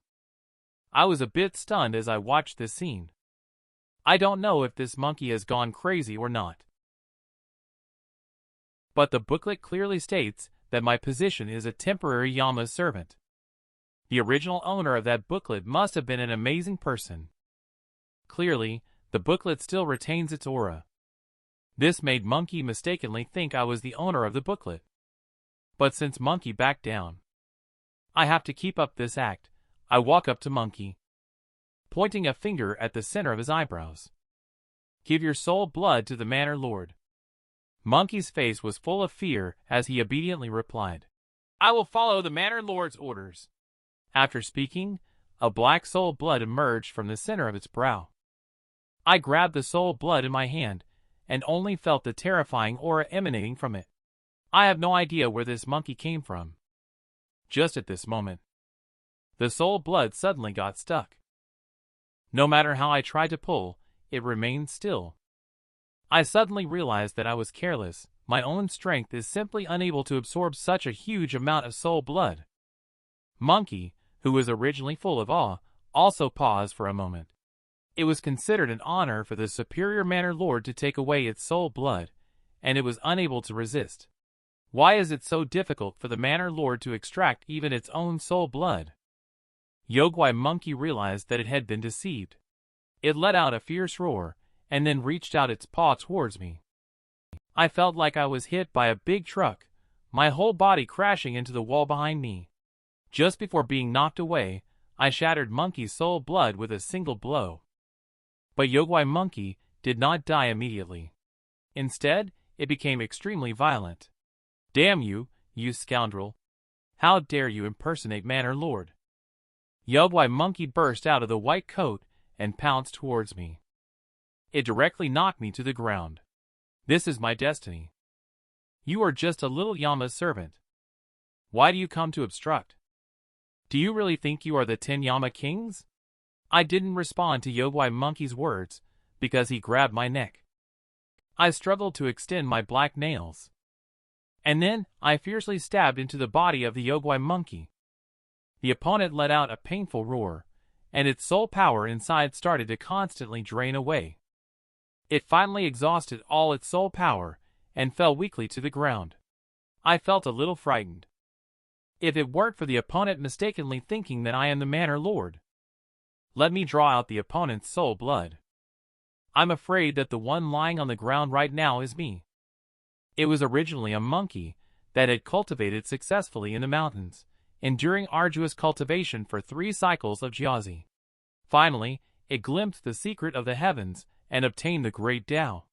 I was a bit stunned as I watched this scene. I don't know if this monkey has gone crazy or not. But the booklet clearly states that my position is a temporary Yama's servant. The original owner of that booklet must have been an amazing person. Clearly, the booklet still retains its aura. This made Monkey mistakenly think I was the owner of the booklet. But since Monkey backed down, I have to keep up this act. I walk up to Monkey, pointing a finger at the center of his eyebrows. Give your soul blood to the Manor Lord. Monkey's face was full of fear as he obediently replied, I will follow the Manor Lord's orders. After speaking, a black soul blood emerged from the center of its brow. I grabbed the soul blood in my hand and only felt the terrifying aura emanating from it. I have no idea where this monkey came from. Just at this moment, the soul blood suddenly got stuck. No matter how I tried to pull, it remained still. I suddenly realized that I was careless. My own strength is simply unable to absorb such a huge amount of soul blood. Monkey, who was originally full of awe, also paused for a moment. It was considered an honor for the superior Manor Lord to take away its soul blood, and it was unable to resist. Why is it so difficult for the Manor Lord to extract even its own soul blood? Yogwai Monkey realized that it had been deceived. It let out a fierce roar, and then reached out its paw towards me. I felt like I was hit by a big truck, my whole body crashing into the wall behind me. Just before being knocked away, I shattered Monkey's soul blood with a single blow. But Yogwai Monkey did not die immediately. Instead, it became extremely violent. Damn you, you scoundrel! How dare you impersonate Manor Lord? Yogwai Monkey burst out of the white coat and pounced towards me. It directly knocked me to the ground. This is my destiny. You are just a little Yama's servant. Why do you come to obstruct? Do you really think you are the 10 Yama Kings? I didn't respond to Yogwai Monkey's words because he grabbed my neck. I struggled to extend my black nails. And then I fiercely stabbed into the body of the Yogwai Monkey. The opponent let out a painful roar, and its soul power inside started to constantly drain away. It finally exhausted all its soul power and fell weakly to the ground. I felt a little frightened. If it weren't for the opponent mistakenly thinking that I am the Manor Lord. Let me draw out the opponent's soul blood. I'm afraid that the one lying on the ground right now is me. It was originally a monkey that had cultivated successfully in the mountains, enduring arduous cultivation for 3 cycles of jiazi. Finally, it glimpsed the secret of the heavens and obtained the great Tao.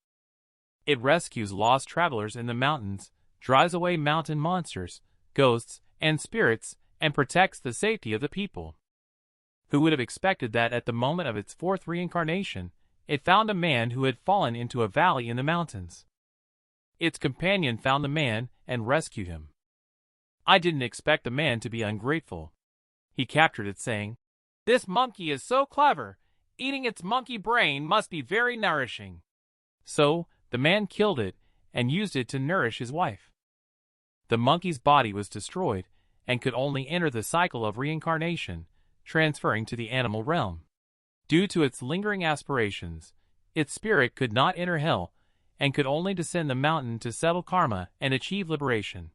It rescues lost travelers in the mountains, drives away mountain monsters, ghosts, and spirits, and protects the safety of the people. Who would have expected that at the moment of its 4th reincarnation, it found a man who had fallen into a valley in the mountains? Its companion found the man and rescued him. I didn't expect the man to be ungrateful. He captured it, saying, "This monkey is so clever. Eating its monkey brain must be very nourishing." So, the man killed it and used it to nourish his wife. The monkey's body was destroyed and could only enter the cycle of reincarnation, transferring to the animal realm. Due to its lingering aspirations, its spirit could not enter hell and could only descend the mountain to settle karma and achieve liberation.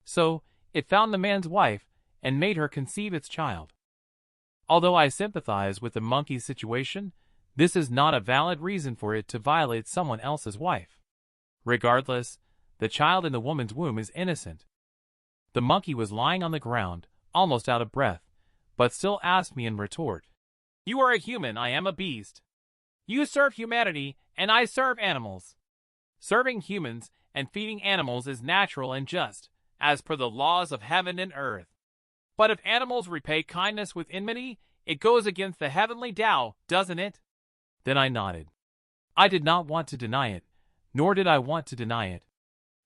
So, it found the man's wife and made her conceive its child. Although I sympathize with the monkey's situation, this is not a valid reason for it to violate someone else's wife. Regardless, the child in the woman's womb is innocent. The monkey was lying on the ground, almost out of breath, but still asked me in retort, "You are a human, I am a beast. You serve humanity, and I serve animals. Serving humans and feeding animals is natural and just, as per the laws of heaven and earth. But if animals repay kindness with enmity, it goes against the heavenly Tao, doesn't it?" Then I nodded. I did not want to deny it, nor did I want to deny it.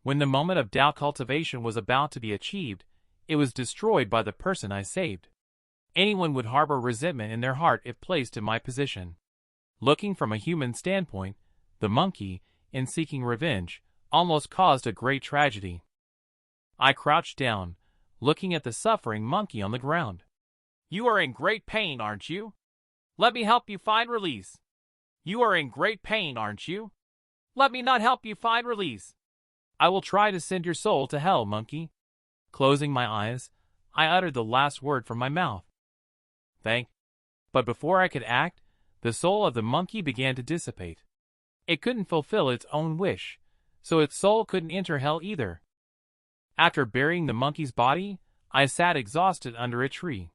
When the moment of Tao cultivation was about to be achieved, it was destroyed by the person I saved. Anyone would harbor resentment in their heart if placed in my position. Looking from a human standpoint, the monkey, in seeking revenge, almost caused a great tragedy. I crouched down, looking at the suffering monkey on the ground. "You are in great pain, aren't you? Let me help you find release. You are in great pain, aren't you? Let me not help you find release. I will try to send your soul to hell, monkey." Closing my eyes, I uttered the last word from my mouth. But before I could act, the soul of the monkey began to dissipate. It couldn't fulfill its own wish, so its soul couldn't enter hell either. After burying the monkey's body, I sat exhausted under a tree.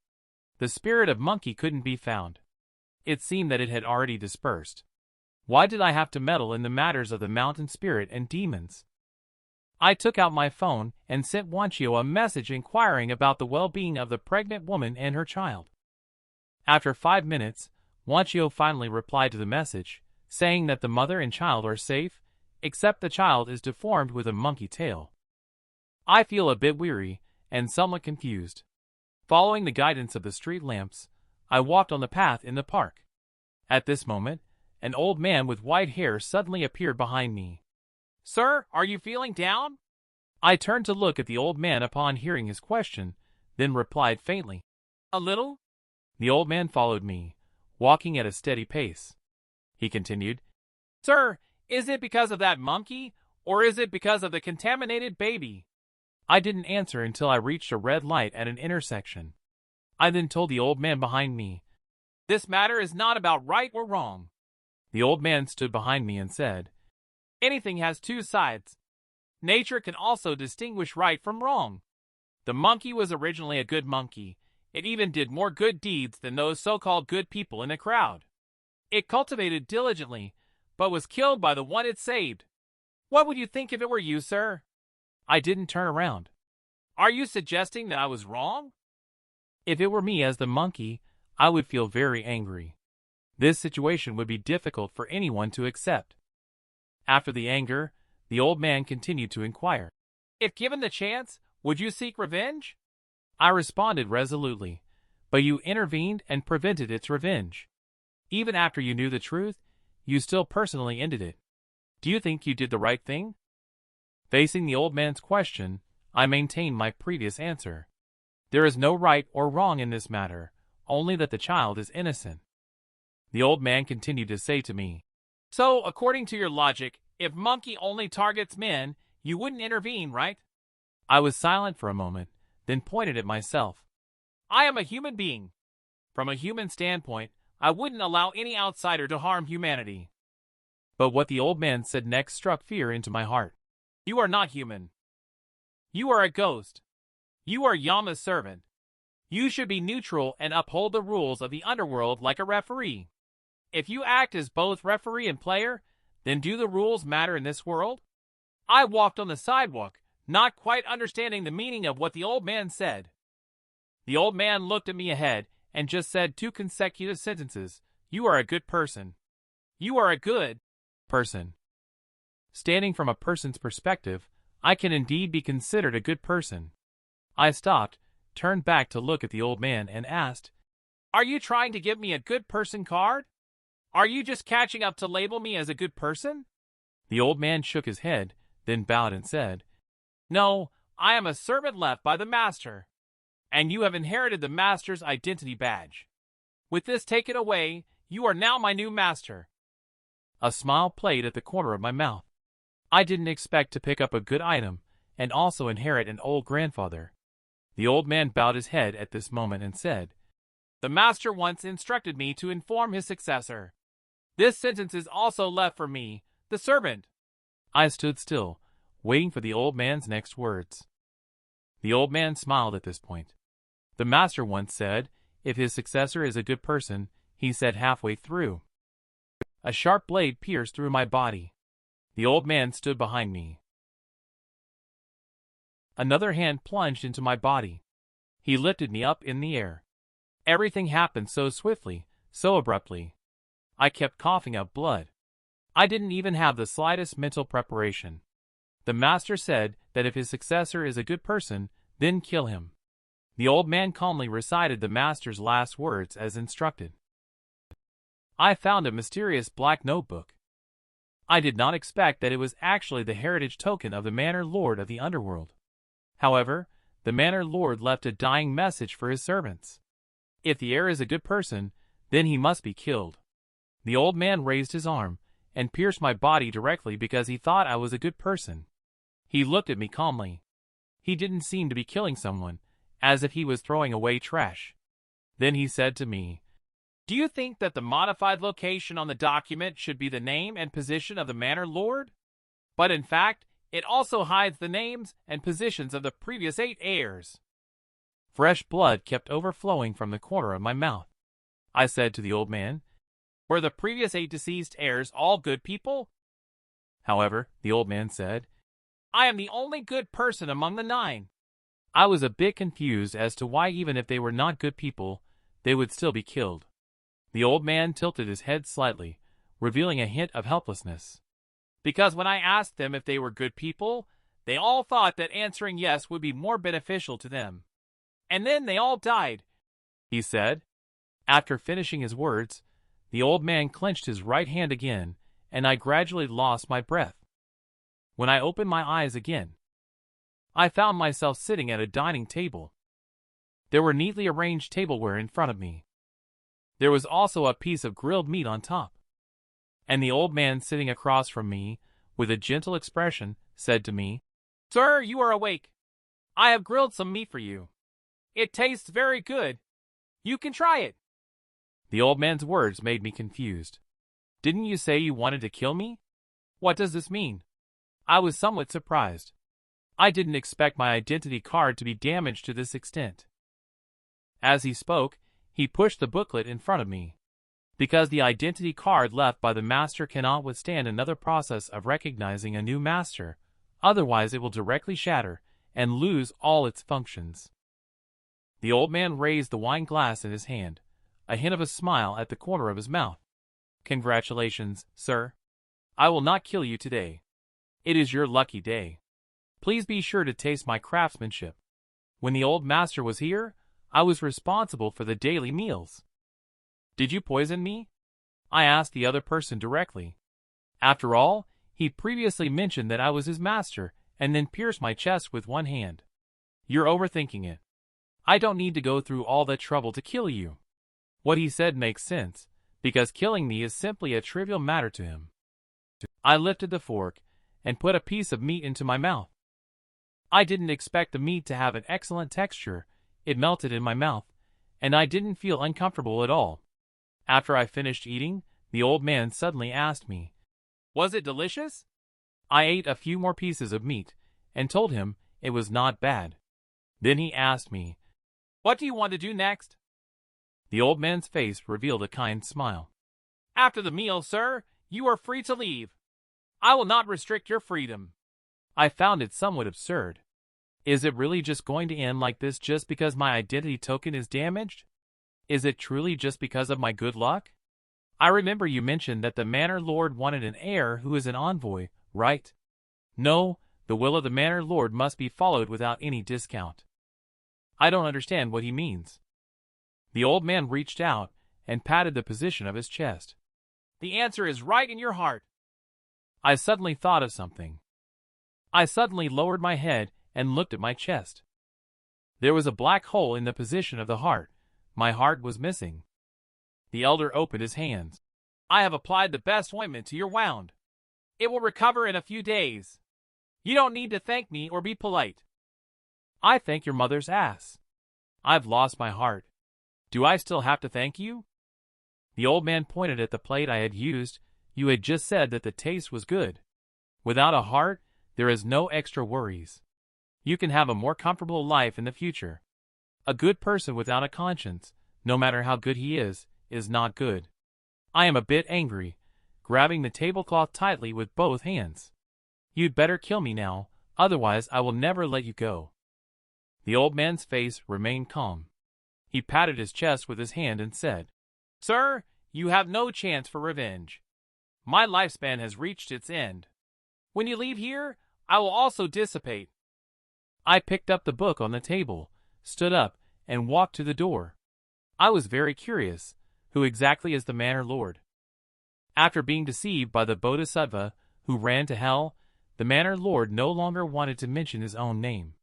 The spirit of monkey couldn't be found. It seemed that it had already dispersed. Why did I have to meddle in the matters of the mountain spirit and demons? I took out my phone and sent Wanchio a message inquiring about the well-being of the pregnant woman and her child. After 5 minutes, Wanchio finally replied to the message, saying that the mother and child are safe, except the child is deformed with a monkey tail. I feel a bit weary and somewhat confused. Following the guidance of the street lamps, I walked on the path in the park. At this moment, an old man with white hair suddenly appeared behind me. "Sir, are you feeling down?" I turned to look at the old man upon hearing his question, then replied faintly, "A little." The old man followed me, walking at a steady pace. He continued, "Sir, is it because of that monkey, or is it because of the contaminated baby?" I didn't answer until I reached a red light at an intersection. I then told the old man behind me, "This matter is not about right or wrong." The old man stood behind me and said, "Anything has two sides. Nature can also distinguish right from wrong. The monkey was originally a good monkey. It even did more good deeds than those so-called good people in the crowd. It cultivated diligently, but was killed by the one it saved. What would you think if it were you, sir?" I didn't turn around. "Are you suggesting that I was wrong?" If it were me as the monkey, I would feel very angry. This situation would be difficult for anyone to accept. After the anger, the old man continued to inquire, "If given the chance, would you seek revenge?" I responded resolutely, "But you intervened and prevented its revenge. Even after you knew the truth, you still personally ended it. Do you think you did the right thing?" Facing the old man's question, I maintained my previous answer. There is no right or wrong in this matter, only that the child is innocent. The old man continued to say to me, "So, according to your logic, if monkey only targets men, you wouldn't intervene, right?" I was silent for a moment, then pointed at myself. "I am a human being. From a human standpoint, I wouldn't allow any outsider to harm humanity." But what the old man said next struck fear into my heart. "You are not human. You are a ghost. You are Yama's servant. You should be neutral and uphold the rules of the underworld like a referee. If you act as both referee and player, then do the rules matter in this world?" I walked on the sidewalk, not quite understanding the meaning of what the old man said. The old man looked at me ahead and just said 2 consecutive sentences. "You are a good person. You are a good person." Standing from a person's perspective, I can indeed be considered a good person. I stopped, turned back to look at the old man and asked, "Are you trying to give me a good person card? Are you just catching up to label me as a good person?" The old man shook his head, then bowed and said, "No, I am a servant left by the master, and you have inherited the master's identity badge. With this taken away, you are now my new master." A smile played at the corner of my mouth. I didn't expect to pick up a good item and also inherit an old grandfather. The old man bowed his head at this moment and said, "The master once instructed me to inform his successor. This sentence is also left for me, the servant." I stood still, waiting for the old man's next words. The old man smiled at this point. "The master once said, if his successor is a good person," he said halfway through. A sharp blade pierced through my body. The old man stood behind me. Another hand plunged into my body. He lifted me up in the air. Everything happened so swiftly, so abruptly. I kept coughing up blood. I didn't even have the slightest mental preparation. The master said that if his successor is a good person, then kill him. The old man calmly recited the master's last words as instructed. I found a mysterious black notebook. I did not expect that it was actually the heritage token of the Manor Lord of the Underworld. However, the Manor Lord left a dying message for his servants. If the heir is a good person, then he must be killed. The old man raised his arm and pierced my body directly because he thought I was a good person. He looked at me calmly. He didn't seem to be killing someone, as if he was throwing away trash. Then he said to me, "Do you think that the modified location on the document should be the name and position of the Manor Lord? But in fact, It also hides the names and positions of the previous 8 heirs. Fresh blood kept overflowing from the corner of my mouth. I said to the old man, "Were the previous 8 deceased heirs all good people?" However, the old man said, "I am the only good person among the 9. I was a bit confused as to why even if they were not good people, they would still be killed. The old man tilted his head slightly, revealing a hint of helplessness. "Because when I asked them if they were good people, they all thought that answering yes would be more beneficial to them. And then they all died," he said. After finishing his words, the old man clenched his right hand again, and I gradually lost my breath. When I opened my eyes again, I found myself sitting at a dining table. There were neatly arranged tableware in front of me. There was also a piece of grilled meat on top. And the old man sitting across from me, with a gentle expression, said to me, "Sir, you are awake. I have grilled some meat for you. It tastes very good. You can try it." The old man's words made me confused. "Didn't you say you wanted to kill me? What does this mean?" I was somewhat surprised. I didn't expect my identity card to be damaged to this extent. As he spoke, he pushed the booklet in front of me. Because the identity card left by the master cannot withstand another process of recognizing a new master, otherwise it will directly shatter and lose all its functions. The old man raised the wine glass in his hand, a hint of a smile at the corner of his mouth. "Congratulations, sir. I will not kill you today. It is your lucky day. Please be sure to taste my craftsmanship. When the old master was here, I was responsible for the daily meals." "Did you poison me?" I asked the other person directly. After all, he previously mentioned that I was his master and then pierced my chest with one hand. "You're overthinking it. I don't need to go through all that trouble to kill you." What he said makes sense, because killing me is simply a trivial matter to him. I lifted the fork and put a piece of meat into my mouth. I didn't expect the meat to have an excellent texture. It melted in my mouth, and I didn't feel uncomfortable at all. After I finished eating, the old man suddenly asked me, "Was it delicious?" I ate a few more pieces of meat and told him it was not bad. Then he asked me, "What do you want to do next?" The old man's face revealed a kind smile. "After the meal, sir, you are free to leave. I will not restrict your freedom." I found it somewhat absurd. Is it really just going to end like this just because my identity token is damaged? Is it truly just because of my good luck? I remember you mentioned that the Manor Lord wanted an heir who is an envoy, right? No, the will of the Manor Lord must be followed without any discount. I don't understand what he means. The old man reached out and patted the position of his chest. "The answer is right in your heart." I suddenly thought of something. I suddenly lowered my head and looked at my chest. There was a black hole in the position of the heart. My heart was missing. The elder opened his hands. "I have applied the best ointment to your wound. It will recover in a few days. You don't need to thank me or be polite." "I thank your mother's ass. I've lost my heart. Do I still have to thank you?" The old man pointed at the plate I had used. "You had just said that the taste was good. Without a heart, there is no extra worries. You can have a more comfortable life in the future. A good person without a conscience, no matter how good he is not good." I am a bit angry, grabbing the tablecloth tightly with both hands. "You'd better kill me now, otherwise I will never let you go." The old man's face remained calm. He patted his chest with his hand and said, "Sir, you have no chance for revenge. My lifespan has reached its end. When you leave here, I will also dissipate." I picked up the book on the table, stood up, and walked to the door. I was very curious. Who exactly is the Manor Lord? After being deceived by the Bodhisattva who ran to hell, the Manor Lord no longer wanted to mention his own name.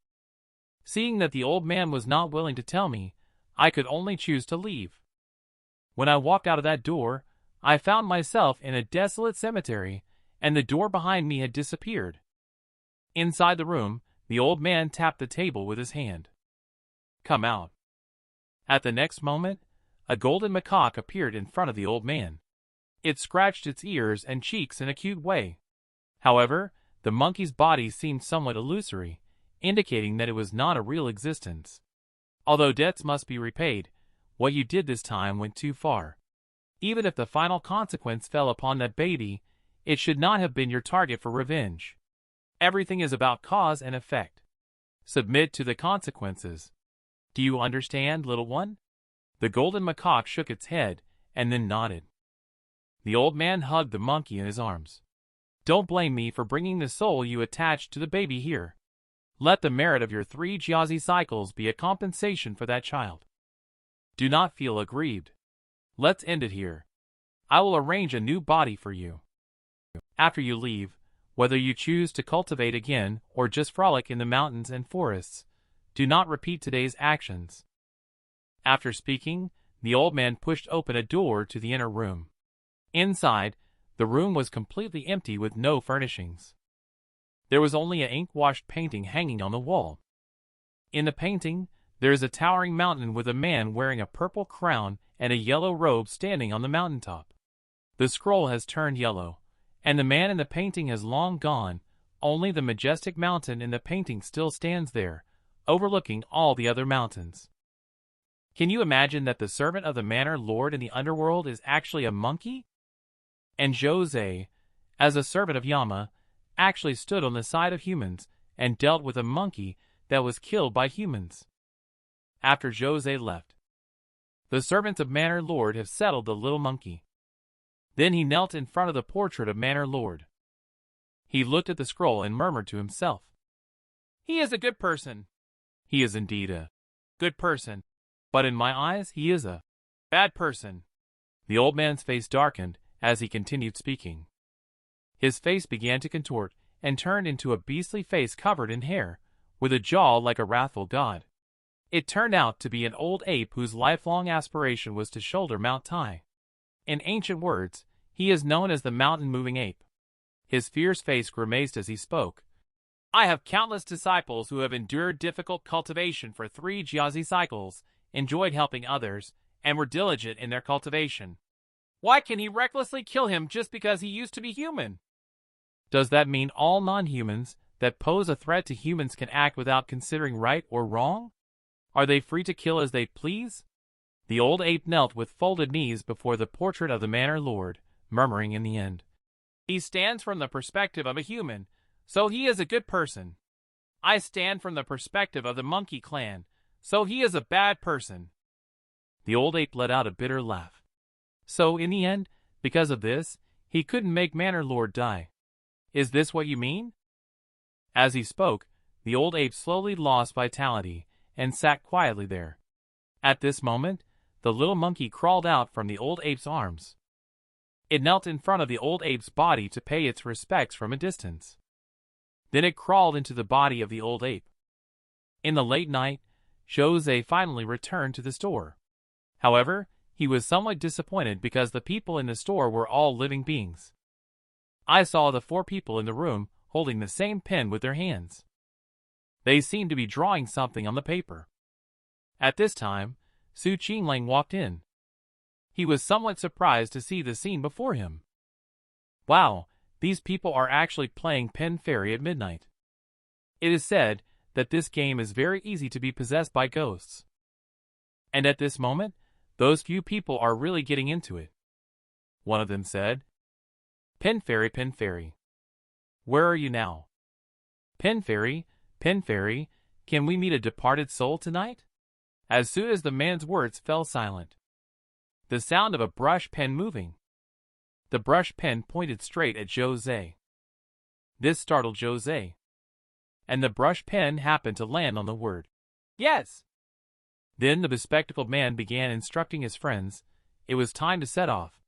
Seeing that the old man was not willing to tell me, I could only choose to leave. When I walked out of that door, I found myself in a desolate cemetery, and the door behind me had disappeared. Inside the room, the old man tapped the table with his hand. "Come out." At the next moment, a golden macaque appeared in front of the old man. It scratched its ears and cheeks in a cute way. However, the monkey's body seemed somewhat illusory, indicating that it was not a real existence. Although debts must be repaid, what you did this time went too far. Even if the final consequence fell upon that baby, it should not have been your target for revenge. Everything is about cause and effect. Submit to the consequences. Do you understand, little one? The golden macaque shook its head and then nodded. The old man hugged the monkey in his arms. Don't blame me for bringing the soul you attached to the baby here. Let the merit of your 3 Jiazi cycles be a compensation for that child. Do not feel aggrieved. Let's end it here. I will arrange a new body for you. After you leave, whether you choose to cultivate again or just frolic in the mountains and forests, do not repeat today's actions. After speaking, the old man pushed open a door to the inner room. Inside, the room was completely empty with no furnishings. There was only an ink-washed painting hanging on the wall. In the painting, there is a towering mountain with a man wearing a purple crown and a yellow robe standing on the mountaintop. The scroll has turned yellow, and the man in the painting has long gone. Only the majestic mountain in the painting still stands there, overlooking all the other mountains. Can you imagine that the servant of the manor lord in the underworld is actually a monkey? And Zhou Ze, as a servant of Yama, actually stood on the side of humans and dealt with a monkey that was killed by humans. After Zhou Ze left, the servants of Manor Lord have settled the little monkey. Then he knelt in front of the portrait of Manor Lord. He looked at the scroll and murmured to himself, "He is a good person. He is indeed a good person, but in my eyes he is a bad person." The old man's face darkened as he continued speaking. His face began to contort and turned into a beastly face covered in hair, with a jaw like a wrathful god. It turned out to be an old ape whose lifelong aspiration was to shoulder Mount Tai. In ancient words, he is known as the mountain-moving ape. His fierce face grimaced as he spoke. "I have countless disciples who have endured difficult cultivation for 3 Jiazi cycles, enjoyed helping others, and were diligent in their cultivation. Why can he recklessly kill him just because he used to be human? Does that mean all non-humans that pose a threat to humans can act without considering right or wrong? Are they free to kill as they please?" The old ape knelt with folded knees before the portrait of the manor lord, murmuring in the end, "He stands from the perspective of a human, so he is a good person. I stand from the perspective of the monkey clan, so he is a bad person." The old ape let out a bitter laugh. "So, in the end, because of this, he couldn't make Manor Lord die. Is this what you mean?" As he spoke, the old ape slowly lost vitality and sat quietly there. At this moment, the little monkey crawled out from the old ape's arms. It knelt in front of the old ape's body to pay its respects from a distance. Then it crawled into the body of the old ape. In the late night, Zhou Ze finally returned to the store. However, he was somewhat disappointed because the people in the store were all living beings. I saw the 4 people in the room holding the same pen with their hands. They seemed to be drawing something on the paper. At this time, Su Qinglang walked in. He was somewhat surprised to see the scene before him. Wow, these people are actually playing Pen Fairy at midnight. It is said that this game is very easy to be possessed by ghosts. And at this moment, those few people are really getting into it. One of them said, Pen Fairy, where are you now? Pen Fairy, can we meet a departed soul tonight?" As soon as the man's words fell silent, the sound of a brush pen moving. The brush pen pointed straight at Zhou Ze. This startled Zhou Ze, and the brush pen happened to land on the word, "Yes." Then the bespectacled man began instructing his friends. It was time to set off.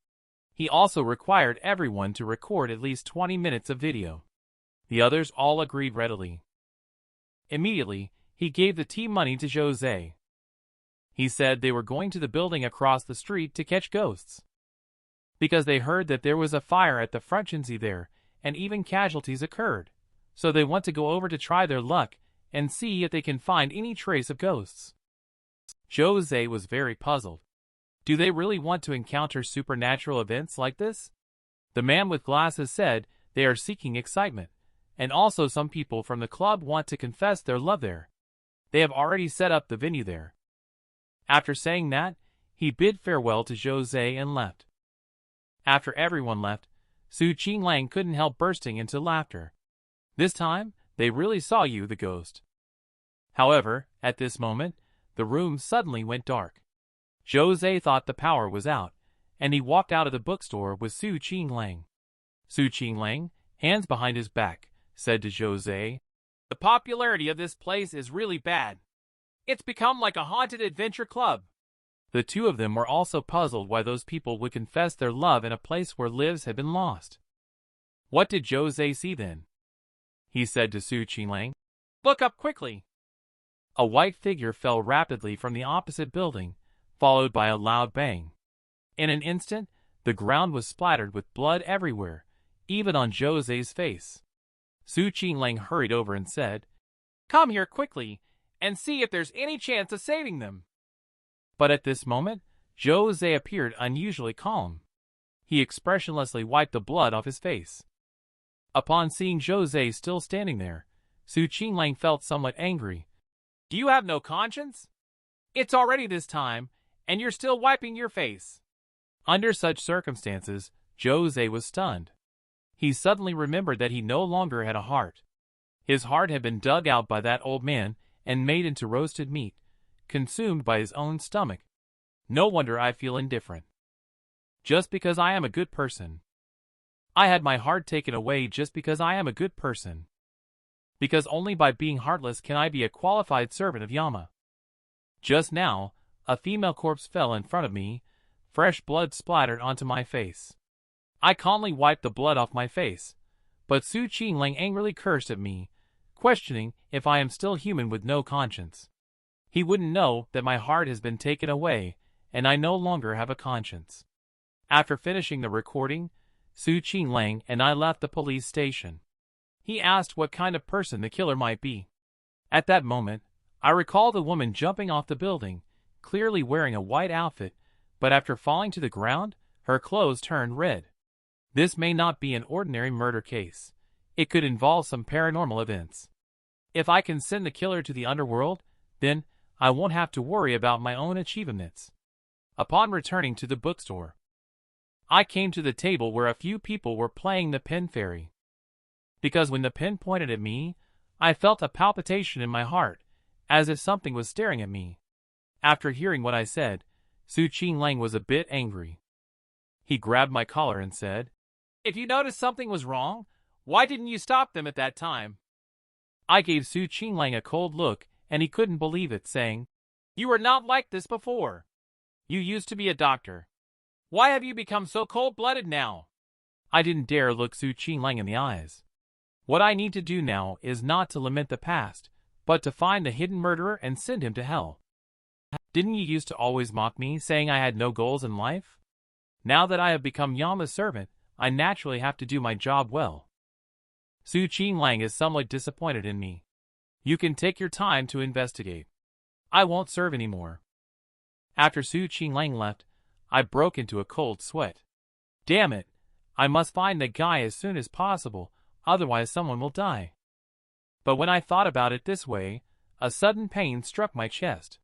He also required everyone to record at least 20 minutes of video. The others all agreed readily. Immediately, he gave the tea money to Zhou Ze. He said they were going to the building across the street to catch ghosts, because they heard that there was a fire at the Frenchensee there, and even casualties occurred, so they want to go over to try their luck and see if they can find any trace of ghosts. Zhou Ze was very puzzled. Do they really want to encounter supernatural events like this? The man with glasses said they are seeking excitement, and also some people from the club want to confess their love there. They have already set up the venue there. After saying that, he bid farewell to Zhou Ze and left. After everyone left, Su Qinglang couldn't help bursting into laughter. This time, they really saw you, the ghost. However, at this moment, the room suddenly went dark. Zhou Ze thought the power was out, and he walked out of the bookstore with Su Qinglang. Su Qinglang, hands behind his back, said to Zhou Ze, "The popularity of this place is really bad. It's become like a haunted adventure club." The two of them were also puzzled why those people would confess their love in a place where lives had been lost. What did Zhou Ze see then? He said to Su Qinglang, "Look up quickly." A white figure fell rapidly from the opposite building, followed by a loud bang. In an instant, the ground was splattered with blood everywhere, even on Zhou Ze's face. Su Qinglang hurried over and said, "Come here quickly, and see if there's any chance of saving them." But at this moment, Zhou Ze appeared unusually calm. He expressionlessly wiped the blood off his face. Upon seeing Zhou Ze still standing there, Su Qinglang felt somewhat angry. "Do you have no conscience? It's already this time, and you're still wiping your face." Under such circumstances, Zhou Ze was stunned. He suddenly remembered that he no longer had a heart. His heart had been dug out by that old man and made into roasted meat, consumed by his own stomach. No wonder I feel indifferent. Just because I am a good person. I had my heart taken away just because I am a good person. Because only by being heartless can I be a qualified servant of Yama. Just now, a female corpse fell in front of me, fresh blood splattered onto my face. I calmly wiped the blood off my face, but Su Qinglang angrily cursed at me, questioning if I am still human with no conscience. He wouldn't know that my heart has been taken away, and I no longer have a conscience. After finishing the recording, Su Qinglang and I left the police station. He asked what kind of person the killer might be. At that moment, I recall the woman jumping off the building, clearly wearing a white outfit, but after falling to the ground, her clothes turned red. This may not be an ordinary murder case. It could involve some paranormal events. If I can send the killer to the underworld, then I won't have to worry about my own achievements. Upon returning to the bookstore, I came to the table where a few people were playing the pen fairy. Because when the pen pointed at me, I felt a palpitation in my heart, as if something was staring at me. After hearing what I said, Su Qinglang was a bit angry. He grabbed my collar and said, "If you noticed something was wrong, why didn't you stop them at that time?" I gave Su Qinglang a cold look, and he couldn't believe it, saying, "You were not like this before. You used to be a doctor. Why have you become so cold-blooded now?" I didn't dare look Su Qinglang in the eyes. What I need to do now is not to lament the past, but to find the hidden murderer and send him to hell. Didn't you used to always mock me, saying I had no goals in life? Now that I have become Yama's servant, I naturally have to do my job well. Su Qinglang is somewhat disappointed in me. You can take your time to investigate. I won't serve anymore. After Su Qinglang left, I broke into a cold sweat. Damn it! I must find the guy as soon as possible, otherwise someone will die. But when I thought about it this way, a sudden pain struck my chest.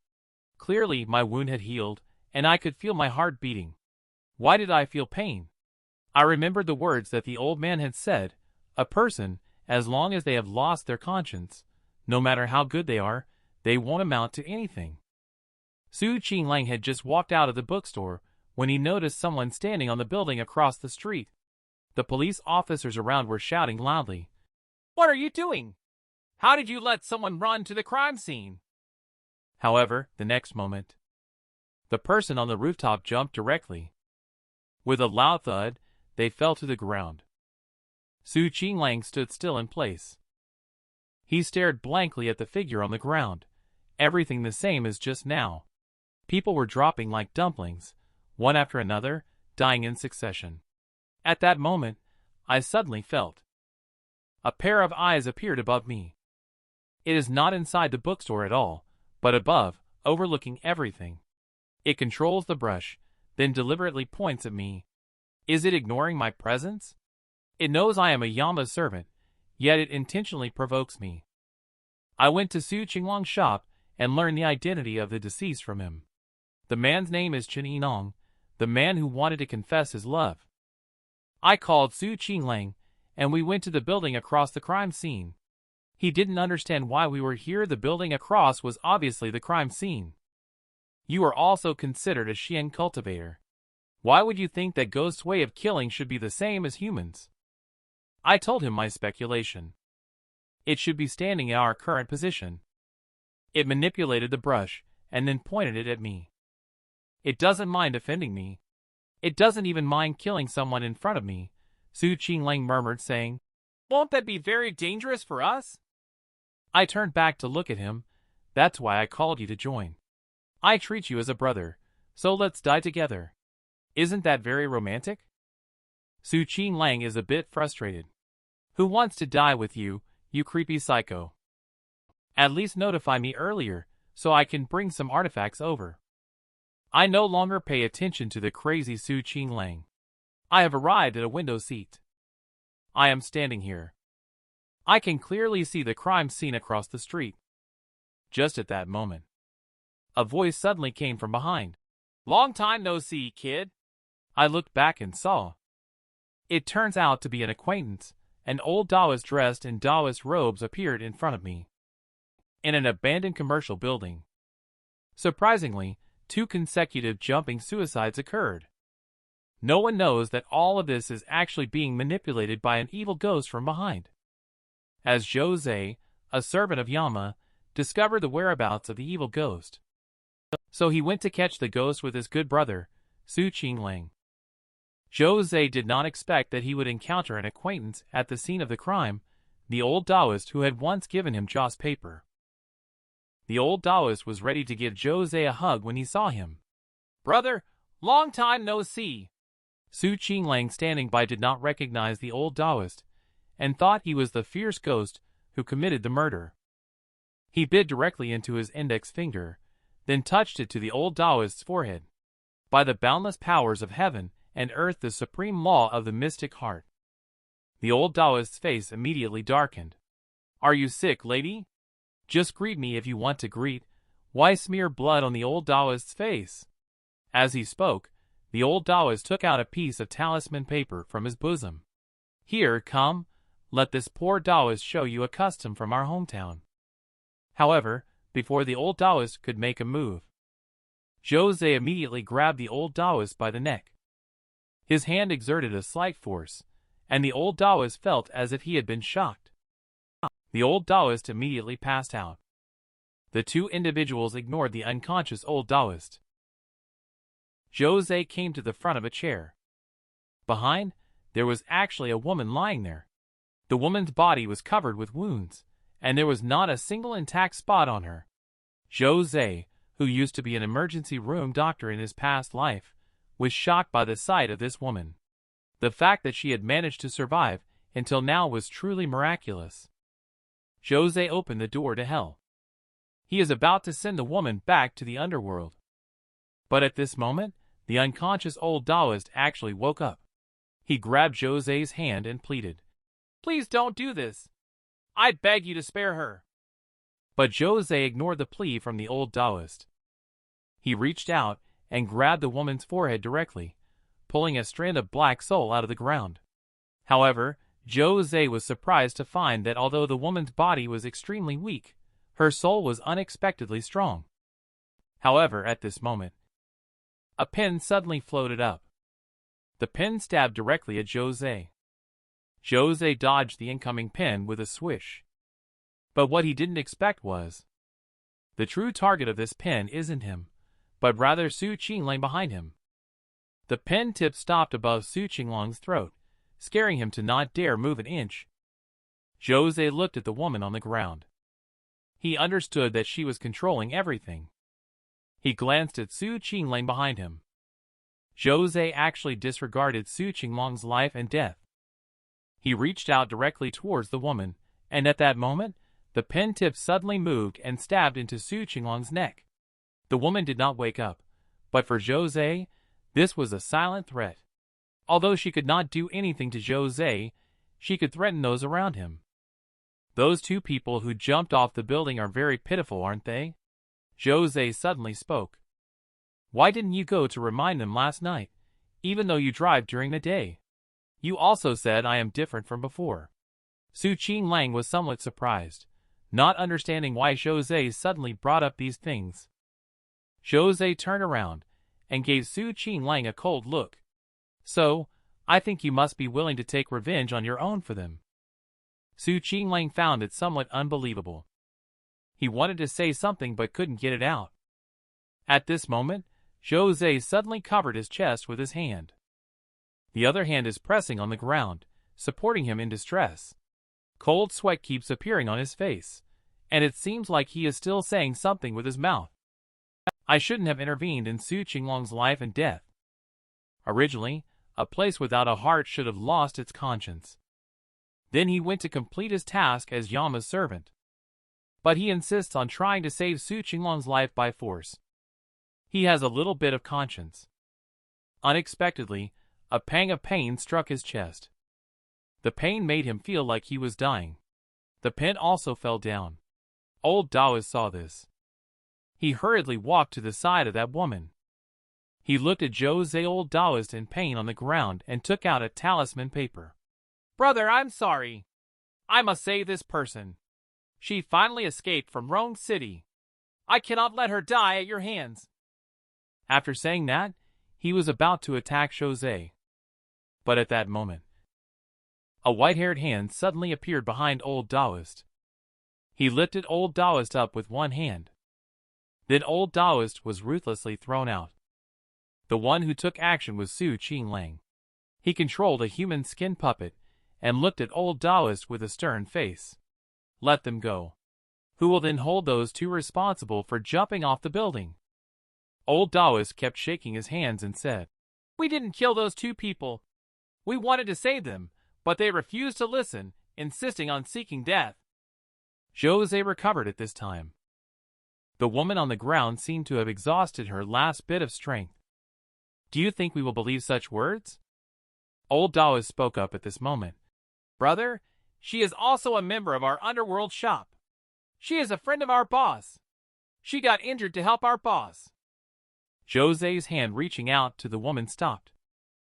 Clearly my wound had healed, and I could feel my heart beating. Why did I feel pain? I remembered the words that the old man had said, a person, as long as they have lost their conscience, no matter how good they are, they won't amount to anything. Su Qinglang had just walked out of the bookstore when he noticed someone standing on the building across the street. The police officers around were shouting loudly, "What are you doing? How did you let someone run to the crime scene?" However, the next moment, the person on the rooftop jumped directly. With a loud thud, they fell to the ground. Su Qinglang stood still in place. He stared blankly at the figure on the ground, everything the same as just now. People were dropping like dumplings, one after another, dying in succession. At that moment, I suddenly felt a pair of eyes appeared above me. It is not inside the bookstore at all, but above, overlooking everything. It controls the brush, then deliberately points at me. Is it ignoring my presence? It knows I am a Yama's servant, yet it intentionally provokes me. I went to Su Qinglong's shop and learned the identity of the deceased from him. The man's name is Chen Yinong, the man who wanted to confess his love. I called Su Qinglang, and we went to the building across the crime scene. He didn't understand why we were here. The building across was obviously the crime scene. You are also considered a Xian cultivator. Why would you think that ghosts' way of killing should be the same as humans? I told him my speculation. It should be standing in our current position. It manipulated the brush and then pointed it at me. It doesn't mind offending me. It doesn't even mind killing someone in front of me, Su Qinglang murmured, saying, "Won't that be very dangerous for us?" I turned back to look at him. That's why I called you to join. I treat you as a brother, so let's die together. Isn't that very romantic? Su Qinglang is a bit frustrated. Who wants to die with you, you creepy psycho? At least notify me earlier, so I can bring some artifacts over. I no longer pay attention to the crazy Su Qinglang. I have arrived at a window seat. I am standing here. I can clearly see the crime scene across the street. Just at that moment, a voice suddenly came from behind. "Long time no see, kid." I looked back and saw. It turns out to be an acquaintance. An old Taoist dressed in Taoist robes appeared in front of me. In an abandoned commercial building. Surprisingly, 2 consecutive jumping suicides occurred. No one knows that all of this is actually being manipulated by an evil ghost from behind. As Zhou Ze, a servant of Yama, discovered the whereabouts of the evil ghost. So he went to catch the ghost with his good brother, Su Qinglang. Zhou Ze did not expect that he would encounter an acquaintance at the scene of the crime, the old Taoist who had once given him Joss paper. The old Taoist was ready to give Zhou Ze a hug when he saw him. "Brother, long time no see." Su Qinglang standing by did not recognize the old Taoist, and thought he was the fierce ghost who committed the murder. He bit directly into his index finger, then touched it to the old Taoist's forehead. By the boundless powers of heaven and earth, the supreme law of the mystic heart. The old Taoist's face immediately darkened. "Are you sick, lady? Just greet me if you want to greet. Why smear blood on the old Taoist's face?" As he spoke, the old Taoist took out a piece of talisman paper from his bosom. "Here, come, let this poor Taoist show you a custom from our hometown." However, before the old Taoist could make a move, Zhou Ze immediately grabbed the old Taoist by the neck. His hand exerted a slight force, and the old Taoist felt as if he had been shocked. The old Taoist immediately passed out. The 2 individuals ignored the unconscious old Taoist. Zhou Ze came to the front of a chair. Behind, there was actually a woman lying there. The woman's body was covered with wounds, and there was not a single intact spot on her. Zhou Ze, who used to be an emergency room doctor in his past life, was shocked by the sight of this woman. The fact that she had managed to survive until now was truly miraculous. Zhou Ze opened the door to hell. He is about to send the woman back to the underworld. But at this moment, the unconscious old Taoist actually woke up. He grabbed Zhou Ze's hand and pleaded, "Please don't do this. I beg you to spare her." But Zhou Ze ignored the plea from the old Taoist. He reached out and grabbed the woman's forehead directly, pulling a strand of black soul out of the ground. However, Zhou Ze was surprised to find that although the woman's body was extremely weak, her soul was unexpectedly strong. However, at this moment, a pen suddenly floated up. The pen stabbed directly at Zhou Ze. Zhou Ze dodged the incoming pen with a swish. But what he didn't expect was, the true target of this pen isn't him, but rather Su Qinglang behind him. The pen tip stopped above Su Qinglang's throat, scaring him to not dare move an inch. Zhou Ze looked at the woman on the ground. He understood that she was controlling everything. He glanced at Su Qinglang behind him. Zhou Ze actually disregarded Su Qinglang's life and death. He reached out directly towards the woman, and at that moment, the pen tip suddenly moved and stabbed into Su Qinglang's neck. The woman did not wake up, but for Zhou Ze, this was a silent threat. Although she could not do anything to Zhou Ze, she could threaten those around him. Those two people who jumped off the building are very pitiful, aren't they? Zhou Ze suddenly spoke. Why didn't you go to remind them last night, even though you drive during the day? You also said I am different from before. Su Qinglang was somewhat surprised, not understanding why Zhou Ze suddenly brought up these things. Zhou Ze turned around and gave Su Qinglang a cold look. So, I think you must be willing to take revenge on your own for them. Su Qinglang found it somewhat unbelievable. He wanted to say something but couldn't get it out. At this moment, Zhou Ze suddenly covered his chest with his hand. The other hand is pressing on the ground, supporting him in distress. Cold sweat keeps appearing on his face, and it seems like he is still saying something with his mouth. I shouldn't have intervened in Su Qinglang's life and death. Originally, a place without a heart should have lost its conscience. Then he went to complete his task as Yama's servant. But he insists on trying to save Su Qinglang's life by force. He has a little bit of conscience. Unexpectedly, a pang of pain struck his chest. The pain made him feel like he was dying. The pen also fell down. Old Taoist saw this. He hurriedly walked to the side of that woman. He looked at Zhou Ze, old Taoist, in pain on the ground and took out a talisman paper. Brother, I'm sorry. I must save this person. She finally escaped from Rome City. I cannot let her die at your hands. After saying that, he was about to attack Zhou Ze. But at that moment, a white-haired hand suddenly appeared behind old Taoist. He lifted old Taoist up with one hand. Then old Taoist was ruthlessly thrown out. The one who took action was Su Qinglang. He controlled a human skin puppet and looked at old Taoist with a stern face. Let them go. Who will then hold those two responsible for jumping off the building? Old Taoist kept shaking his hands and said, We didn't kill those two people. We wanted to save them, but they refused to listen, insisting on seeking death. Zhou Ze recovered at this time. The woman on the ground seemed to have exhausted her last bit of strength. Do you think we will believe such words? Old Taoist spoke up at this moment. Brother, she is also a member of our underworld shop. She is a friend of our boss. She got injured to help our boss. Zhou Ze's hand reaching out to the woman stopped.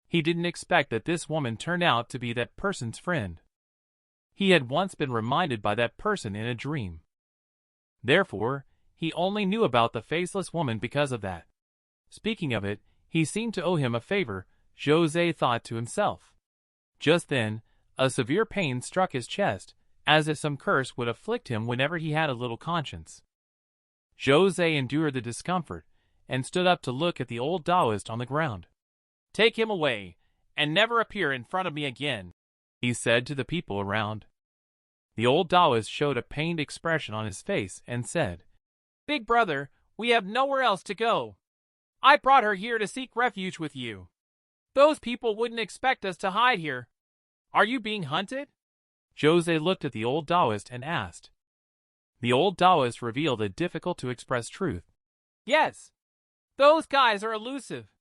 He didn't expect that this woman turned out to be that person's friend. He had once been reminded by that person in a dream. Therefore, he only knew about the faceless woman because of that. Speaking of it, he seemed to owe him a favor, Zhou Ze thought to himself. Just then, a severe pain struck his chest, as if some curse would afflict him whenever he had a little conscience. Zhou Ze endured the discomfort, and stood up to look at the old Taoist on the ground. Take him away, and never appear in front of me again, he said to the people around. The old Taoist showed a pained expression on his face and said, Big brother, we have nowhere else to go. I brought her here to seek refuge with you. Those people wouldn't expect us to hide here. Are you being hunted? Zhou Ze looked at the old Taoist and asked. The old Taoist revealed a difficult-to-express truth. Yes. Those guys are elusive.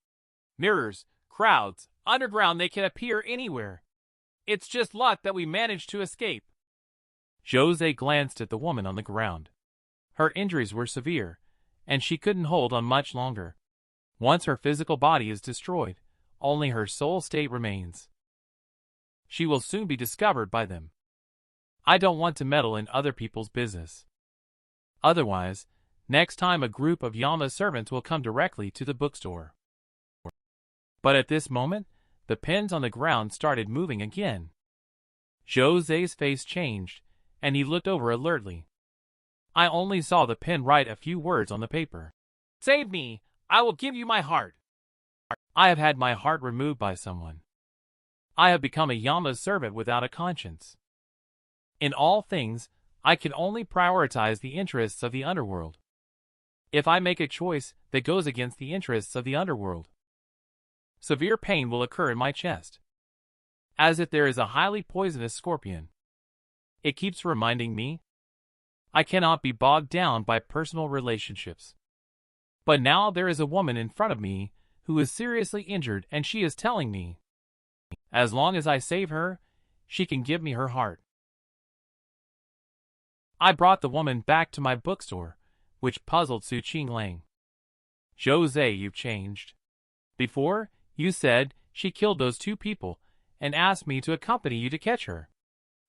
Mirrors, crowds, underground, they can appear anywhere. It's just luck that we managed to escape. Zhou Ze glanced at the woman on the ground. Her injuries were severe, and she couldn't hold on much longer. Once her physical body is destroyed, only her soul state remains. She will soon be discovered by them. I don't want to meddle in other people's business. Otherwise, next time a group of Yama's servants will come directly to the bookstore. But at this moment, the pens on the ground started moving again. Zhou Ze's face changed, and he looked over alertly. I only saw the pen write a few words on the paper. Save me! I will give you my heart. I have had my heart removed by someone. I have become a Yama's servant without a conscience. In all things, I can only prioritize the interests of the underworld. If I make a choice that goes against the interests of the underworld, severe pain will occur in my chest, as if there is a highly poisonous scorpion. It keeps reminding me I cannot be bogged down by personal relationships. But now there is a woman in front of me who is seriously injured, and she is telling me, as long as I save her, she can give me her heart. I brought the woman back to my bookstore, which puzzled Su Qinglang. Zhou Ze, you've changed. Before, you said she killed those two people and asked me to accompany you to catch her.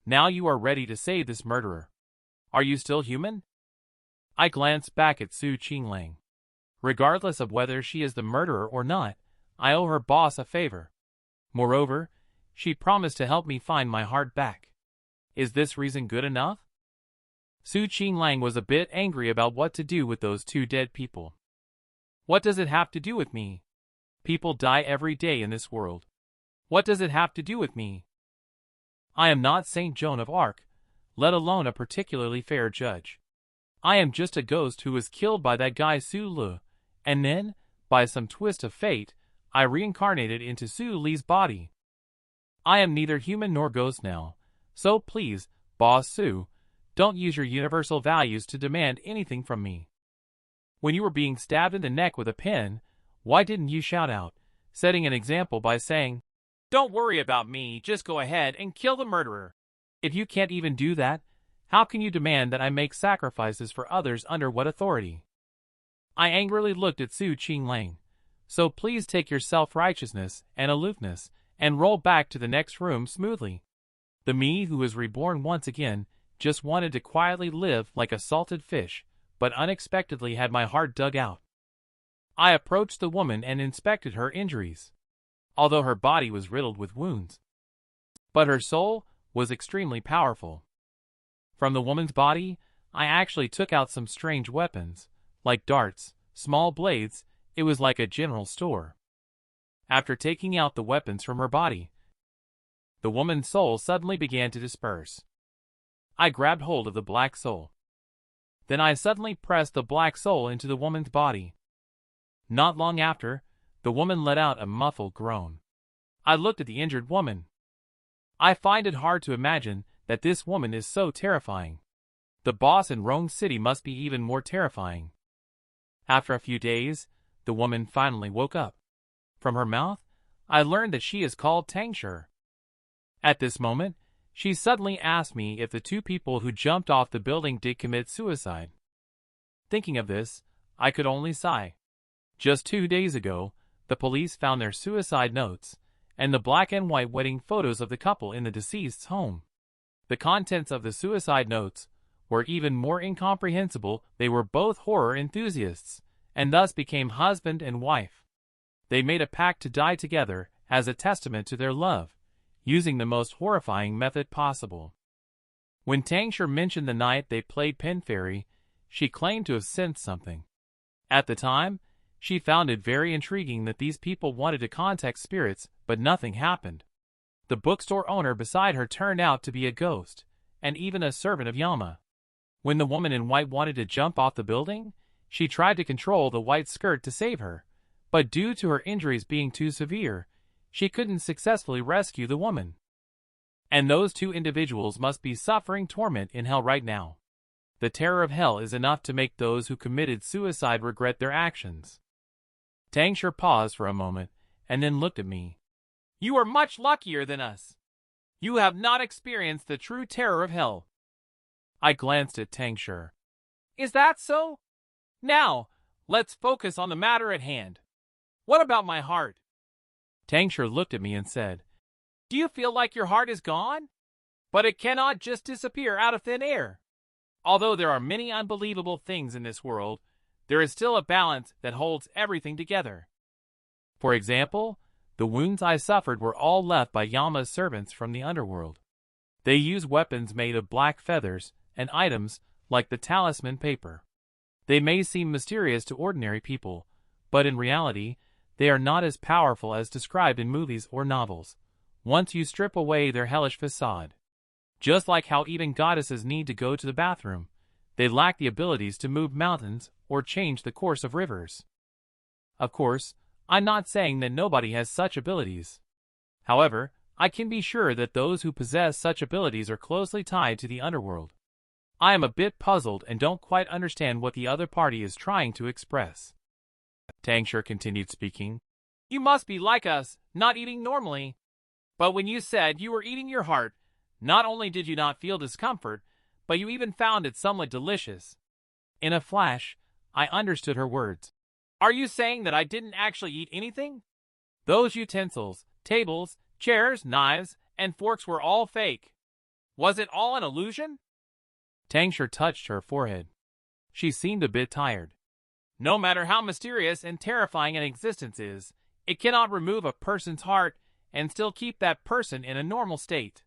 Now you are ready to save this murderer. Are you still human? I glanced back at Su Qinglang. Regardless of whether she is the murderer or not, I owe her boss a favor. Moreover, she promised to help me find my heart back. Is this reason good enough? Su Qinglang was a bit angry about what to do with those two dead people. What does it have to do with me? People die every day in this world. What does it have to do with me? I am not Saint Joan of Arc, let alone a particularly fair judge. I am just a ghost who was killed by that guy Su Lu, and then, by some twist of fate, I reincarnated into Su Li's body. I am neither human nor ghost now, so please, Boss Su, don't use your universal values to demand anything from me. When you were being stabbed in the neck with a pin, why didn't you shout out, setting an example by saying, "Don't worry about me, just go ahead and kill the murderer"? If you can't even do that, how can you demand that I make sacrifices for others under what authority? I angrily looked at Su Qinglang. So please take your self-righteousness and aloofness and roll back to the next room smoothly. The me who was reborn once again just wanted to quietly live like a salted fish, but unexpectedly had my heart dug out. I approached the woman and inspected her injuries, although her body was riddled with wounds. But her soul was extremely powerful. From the woman's body, I actually took out some strange weapons, like darts, small blades. It was like a general store. After taking out the weapons from her body, the woman's soul suddenly began to disperse. I grabbed hold of the black soul. Then I suddenly pressed the black soul into the woman's body. Not long after, the woman let out a muffled groan. I looked at the injured woman. I find it hard to imagine that this woman is so terrifying. The boss in Rome City must be even more terrifying. After a few days, the woman finally woke up. From her mouth, I learned that she is called Tangshur. At this moment, she suddenly asked me if the two people who jumped off the building did commit suicide. Thinking of this, I could only sigh. Just 2 days ago, the police found their suicide notes and the black and white wedding photos of the couple in the deceased's home. The contents of the suicide notes were even more incomprehensible. They were both horror enthusiasts, and thus became husband and wife. They made a pact to die together as a testament to their love, using the most horrifying method possible. When Tangshur mentioned the night they played Pen Fairy, she claimed to have sensed something. At the time, she found it very intriguing that these people wanted to contact spirits, but nothing happened. The bookstore owner beside her turned out to be a ghost, and even a servant of Yama. When the woman in white wanted to jump off the building, she tried to control the white skirt to save her, but due to her injuries being too severe, she couldn't successfully rescue the woman. And those two individuals must be suffering torment in hell right now. The terror of hell is enough to make those who committed suicide regret their actions. Tangshur paused for a moment, and then looked at me. You are much luckier than us. You have not experienced the true terror of hell. I glanced at Tangshur. Is that so? Now, let's focus on the matter at hand. What about my heart? Tangshur looked at me and said, Do you feel like your heart is gone? But it cannot just disappear out of thin air. Although there are many unbelievable things in this world, there is still a balance that holds everything together. For example, the wounds I suffered were all left by Yama's servants from the underworld. They use weapons made of black feathers and items like the talisman paper. They may seem mysterious to ordinary people, but in reality, they are not as powerful as described in movies or novels, once you strip away their hellish facade. Just like how even goddesses need to go to the bathroom, they lack the abilities to move mountains or change the course of rivers. Of course, I'm not saying that nobody has such abilities. However, I can be sure that those who possess such abilities are closely tied to the underworld. I am a bit puzzled and don't quite understand what the other party is trying to express. Tangshur continued speaking. You must be like us, not eating normally. But when you said you were eating your heart, not only did you not feel discomfort, but you even found it somewhat delicious. In a flash, I understood her words. Are you saying that I didn't actually eat anything? Those utensils, tables, chairs, knives, and forks were all fake. Was it all an illusion? Tangshur touched her forehead. She seemed a bit tired. No matter how mysterious and terrifying an existence is, it cannot remove a person's heart and still keep that person in a normal state.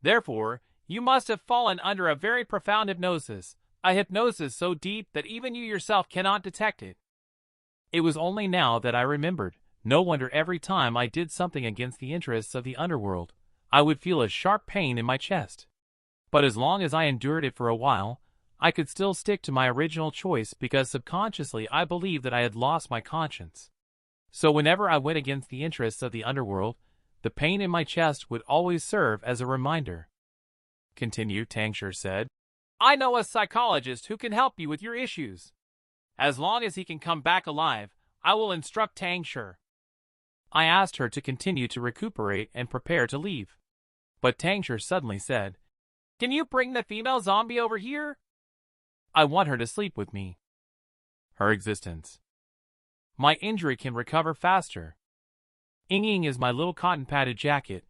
Therefore, you must have fallen under a very profound hypnosis, a hypnosis so deep that even you yourself cannot detect it. It was only now that I remembered. No wonder every time I did something against the interests of the underworld, I would feel a sharp pain in my chest. But as long as I endured it for a while, I could still stick to my original choice because subconsciously I believed that I had lost my conscience. So whenever I went against the interests of the underworld, the pain in my chest would always serve as a reminder. Continue, Tangshur said. I know a psychologist who can help you with your issues. As long as he can come back alive, I will instruct Tangshur. I asked her to continue to recuperate and prepare to leave. But Tangshur suddenly said, Can you bring the female zombie over here? I want her to sleep with me. Her existence. My injury can recover faster. Ying is my little cotton-padded jacket.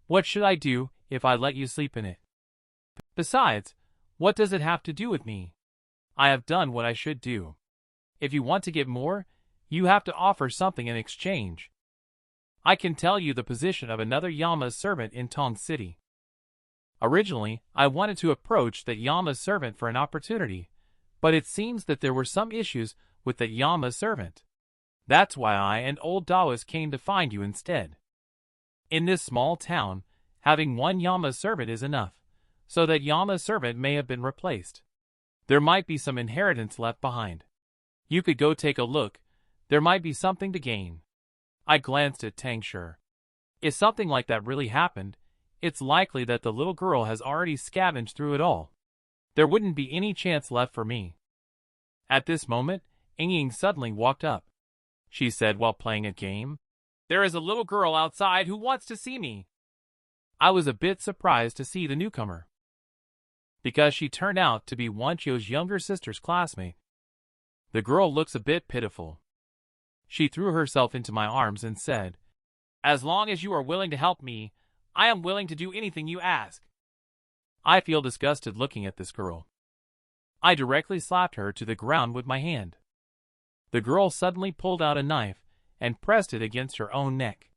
What should I do if I let you sleep in it? Besides, what does it have to do with me? I have done what I should do. If you want to get more, you have to offer something in exchange. I can tell you the position of another Yama's servant in Tong City. Originally, I wanted to approach that Yama's servant for an opportunity, but it seems that there were some issues with that Yama's servant. That's why I and old Daoist came to find you instead. In this small town, having one Yama's servant is enough, so that Yama's servant may have been replaced. There might be some inheritance left behind. You could go take a look. There might be something to gain. I glanced at Tangshur. If something like that really happened, it's likely that the little girl has already scavenged through it all. There wouldn't be any chance left for me. At this moment, Ying suddenly walked up. She said while playing a game, There is a little girl outside who wants to see me. I was a bit surprised to see the newcomer, because she turned out to be Wanchio's younger sister's classmate. The girl looks a bit pitiful. She threw herself into my arms and said, As long as you are willing to help me, I am willing to do anything you ask. I feel disgusted looking at this girl. I directly slapped her to the ground with my hand. The girl suddenly pulled out a knife and pressed it against her own neck.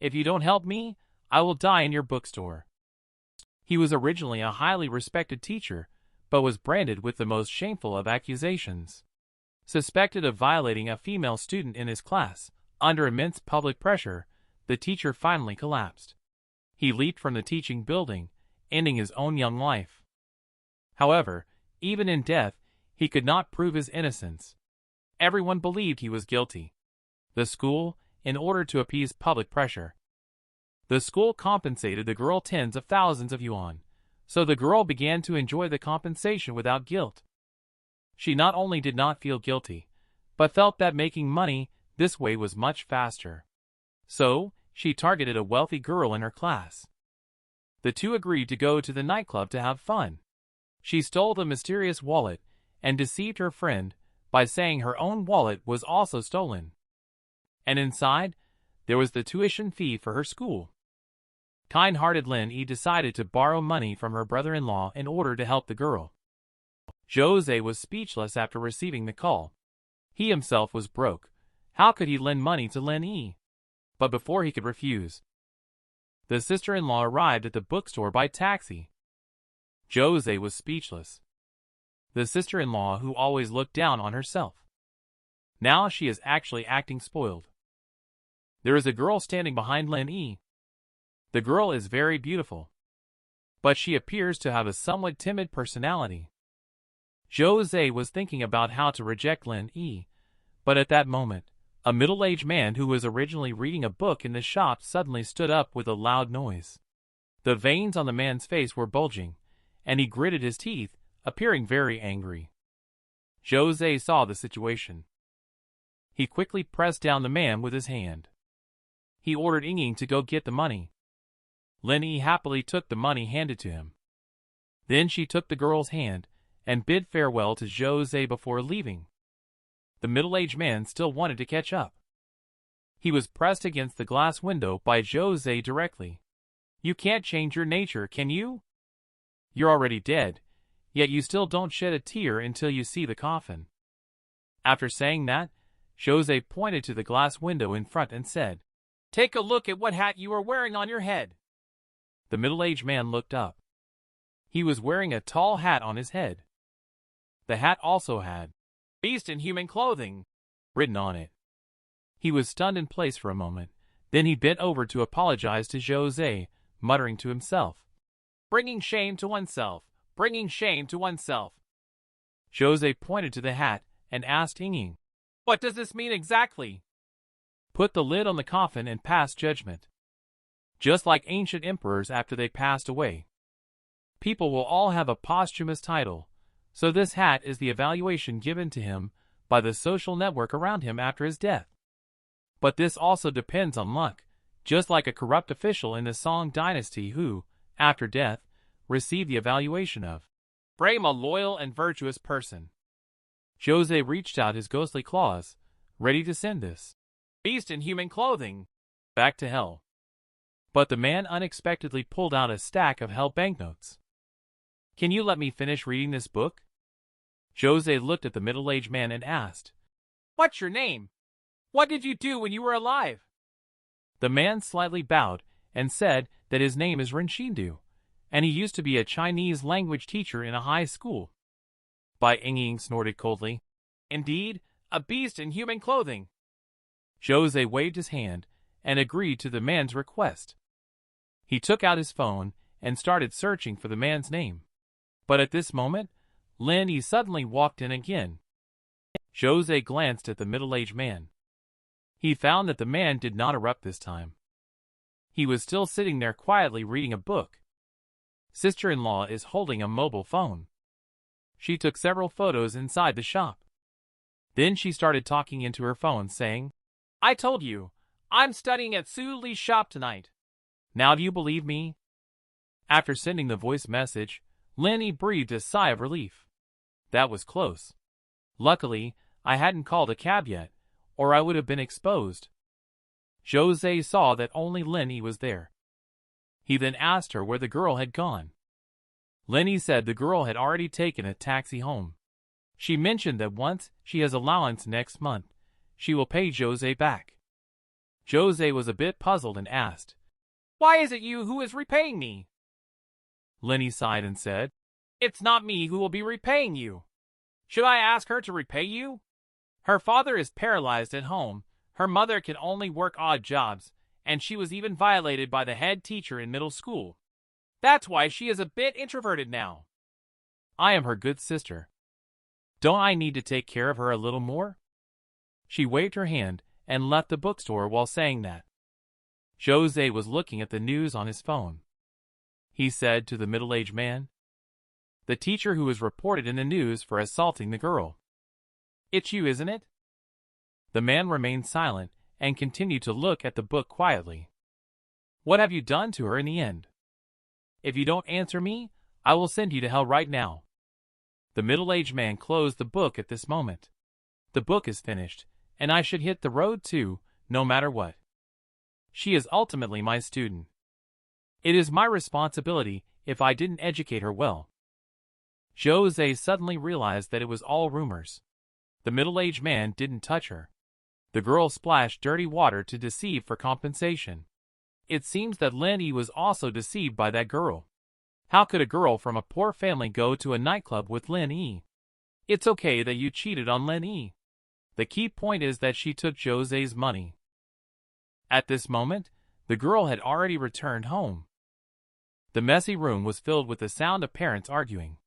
If you don't help me, I will die in your bookstore. He was originally a highly respected teacher, but was branded with the most shameful of accusations. Suspected of violating a female student in his class, under immense public pressure, the teacher finally collapsed. He leaped from the teaching building, ending his own young life. However, even in death, he could not prove his innocence. Everyone believed he was guilty. The school, in order to appease public pressure, the school compensated the girl tens of thousands of yuan, so the girl began to enjoy the compensation without guilt. She not only did not feel guilty, but felt that making money this way was much faster. So, she targeted a wealthy girl in her class. The two agreed to go to the nightclub to have fun. She stole the mysterious wallet and deceived her friend by saying her own wallet was also stolen. And inside, there was the tuition fee for her school. Kind-hearted Lin Yi decided to borrow money from her brother-in-law in order to help the girl. Zhou Ze was speechless after receiving the call. He himself was broke. How could he lend money to Lin Yi? But before he could refuse, the sister-in-law arrived at the bookstore by taxi. Zhou Ze was speechless. The sister-in-law who always looked down on herself. Now she is actually acting spoiled. There is a girl standing behind Lin Yi. The girl is very beautiful, but she appears to have a somewhat timid personality. Zhou Ze was thinking about how to reject Lin Yi, but at that moment, a middle-aged man who was originally reading a book in the shop suddenly stood up with a loud noise. The veins on the man's face were bulging, and he gritted his teeth, appearing very angry. Zhou Ze saw the situation. He quickly pressed down the man with his hand. He ordered Ying to go get the money. Lin Yi happily took the money handed to him. Then she took the girl's hand and bid farewell to Zhou Ze before leaving. The middle-aged man still wanted to catch up. He was pressed against the glass window by Zhou Ze directly. "You can't change your nature, can you? You're already dead, yet you still don't shed a tear until you see the coffin." After saying that, Zhou Ze pointed to the glass window in front and said, "Take a look at what hat you are wearing on your head." The middle-aged man looked up. He was wearing a tall hat on his head. The hat also had "Beast in Human Clothing" written on it. He was stunned in place for a moment. Then he bent over to apologize to Zhou Ze, muttering to himself, "Bringing shame to oneself, bringing shame to oneself." Zhou Ze pointed to the hat and asked Ying, "What does this mean exactly?" "Put the lid on the coffin and pass judgment. Just like ancient emperors after they passed away. People will all have a posthumous title, so this hat is the evaluation given to him by the social network around him after his death. But this also depends on luck, just like a corrupt official in the Song dynasty who, after death, received the evaluation of frame a loyal and virtuous person." Zhou Ze reached out his ghostly claws, ready to send this "Beast in Human Clothing" back to hell. But the man unexpectedly pulled out a stack of hell banknotes. "Can you let me finish reading this book?" Zhou Ze looked at the middle-aged man and asked, "What's your name? What did you do when you were alive?" The man slightly bowed and said that his name is Renshindu, and he used to be a Chinese language teacher in a high school. Bai Ying snorted coldly, "Indeed, a beast in human clothing." Zhou Ze waved his hand and agreed to the man's request. He took out his phone and started searching for the man's name. But at this moment, Lin Yi suddenly walked in again. Zhou Ze glanced at the middle-aged man. He found that the man did not erupt this time. He was still sitting there quietly reading a book. Sister-in-law is holding a mobile phone. She took several photos inside the shop. Then she started talking into her phone saying, "I told you, I'm studying at Su Li's shop tonight. Now do you believe me?" After sending the voice message, Lin Yi breathed a sigh of relief. That was close. Luckily, I hadn't called a cab yet, or I would have been exposed. Zhou Ze saw that only Lin Yi was there. He then asked her where the girl had gone. Lin Yi said the girl had already taken a taxi home. She mentioned that once she has allowance next month, she will pay Zhou Ze back. Zhou Ze was a bit puzzled and asked, "Why is it you who is repaying me?" Lin Yi sighed and said, "It's not me who will be repaying you. Should I ask her to repay you? Her father is paralyzed at home, her mother can only work odd jobs, and she was even violated by the head teacher in middle school. That's why she is a bit introverted now. I am her good sister. Don't I need to take care of her a little more?" She waved her hand and left the bookstore while saying that. Zhou Ze was looking at the news on his phone. He said to the middle-aged man, "The teacher who was reported in the news for assaulting the girl. It's you, isn't it?" The man remained silent and continued to look at the book quietly. "What have you done to her in the end? If you don't answer me, I will send you to hell right now." The middle-aged man closed the book at this moment. "The book is finished, and I should hit the road too, no matter what. She is ultimately my student. It is my responsibility if I didn't educate her well." Zhou Ze suddenly realized that it was all rumors. The middle-aged man didn't touch her. The girl splashed dirty water to deceive for compensation. It seems that Lin Yi was also deceived by that girl. How could a girl from a poor family go to a nightclub with Lin Yi? It's okay that you cheated on Lin Yi. The key point is that she took Zhou Ze's money. At this moment, the girl had already returned home. The messy room was filled with the sound of parents arguing.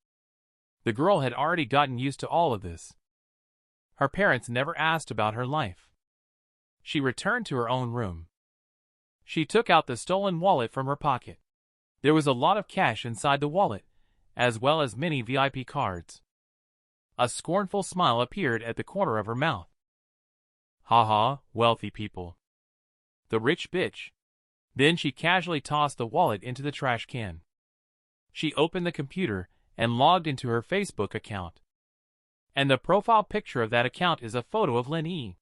The girl had already gotten used to all of this. Her parents never asked about her life. She returned to her own room. She took out the stolen wallet from her pocket. There was a lot of cash inside the wallet, as well as many VIP cards. A scornful smile appeared at the corner of her mouth. "Ha ha, wealthy people. The rich bitch." Then she casually tossed the wallet into the trash can. She opened the computer and logged into her Facebook account. And the profile picture of that account is a photo of Lin Yi.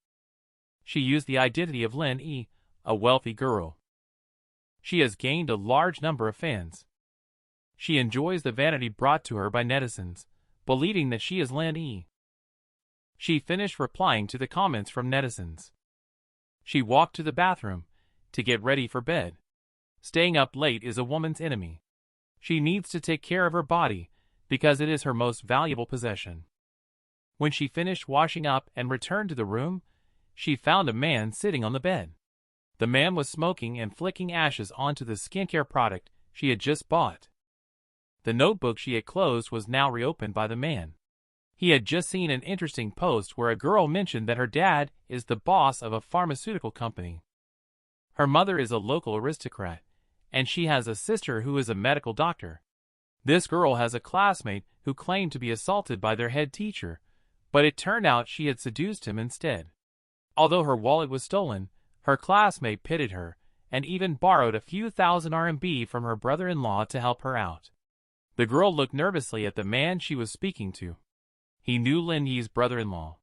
She used the identity of Lin Yi, a wealthy girl. She has gained a large number of fans. She enjoys the vanity brought to her by netizens, believing that she is Lin Yi. She finished replying to the comments from netizens. She walked to the bathroom to get ready for bed. Staying up late is a woman's enemy. She needs to take care of her body because it is her most valuable possession. When she finished washing up and returned to the room, she found a man sitting on the bed. The man was smoking and flicking ashes onto the skincare product she had just bought. The notebook she had closed was now reopened by the man. He had just seen an interesting post where a girl mentioned that her dad is the boss of a pharmaceutical company. Her mother is a local aristocrat, and she has a sister who is a medical doctor. This girl has a classmate who claimed to be assaulted by their head teacher, but it turned out she had seduced him instead. Although her wallet was stolen, her classmate pitied her and even borrowed a few thousand RMB from her brother-in-law to help her out. The girl looked nervously at the man she was speaking to. He knew Lin Yi's brother-in-law.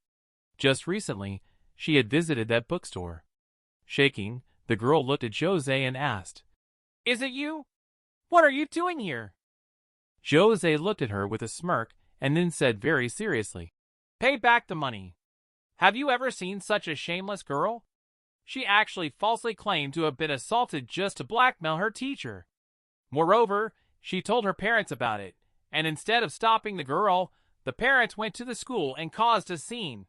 Just recently, she had visited that bookstore. Shaking, the girl looked at Zhou Ze and asked, "Is it you? What are you doing here?" Zhou Ze looked at her with a smirk and then said very seriously, "Pay back the money. Have you ever seen such a shameless girl? She actually falsely claimed to have been assaulted just to blackmail her teacher. Moreover, she told her parents about it, and instead of stopping the girl, the parents went to the school and caused a scene."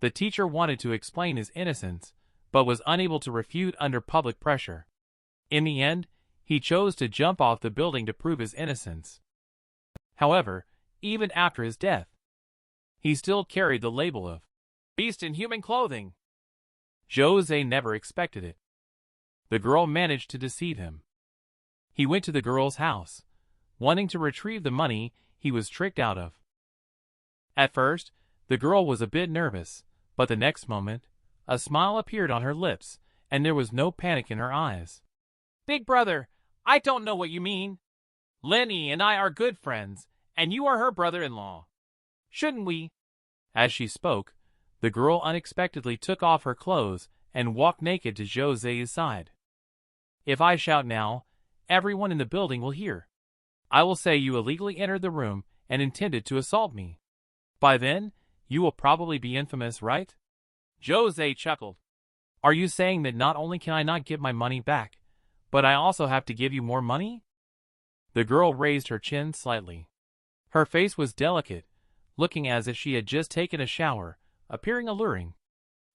The teacher wanted to explain his innocence, but was unable to refute under public pressure. In the end, he chose to jump off the building to prove his innocence. However, even after his death, he still carried the label of beast in human clothing. Zhou Ze never expected it. The girl managed to deceive him. He went to the girl's house, wanting to retrieve the money he was tricked out of. At first, the girl was a bit nervous, but the next moment, a smile appeared on her lips, and there was no panic in her eyes. "Big brother, I don't know what you mean. Lin Yi and I are good friends, and you are her brother-in-law. Shouldn't we?" As she spoke, the girl unexpectedly took off her clothes and walked naked to Zhou Ze's side. "If I shout now, everyone in the building will hear. I will say you illegally entered the room and intended to assault me. By then, you will probably be infamous, right?" Zhou Ze chuckled. "Are you saying that not only can I not get my money back, but I also have to give you more money?" The girl raised her chin slightly. Her face was delicate, looking as if she had just taken a shower, appearing alluring.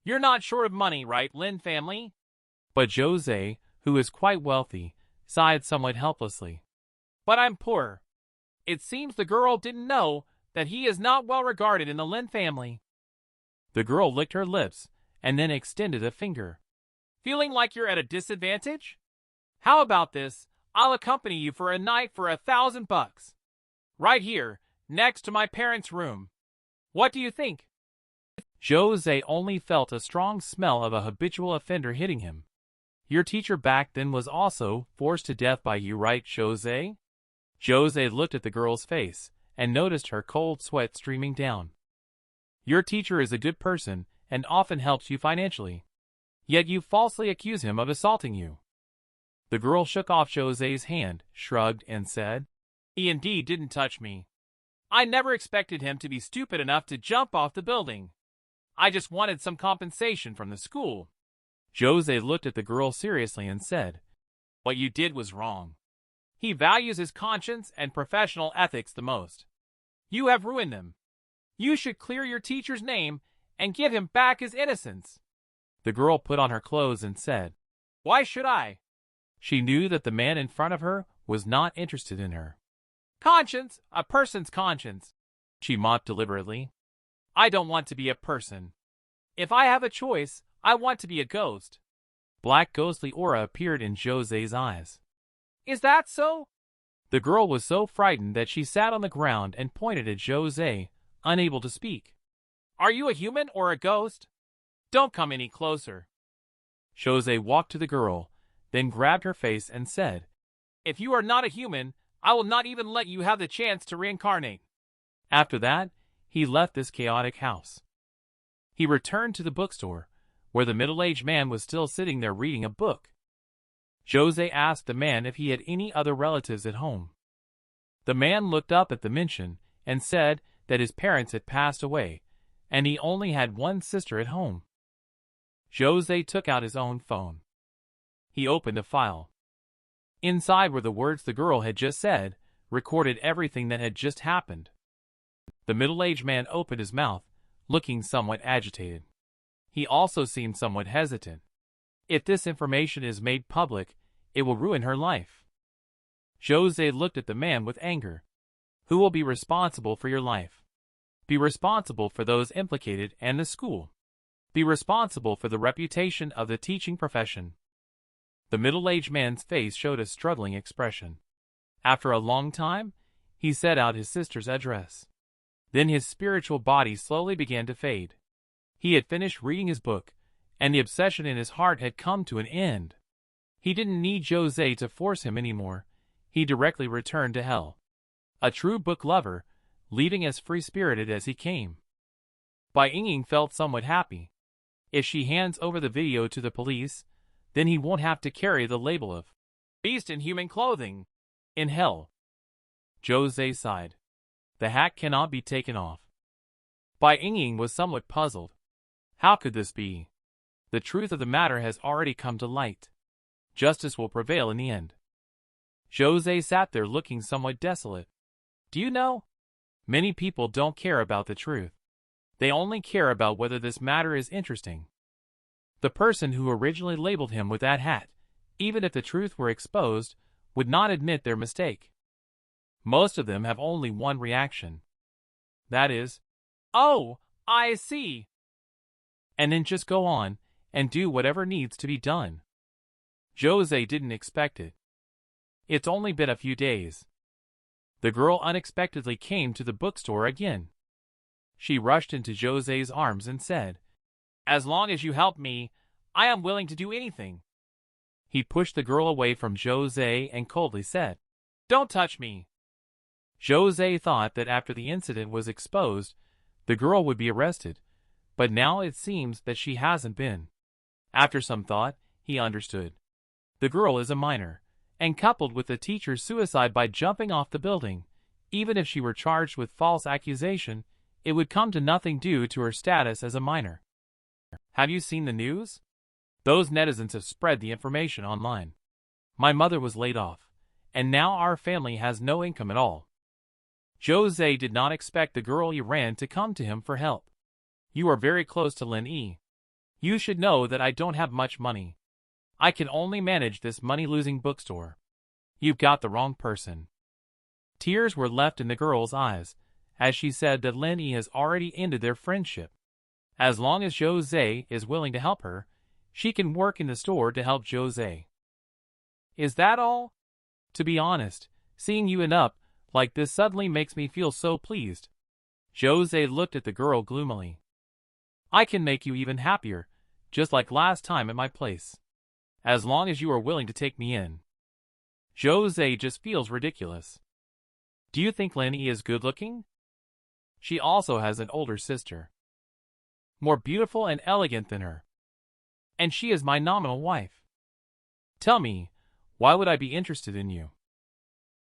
"You're not short of money, right, Lin family?" But Zhou Ze, who is quite wealthy, sighed somewhat helplessly. "But I'm poor. It seems the girl didn't know that he is not well regarded in the Lin family." The girl licked her lips and then extended a finger. "Feeling like you're at a disadvantage? How about this? I'll accompany you for a night for $1,000. Right here, next to my parents' room. What do you think?" Zhou Ze only felt a strong smell of a habitual offender hitting him. "Your teacher back then was also forced to death by you, right, Zhou Ze?" Zhou Ze looked at the girl's face and noticed her cold sweat streaming down. "Your teacher is a good person and often helps you financially. Yet you falsely accuse him of assaulting you." The girl shook off Zhou Ze's hand, shrugged, and said, "He indeed didn't touch me. I never expected him to be stupid enough to jump off the building. I just wanted some compensation from the school." Zhou Ze looked at the girl seriously and said, "What you did was wrong. He values his conscience and professional ethics the most. You have ruined them. You should clear your teacher's name and give him back his innocence." The girl put on her clothes and said, "Why should I?" She knew that the man in front of her was not interested in her. "Conscience, a person's conscience," she mocked deliberately. "I don't want to be a person. If I have a choice, I want to be a ghost." Black ghostly aura appeared in Zhou Ze's eyes. "Is that so?" The girl was so frightened that she sat on the ground and pointed at Zhou Ze, unable to speak. "Are you a human or a ghost? Don't come any closer." Zhou Ze walked to the girl, then grabbed her face and said, "If you are not a human, I will not even let you have the chance to reincarnate. After that, he left this chaotic house. He returned to the bookstore, where the middle-aged man was still sitting there reading a book. Zhou Ze asked the man if he had any other relatives at home. The man looked up at the mention and said that his parents had passed away, and he only had one sister at home. Zhou Ze took out his own phone. He opened a file. Inside were the words the girl had just said, recorded everything that had just happened. The middle-aged man opened his mouth, looking somewhat agitated. He also seemed somewhat hesitant. If this information is made public, it will ruin her life. Zhou Ze looked at the man with anger. Who will be responsible for your life? Be responsible for those implicated and the school. Be responsible for the reputation of the teaching profession. The middle-aged man's face showed a struggling expression. After a long time, he said out his sister's address. Then his spiritual body slowly began to fade. He had finished reading his book, and the obsession in his heart had come to an end. He didn't need Zhou Ze to force him anymore. He directly returned to hell. A true book lover, leaving as free-spirited as he came. Bai Ying felt somewhat happy. If she hands over the video to the police, then he won't have to carry the label of beast in human clothing in hell. Zhou Ze sighed. The hat cannot be taken off. Bai Ying was somewhat puzzled. How could this be? The truth of the matter has already come to light. Justice will prevail in the end. Zhou Ze sat there looking somewhat desolate. Do you know? Many people don't care about the truth. They only care about whether this matter is interesting. The person who originally labeled him with that hat, even if the truth were exposed, would not admit their mistake. Most of them have only one reaction. That is, "Oh, I see." And then just go on and do whatever needs to be done. Zhou Ze didn't expect it. It's only been a few days. The girl unexpectedly came to the bookstore again. She rushed into Zhou Ze's arms and said, "As long as you help me, I am willing to do anything." He pushed the girl away from Zhou Ze and coldly said, "Don't touch me." Zhou Ze thought that after the incident was exposed, the girl would be arrested, but now it seems that she hasn't been. After some thought, he understood. The girl is a minor, and coupled with the teacher's suicide by jumping off the building, even if she were charged with false accusation, it would come to nothing due to her status as a minor. Have you seen the news? Those netizens have spread the information online. My mother was laid off, and now our family has no income at all. Zhou Ze did not expect the girl he ran to come to him for help. You are very close to Lin Yi. You should know that I don't have much money. I can only manage this money-losing bookstore. You've got the wrong person. Tears were left in the girl's eyes, as she said that Lin Yi has already ended their friendship. As long as Zhou Ze is willing to help her, she can work in the store to help Zhou Ze. Is that all? To be honest, seeing you end up like this suddenly makes me feel so pleased. Zhou Ze looked at the girl gloomily. I can make you even happier, just like last time at my place. As long as you are willing to take me in. Zhou Ze just feels ridiculous. Do you think Lin Yi is good-looking? She also has an older sister. More beautiful and elegant than her. And she is my nominal wife. Tell me, why would I be interested in you?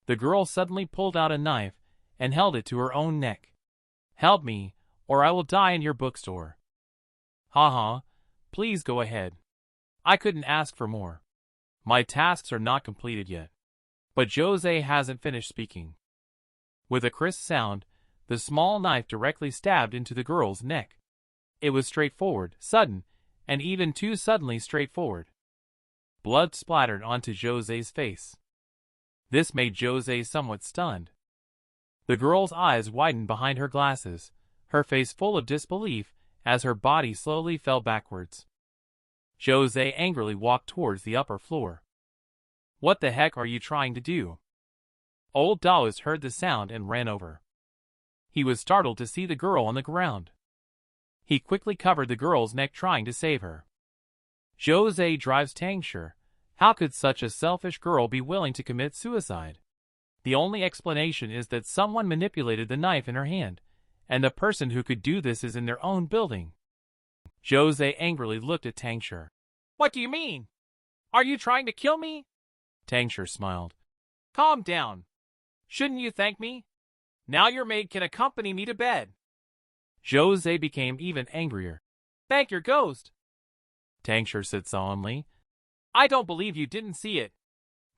The girl suddenly pulled out a knife and held it to her own neck. Help me, or I will die in your bookstore. Haha, please go ahead. I couldn't ask for more. My tasks are not completed yet. But Zhou Ze hasn't finished speaking. With a crisp sound, the small knife directly stabbed into the girl's neck. It was straightforward, sudden, and even too suddenly straightforward. Blood splattered onto Zhou Ze's face. This made Zhou Ze somewhat stunned. The girl's eyes widened behind her glasses, her face full of disbelief as her body slowly fell backwards. Zhou Ze angrily walked towards the upper floor. What the heck are you trying to do? Old Daoist heard the sound and ran over. He was startled to see the girl on the ground. He quickly covered the girl's neck trying to save her. Zhou Ze drives Tangshi. How could such a selfish girl be willing to commit suicide? The only explanation is that someone manipulated the knife in her hand, and the person who could do this is in their own building. Zhou Ze angrily looked at Tangshi. What do you mean? Are you trying to kill me? Tangshi smiled. Calm down. Shouldn't you thank me? Now your maid can accompany me to bed. Zhou Ze became even angrier. Thank your ghost. Tangshi said solemnly. I don't believe you didn't see it.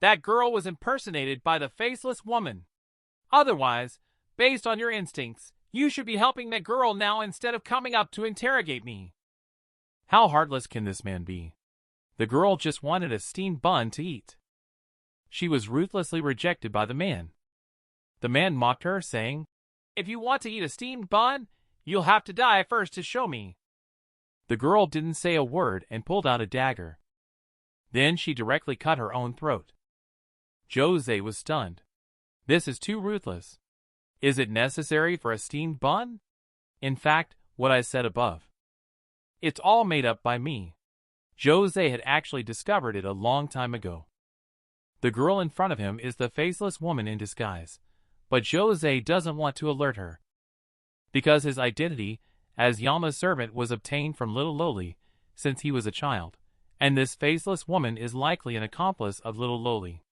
That girl was impersonated by the faceless woman. Otherwise, based on your instincts, you should be helping that girl now instead of coming up to interrogate me. How heartless can this man be? The girl just wanted a steamed bun to eat. She was ruthlessly rejected by the man. The man mocked her, saying, If you want to eat a steamed bun, you'll have to die first to show me. The girl didn't say a word and pulled out a dagger. Then she directly cut her own throat. Zhou Ze was stunned. This is too ruthless. Is it necessary for a steamed bun? In fact, what I said above. It's all made up by me. Zhou Ze had actually discovered it a long time ago. The girl in front of him is the faceless woman in disguise, but Zhou Ze doesn't want to alert her. Because his identity as Yama's servant was obtained from little Loli since he was a child, and this faceless woman is likely an accomplice of little Loli.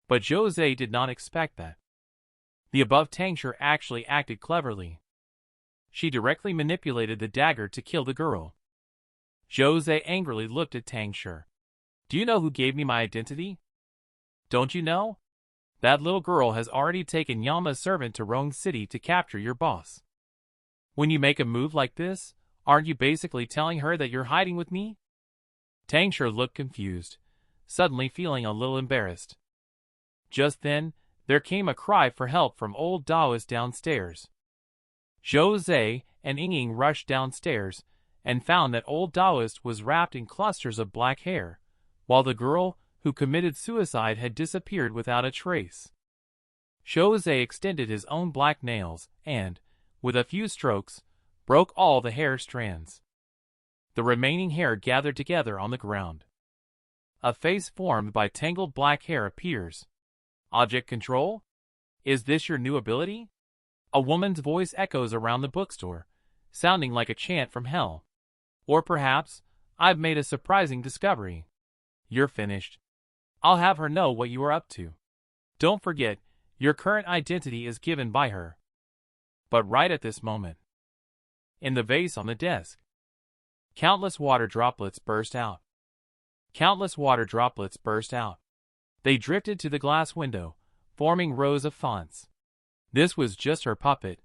But Zhou Ze did not expect that. The above Tangshi actually acted cleverly. She directly manipulated the dagger to kill the girl. Zhou Ze angrily looked at Tangshi. Do you know who gave me my identity? Don't you know? That little girl has already taken Yama's servant to Rong City to capture your boss. When you make a move like this, aren't you basically telling her that you're hiding with me? Tangshi looked confused, suddenly feeling a little embarrassed. Just then, there came a cry for help from old Taoist downstairs. Zhou Ze and Ying rushed downstairs and found that old Taoist was wrapped in clusters of black hair, while the girl who committed suicide had disappeared without a trace. Zhou Ze extended his own black nails and, with a few strokes, broke all the hair strands. The remaining hair gathered together on the ground. A face formed by tangled black hair appears. Object control? Is this your new ability? A woman's voice echoes around the bookstore, sounding like a chant from hell. Or perhaps, I've made a surprising discovery. You're finished. I'll have her know what you are up to. Don't forget, your current identity is given by her. But right at this moment, in the vase on the desk, countless water droplets burst out. Countless water droplets burst out. They drifted to the glass window, forming rows of fonts. This was just her puppet,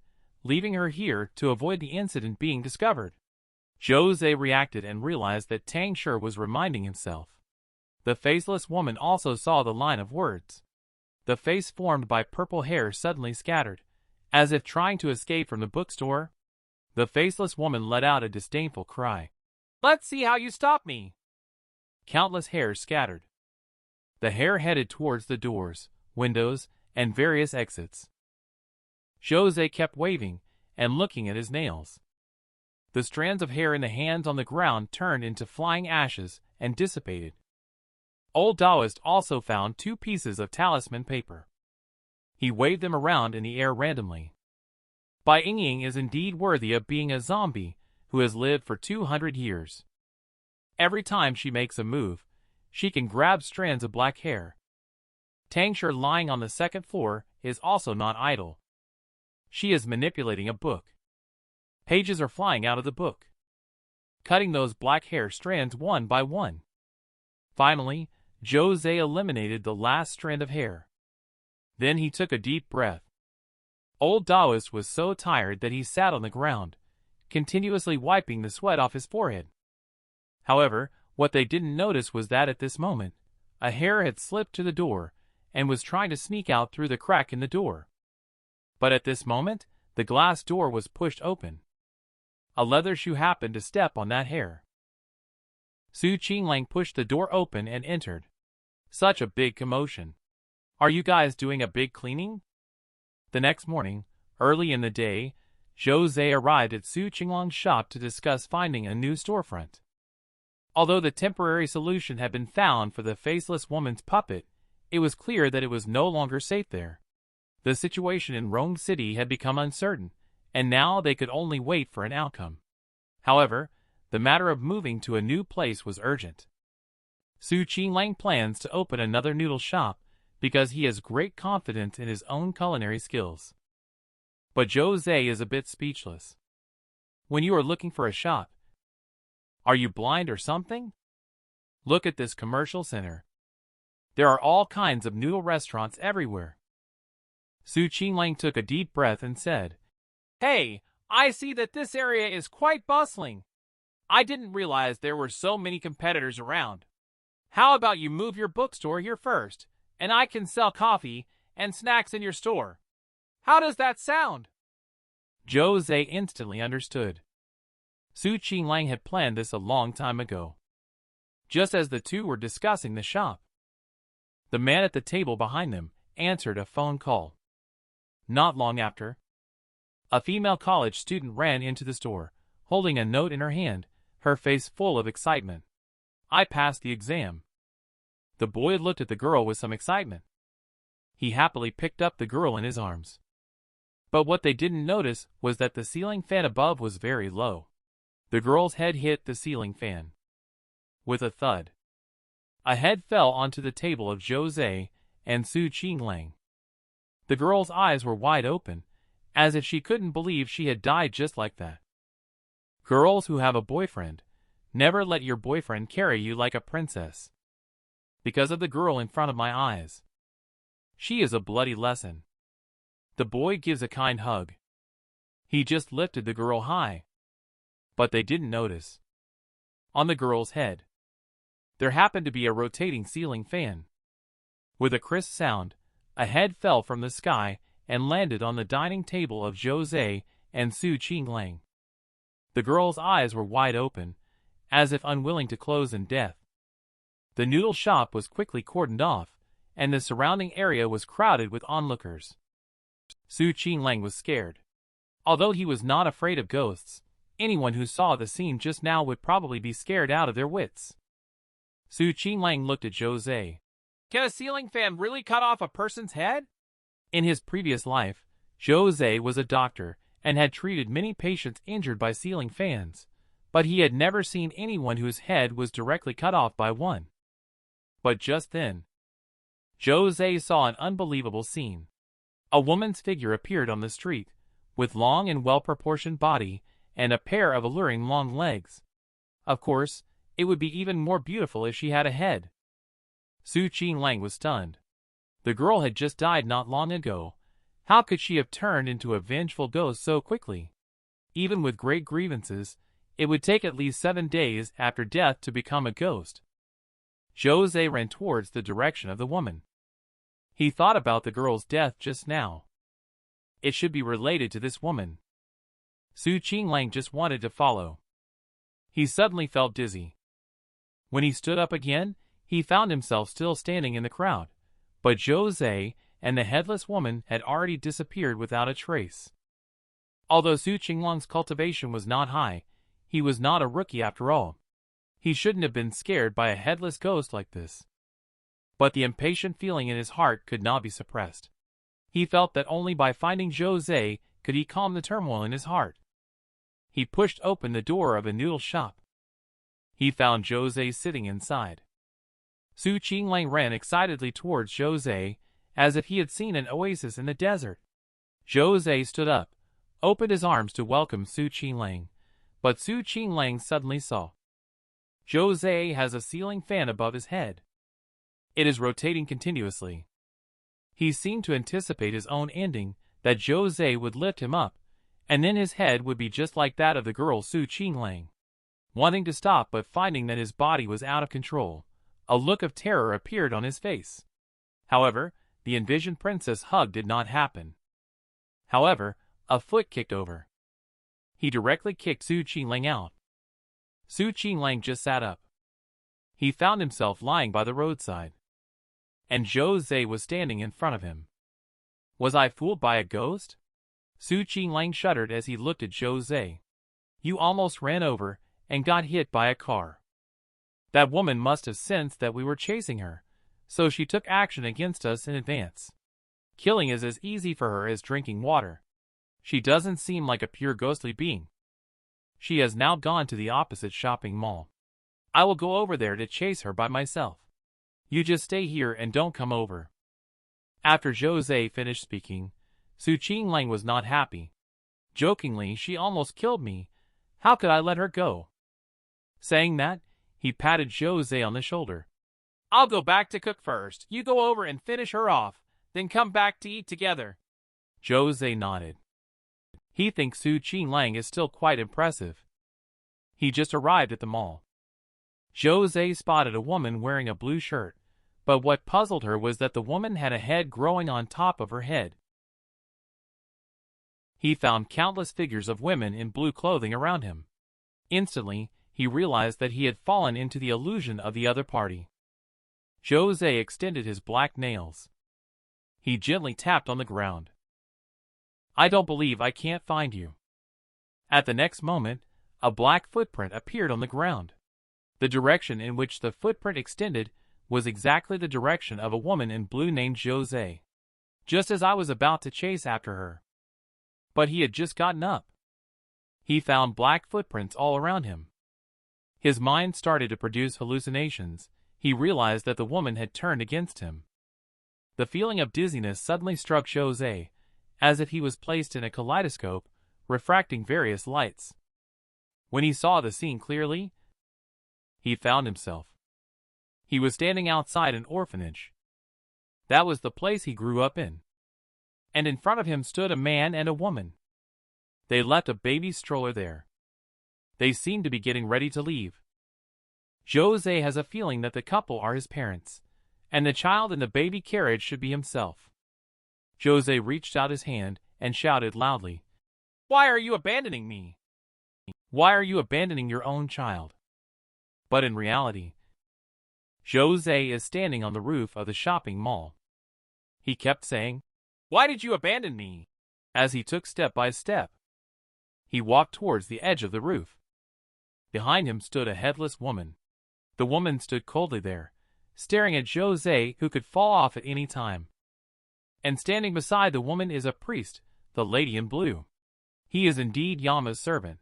leaving her here to avoid the incident being discovered. Zhou Ze reacted and realized that Tangshi was reminding himself. The faceless woman also saw the line of words. The face formed by purple hair suddenly scattered, as if trying to escape from the bookstore. The faceless woman let out a disdainful cry. Let's see how you stop me! Countless hairs scattered. The hair headed towards the doors, windows, and various exits. Zhou Ze kept waving and looking at his nails. The strands of hair in the hands on the ground turned into flying ashes and dissipated. Old Taoist also found 2 pieces of talisman paper. He waved them around in the air randomly. Bai Ying is indeed worthy of being a zombie who has lived for 200 years. Every time she makes a move, she can grab strands of black hair. Tangshi lying on the second floor is also not idle. She is manipulating a book. Pages are flying out of the book, cutting those black hair strands one by one. Finally, Zhou Ze eliminated the last strand of hair. Then he took a deep breath. Old Taoist was so tired that he sat on the ground, continuously wiping the sweat off his forehead. However, what they didn't notice was that at this moment, a hair had slipped to the door and was trying to sneak out through the crack in the door. But at this moment, the glass door was pushed open. A leather shoe happened to step on that hair. Su Qinglang pushed the door open and entered. Such a big commotion. Are you guys doing a big cleaning? The next morning, early in the day, Zhou Ze arrived at Su Qinglang's shop to discuss finding a new storefront. Although the temporary solution had been found for the faceless woman's puppet, it was clear that it was no longer safe there. The situation in Rome City had become uncertain, and now they could only wait for an outcome. However, the matter of moving to a new place was urgent. Su Qinglang plans to open another noodle shop because he has great confidence in his own culinary skills. But Zhou Ze is a bit speechless. When you are looking for a shop, are you blind or something? Look at this commercial center. There are all kinds of noodle restaurants everywhere. Su Qinglang took a deep breath and said, "Hey, I see that this area is quite bustling. I didn't realize there were so many competitors around. How about you move your bookstore here first, and I can sell coffee and snacks in your store? How does that sound?" Zhou Ze instantly understood. Su Qinglang had planned this a long time ago. Just as the two were discussing the shop, the man at the table behind them answered a phone call. Not long after, a female college student ran into the store, holding a note in her hand, her face full of excitement. "I passed the exam." The boy looked at the girl with some excitement. He happily picked up the girl in his arms. But what they didn't notice was that the ceiling fan above was very low. The girl's head hit the ceiling fan. With a thud, a head fell onto the table of Zhou Ze and Su Qinglang. The girl's eyes were wide open, as if she couldn't believe she had died just like that. Girls who have a boyfriend, never let your boyfriend carry you like a princess. Because of the girl in front of my eyes. She is a bloody lesson. The boy gives a kind hug. He just lifted the girl high. But they didn't notice. On the girl's head, there happened to be a rotating ceiling fan. With a crisp sound, a head fell from the sky and landed on the dining table of Zhou Ze and Su Qinglang. The girl's eyes were wide open, as if unwilling to close in death. The noodle shop was quickly cordoned off, and the surrounding area was crowded with onlookers. Su Qinglang was scared. Although he was not afraid of ghosts, anyone who saw the scene just now would probably be scared out of their wits. Su Qinglang looked at Zhou Ze. "Can a ceiling fan really cut off a person's head?" In his previous life, Zhou Ze was a doctor and had treated many patients injured by ceiling fans, but he had never seen anyone whose head was directly cut off by one. But just then, Zhou Ze saw an unbelievable scene. A woman's figure appeared on the street, with long and well-proportioned body and a pair of alluring long legs. Of course, it would be even more beautiful if she had a head. Su Qinglang was stunned. The girl had just died not long ago. How could she have turned into a vengeful ghost so quickly? Even with great grievances, it would take at least 7 days after death to become a ghost. Zhou Ze ran towards the direction of the woman. He thought about the girl's death just now. It should be related to this woman. Su Qinglang just wanted to follow. He suddenly felt dizzy. When he stood up again, he found himself still standing in the crowd, but Zhou Ze and the headless woman had already disappeared without a trace. Although Su Qinglang's cultivation was not high, he was not a rookie after all. He shouldn't have been scared by a headless ghost like this. But the impatient feeling in his heart could not be suppressed. He felt that only by finding Zhou Ze could he calm the turmoil in his heart. He pushed open the door of a noodle shop. He found Zhou Ze sitting inside. Su Qinglang ran excitedly towards Zhou Ze, as if he had seen an oasis in the desert. Zhou Ze stood up, opened his arms to welcome Su Qinglang, but Su Qinglang suddenly saw. Zhou Ze has a ceiling fan above his head. It is rotating continuously. He seemed to anticipate his own ending, that Zhou Ze would lift him up, and then his head would be just like that of the girl Su Qinglang. Wanting to stop but finding that his body was out of control, a look of terror appeared on his face. However, the envisioned princess hug did not happen. However, a foot kicked over. He directly kicked Su Qinglang out. Su Qinglang just sat up. He found himself lying by the roadside. And Zhou Ze was standing in front of him. Was I fooled by a ghost? Su Qinglang shuddered as he looked at Zhou Ze. You almost ran over and got hit by a car. That woman must have sensed that we were chasing her, so she took action against us in advance. Killing is as easy for her as drinking water. She doesn't seem like a pure ghostly being. She has now gone to the opposite shopping mall. I will go over there to chase her by myself. You just stay here and don't come over. After Zhou Ze finished speaking, Su Qinglang was not happy. Jokingly, she almost killed me. How could I let her go? Saying that, he patted Zhou Ze on the shoulder. I'll go back to cook first. You go over and finish her off, then come back to eat together. Zhou Ze nodded. He thinks Su Qinglang is still quite impressive. He just arrived at the mall. Zhou Ze spotted a woman wearing a blue shirt, but what puzzled her was that the woman had a head growing on top of her head. He found countless figures of women in blue clothing around him. Instantly, he realized that he had fallen into the illusion of the other party. Zhou Ze extended his black nails. He gently tapped on the ground. I don't believe I can't find you. At the next moment, a black footprint appeared on the ground. The direction in which the footprint extended was exactly the direction of a woman in blue named Zhou Ze, just as I was about to chase after her. But he had just gotten up. He found black footprints all around him. His mind started to produce hallucinations. He realized that the woman had turned against him. The feeling of dizziness suddenly struck Zhou Ze, as if he was placed in a kaleidoscope, refracting various lights. When he saw the scene clearly, he found himself. He was standing outside an orphanage. That was the place he grew up in. And in front of him stood a man and a woman. They left a baby stroller there. They seemed to be getting ready to leave. Zhou Ze has a feeling that the couple are his parents, and the child in the baby carriage should be himself. Zhou Ze reached out his hand and shouted loudly, Why are you abandoning me? Why are you abandoning your own child? But in reality, Zhou Ze is standing on the roof of the shopping mall. He kept saying, Why did you abandon me? As he took step by step, he walked towards the edge of the roof. Behind him stood a headless woman. The woman stood coldly there, staring at Zhou Ze, who could fall off at any time. And standing beside the woman is a priest, the lady in blue. He is indeed Yama's servant.